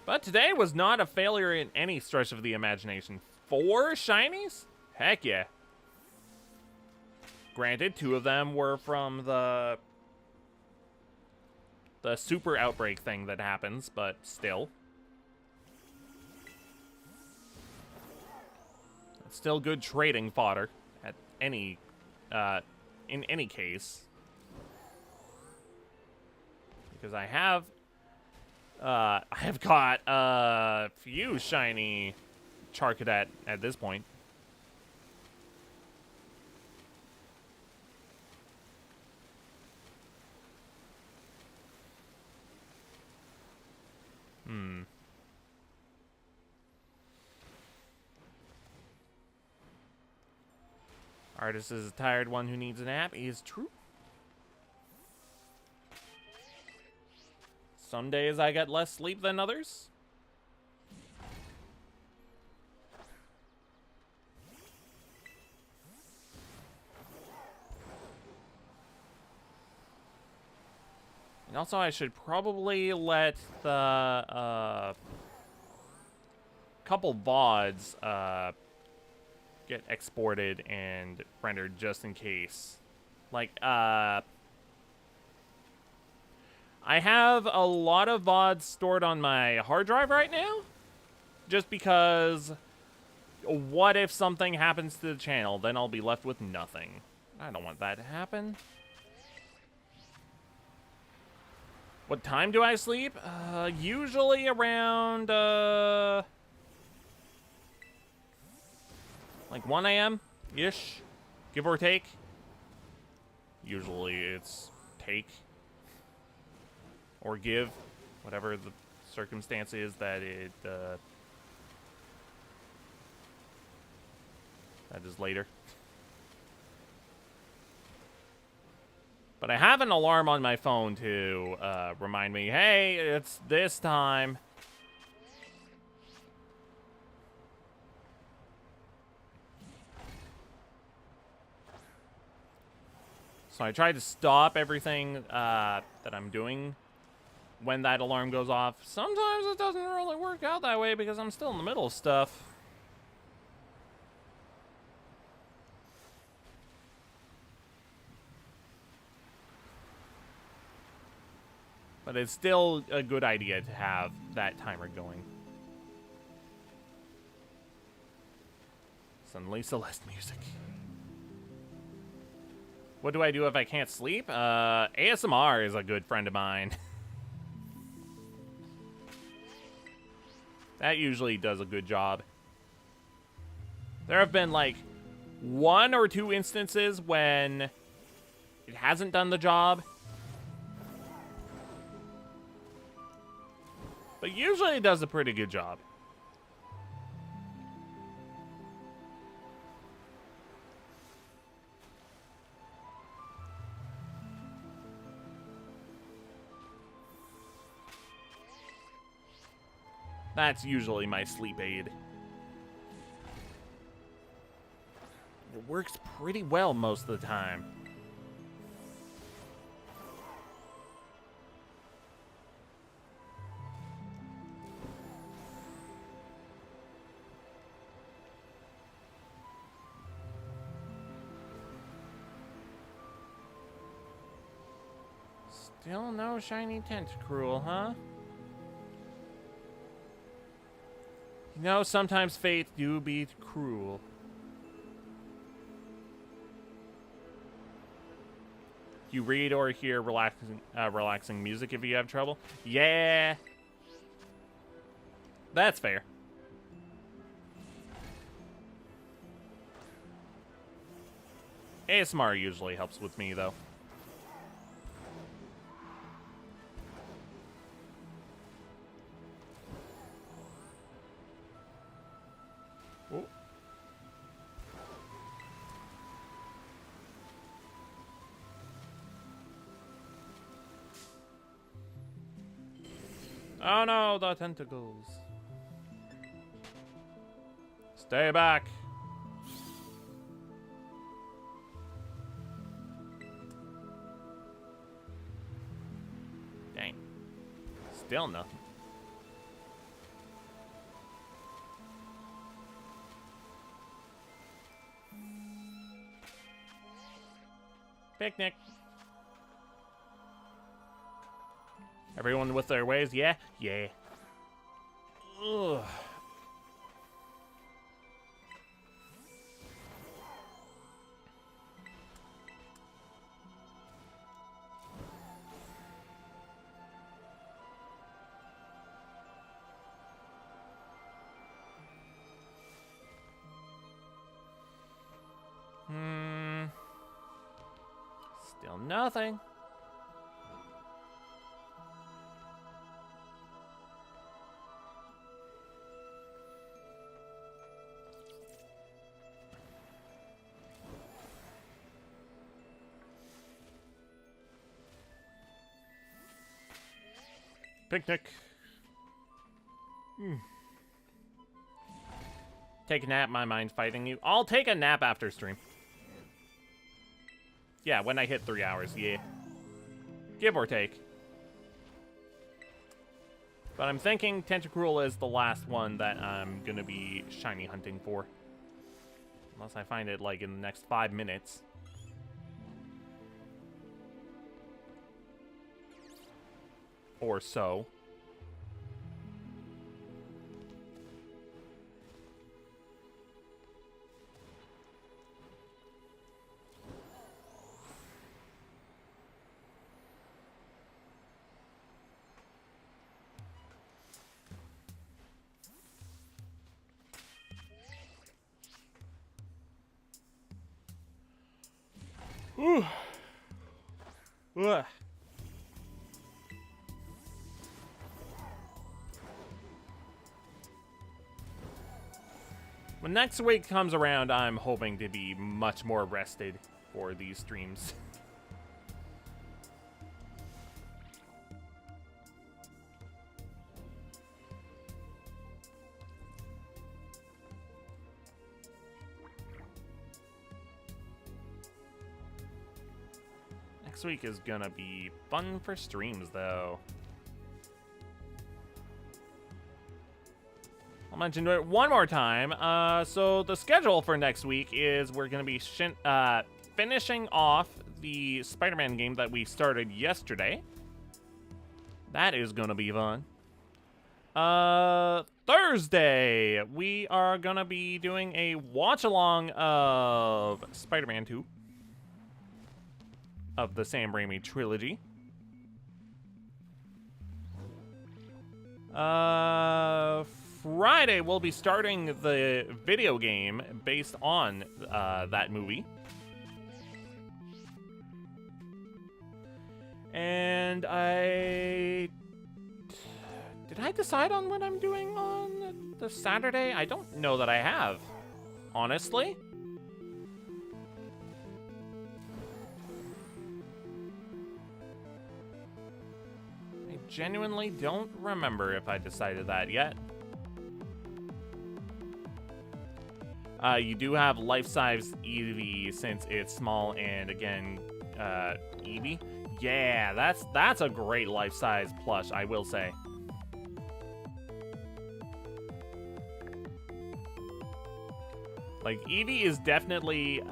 But today was not a failure in any stretch of the imagination. 4 shinies? Heck yeah. Granted, 2 of them were from the super outbreak thing that happens, but still. It's still good trading fodder at any in any case. Because I have got a few shiny Charcadet at this point. Artist is a tired one who needs a nap is true. Some days I get less sleep than others. And also I should probably let the couple VODs get exported and rendered just in case. Like, I have a lot of VODs stored on my hard drive right now, just because what if something happens to the channel? Then I'll be left with nothing. I don't want that to happen. What time do I sleep? Usually around, like 1 a.m.-ish, give or take. Usually it's take or give, whatever the circumstance is that that is later. But I have an alarm on my phone to remind me, hey, it's this time. So I try to stop everything that I'm doing when that alarm goes off. Sometimes it doesn't really work out that way because I'm still in the middle of stuff. But it's still a good idea to have that timer going. Suddenly Celeste music. What do I do if I can't sleep? ASMR is a good friend of mine. That usually does a good job. There have been like 1 or 2 instances when it hasn't done the job. But usually it does a pretty good job. That's usually my sleep aid. It works pretty well most of the time. Still no shiny Tentacruel, huh? You know, sometimes fate do be cruel. You read or hear relaxing music if you have trouble? Yeah. That's fair. ASMR usually helps with me, though. Ooh. Oh no, the tentacles. Stay back. Dang. Still nothing. Picnic. Everyone with their ways, yeah? Yeah. Ugh. Still nothing. Picnic. Take a nap, my mind's fighting you. I'll take a nap after stream. Yeah, when I hit 3 hours, yeah. Give or take. But I'm thinking Tentacruel is the last one that I'm gonna be shiny hunting for. Unless I find it, like, in the next 5 minutes. Or so. Ugh. When next week comes around, I'm hoping to be much more rested for these streams. Next week is gonna be fun for streams, though. I'll mention it one more time. So the schedule for next week is we're going to be finishing off the Spider-Man game that we started yesterday. That is going to be fun. Thursday, we are going to be doing a watch-along of Spider-Man 2 of the Sam Raimi trilogy. Friday, we'll be starting the video game based on that movie. And did I decide on what I'm doing on the Saturday? I don't know that I have, honestly. I genuinely don't remember if I decided that yet. You do have life-size Eevee since it's small, and again, Eevee. Yeah, that's a great life-size plush, I will say. Like, Eevee is definitely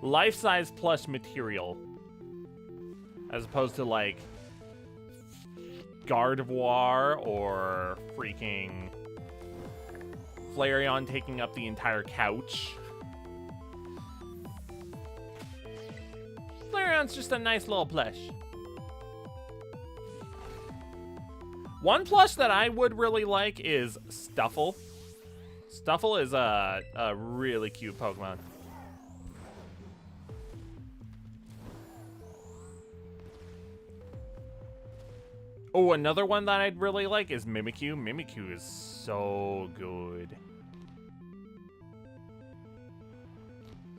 life-size plush material, as opposed to like Gardevoir or freaking Flareon taking up the entire couch. Flareon's just a nice little plush. One plush that I would really like is Stuffle. Stuffle is a really cute Pokemon. Oh, another one that I'd really like is Mimikyu. Mimikyu is so good.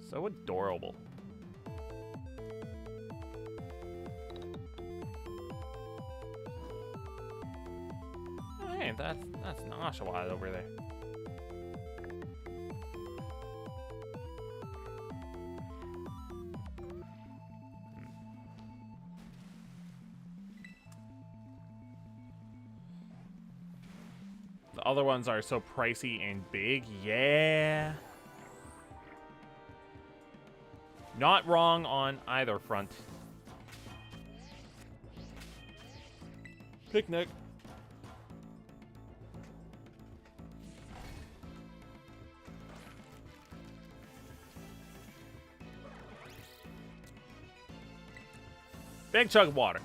So adorable. Oh, hey, that's an Oshawott over there. The other ones are so pricey and big. Yeah. Not wrong on either front. Picnic. Big chug of water.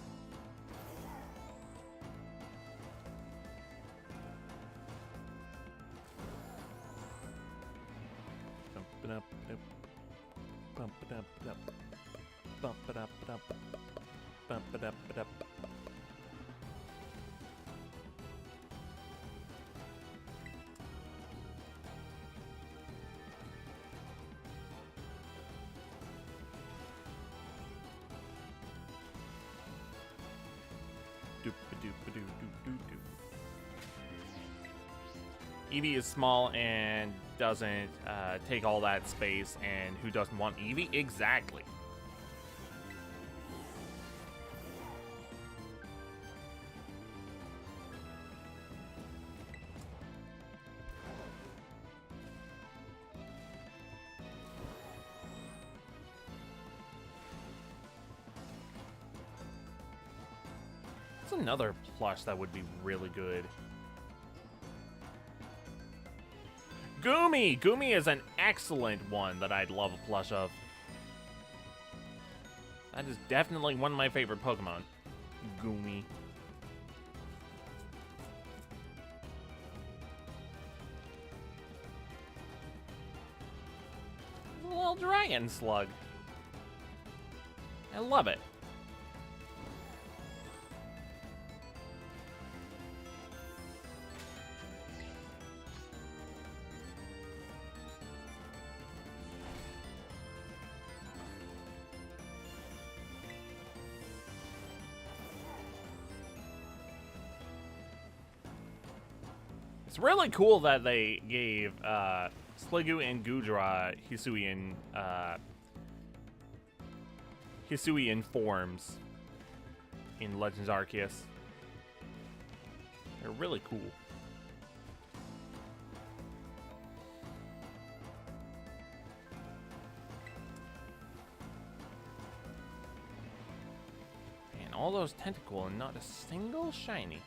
Eevee is small and doesn't take all that space, and who doesn't want Eevee? Exactly. That's another plush that would be really good. Goomy! Goomy is an excellent one that I'd love a plush of. That is definitely one of my favorite Pokemon. Goomy. A little dragon slug. I love it. It's really cool that they gave Sliggoo and Goodra Hisuian forms in Legends Arceus. They're really cool. And all those tentacles and not a single shiny.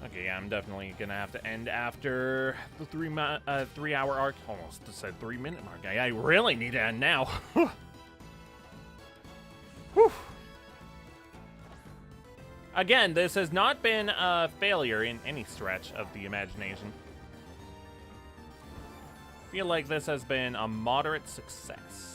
Okay, I'm definitely gonna have to end after the 3-hour arc. Almost said 3-minute mark. I really need to end now. Whew. Again, this has not been a failure in any stretch of the imagination. I feel like this has been a moderate success.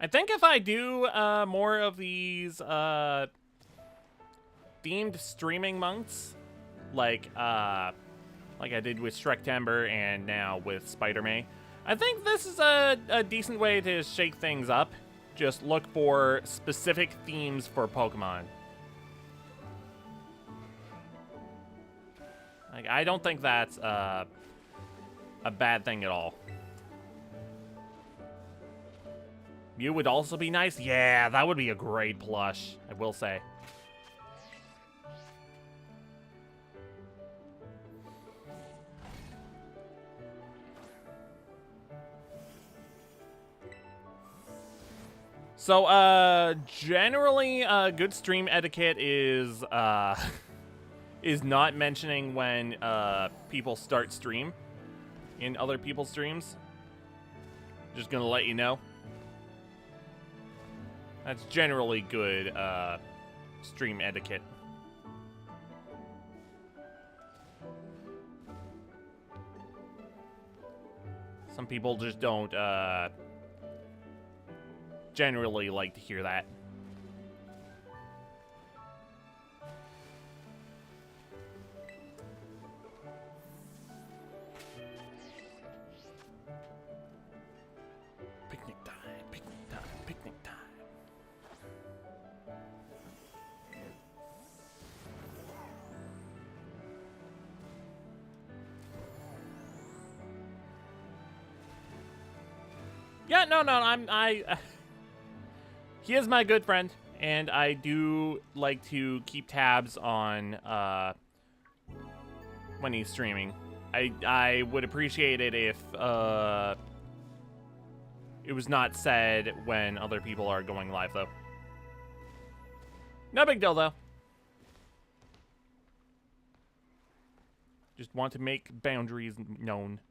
I think if I do more of these themed streaming months, like I did with Shrektember and now with Spider-Man, I think this is a decent way to shake things up. Just look for specific themes for Pokemon. Like, I don't think that's a bad thing at all. You would also be nice? Yeah, that would be a great plush, I will say. So, generally, good stream etiquette is not mentioning when people start stream in other people's streams. Just gonna let you know. That's generally good stream etiquette. Some people just don't generally like to hear that. Picnic time, picnic time, picnic time. Yeah, no, he is my good friend, and I do like to keep tabs on when he's streaming. I would appreciate it if it was not said when other people are going live, though. No big deal, though. Just want to make boundaries known.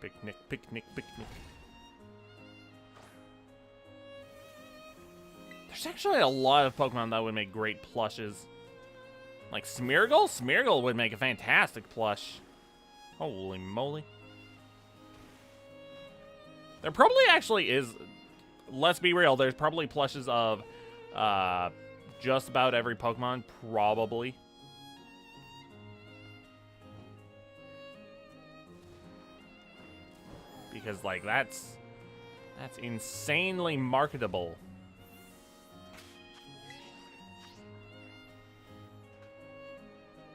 Picnic, picnic, picnic. There's actually a lot of Pokemon that would make great plushes. Like Smeargle? Smeargle would make a fantastic plush. Holy moly. There probably actually is, let's be real, there's probably plushes of just about every Pokemon, probably. Because, like, that's insanely marketable.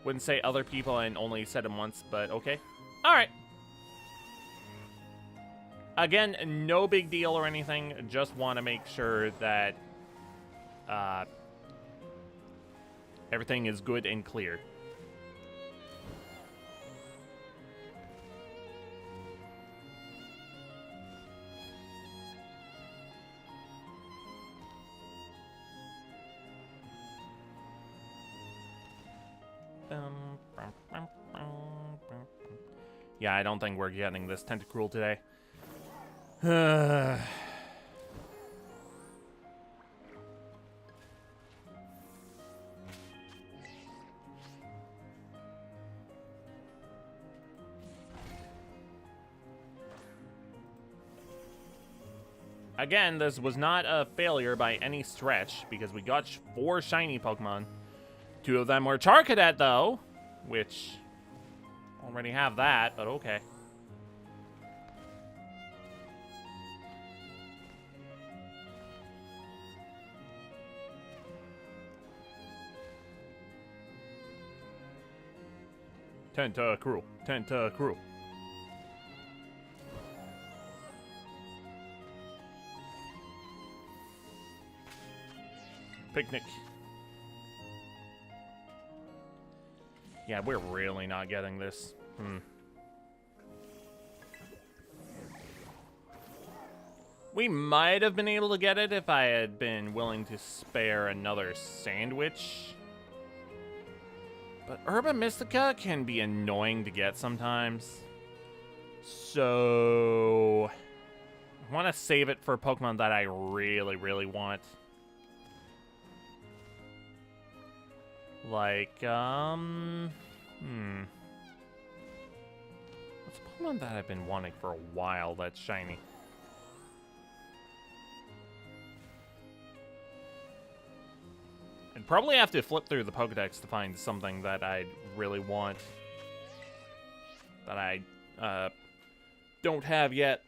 Wouldn't say other people and only said them once, but okay. Alright. Again, no big deal or anything. Just want to make sure that everything is good and clear. Yeah, I don't think we're getting this Tentacruel today. Again, this was not a failure by any stretch, because we got 4 shiny Pokemon. 2 of them were Charcadet, though, which already have that, but okay. Tentacruel, Tentacruel. Picnic. Yeah, we're really not getting this. We might have been able to get it if I had been willing to spare another sandwich. But Herba Mystica can be annoying to get sometimes. So I want to save it for Pokemon that I really, really want. Like, what's a Pokemon that I've been wanting for a while that's shiny? I'd probably have to flip through the Pokedex to find something that I'd really want. That I, don't have yet.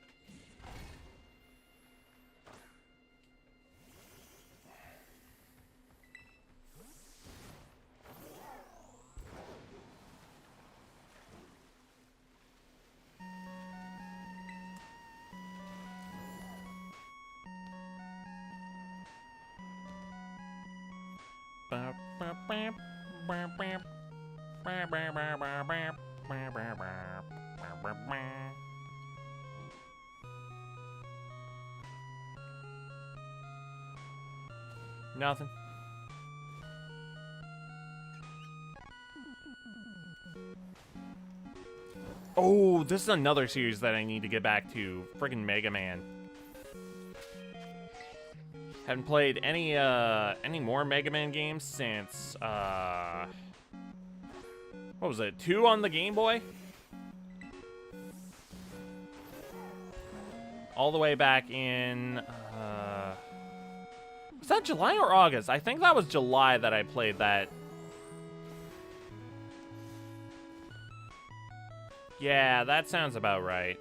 Nothing. Oh, this is another series that I need to get back to. Friggin' Mega Man. Haven't played any more Mega Man games since, what was it, 2 on the Game Boy? All the way back in, was that July or August? I think that was July that I played that. Yeah, that sounds about right.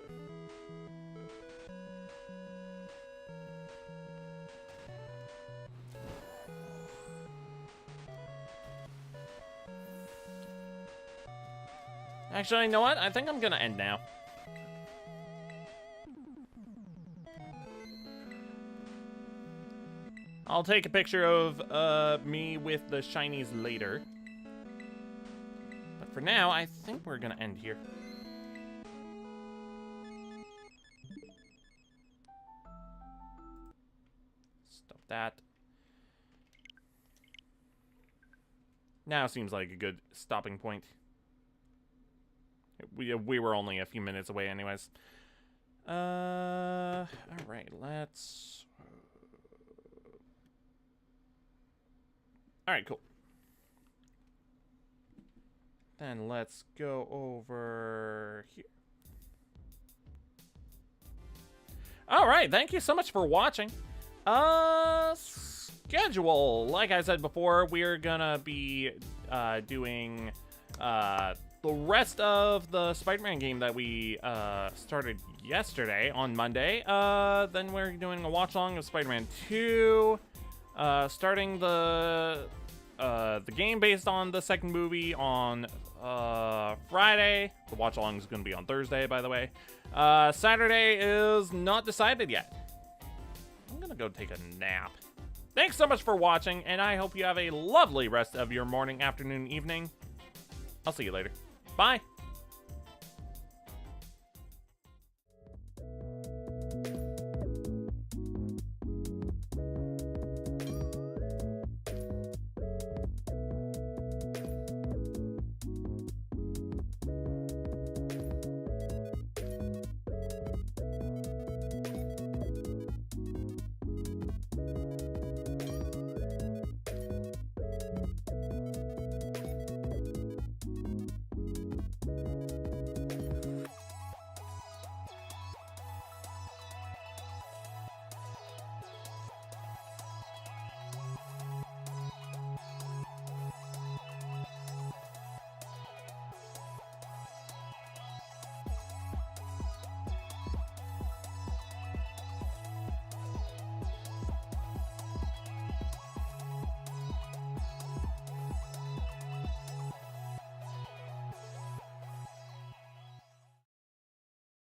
Actually, you know what? I think I'm gonna end now. I'll take a picture of me with the shinies later. But for now, I think we're gonna end here. Stop that. Now seems like a good stopping point. We were only a few minutes away anyways. Alright, let's... Alright, cool. Then let's go over here. Alright, thank you so much for watching. Schedule. Like I said before, we're gonna be doing the rest of the Spider-Man game that we started yesterday on Monday. Then we're doing a watch-along of Spider-Man 2. Starting the game based on the second movie on Friday. The watch-along is going to be on Thursday, by the way. Saturday is not decided yet. I'm going to go take a nap. Thanks so much for watching, and I hope you have a lovely rest of your morning, afternoon, evening. I'll see you later. Bye.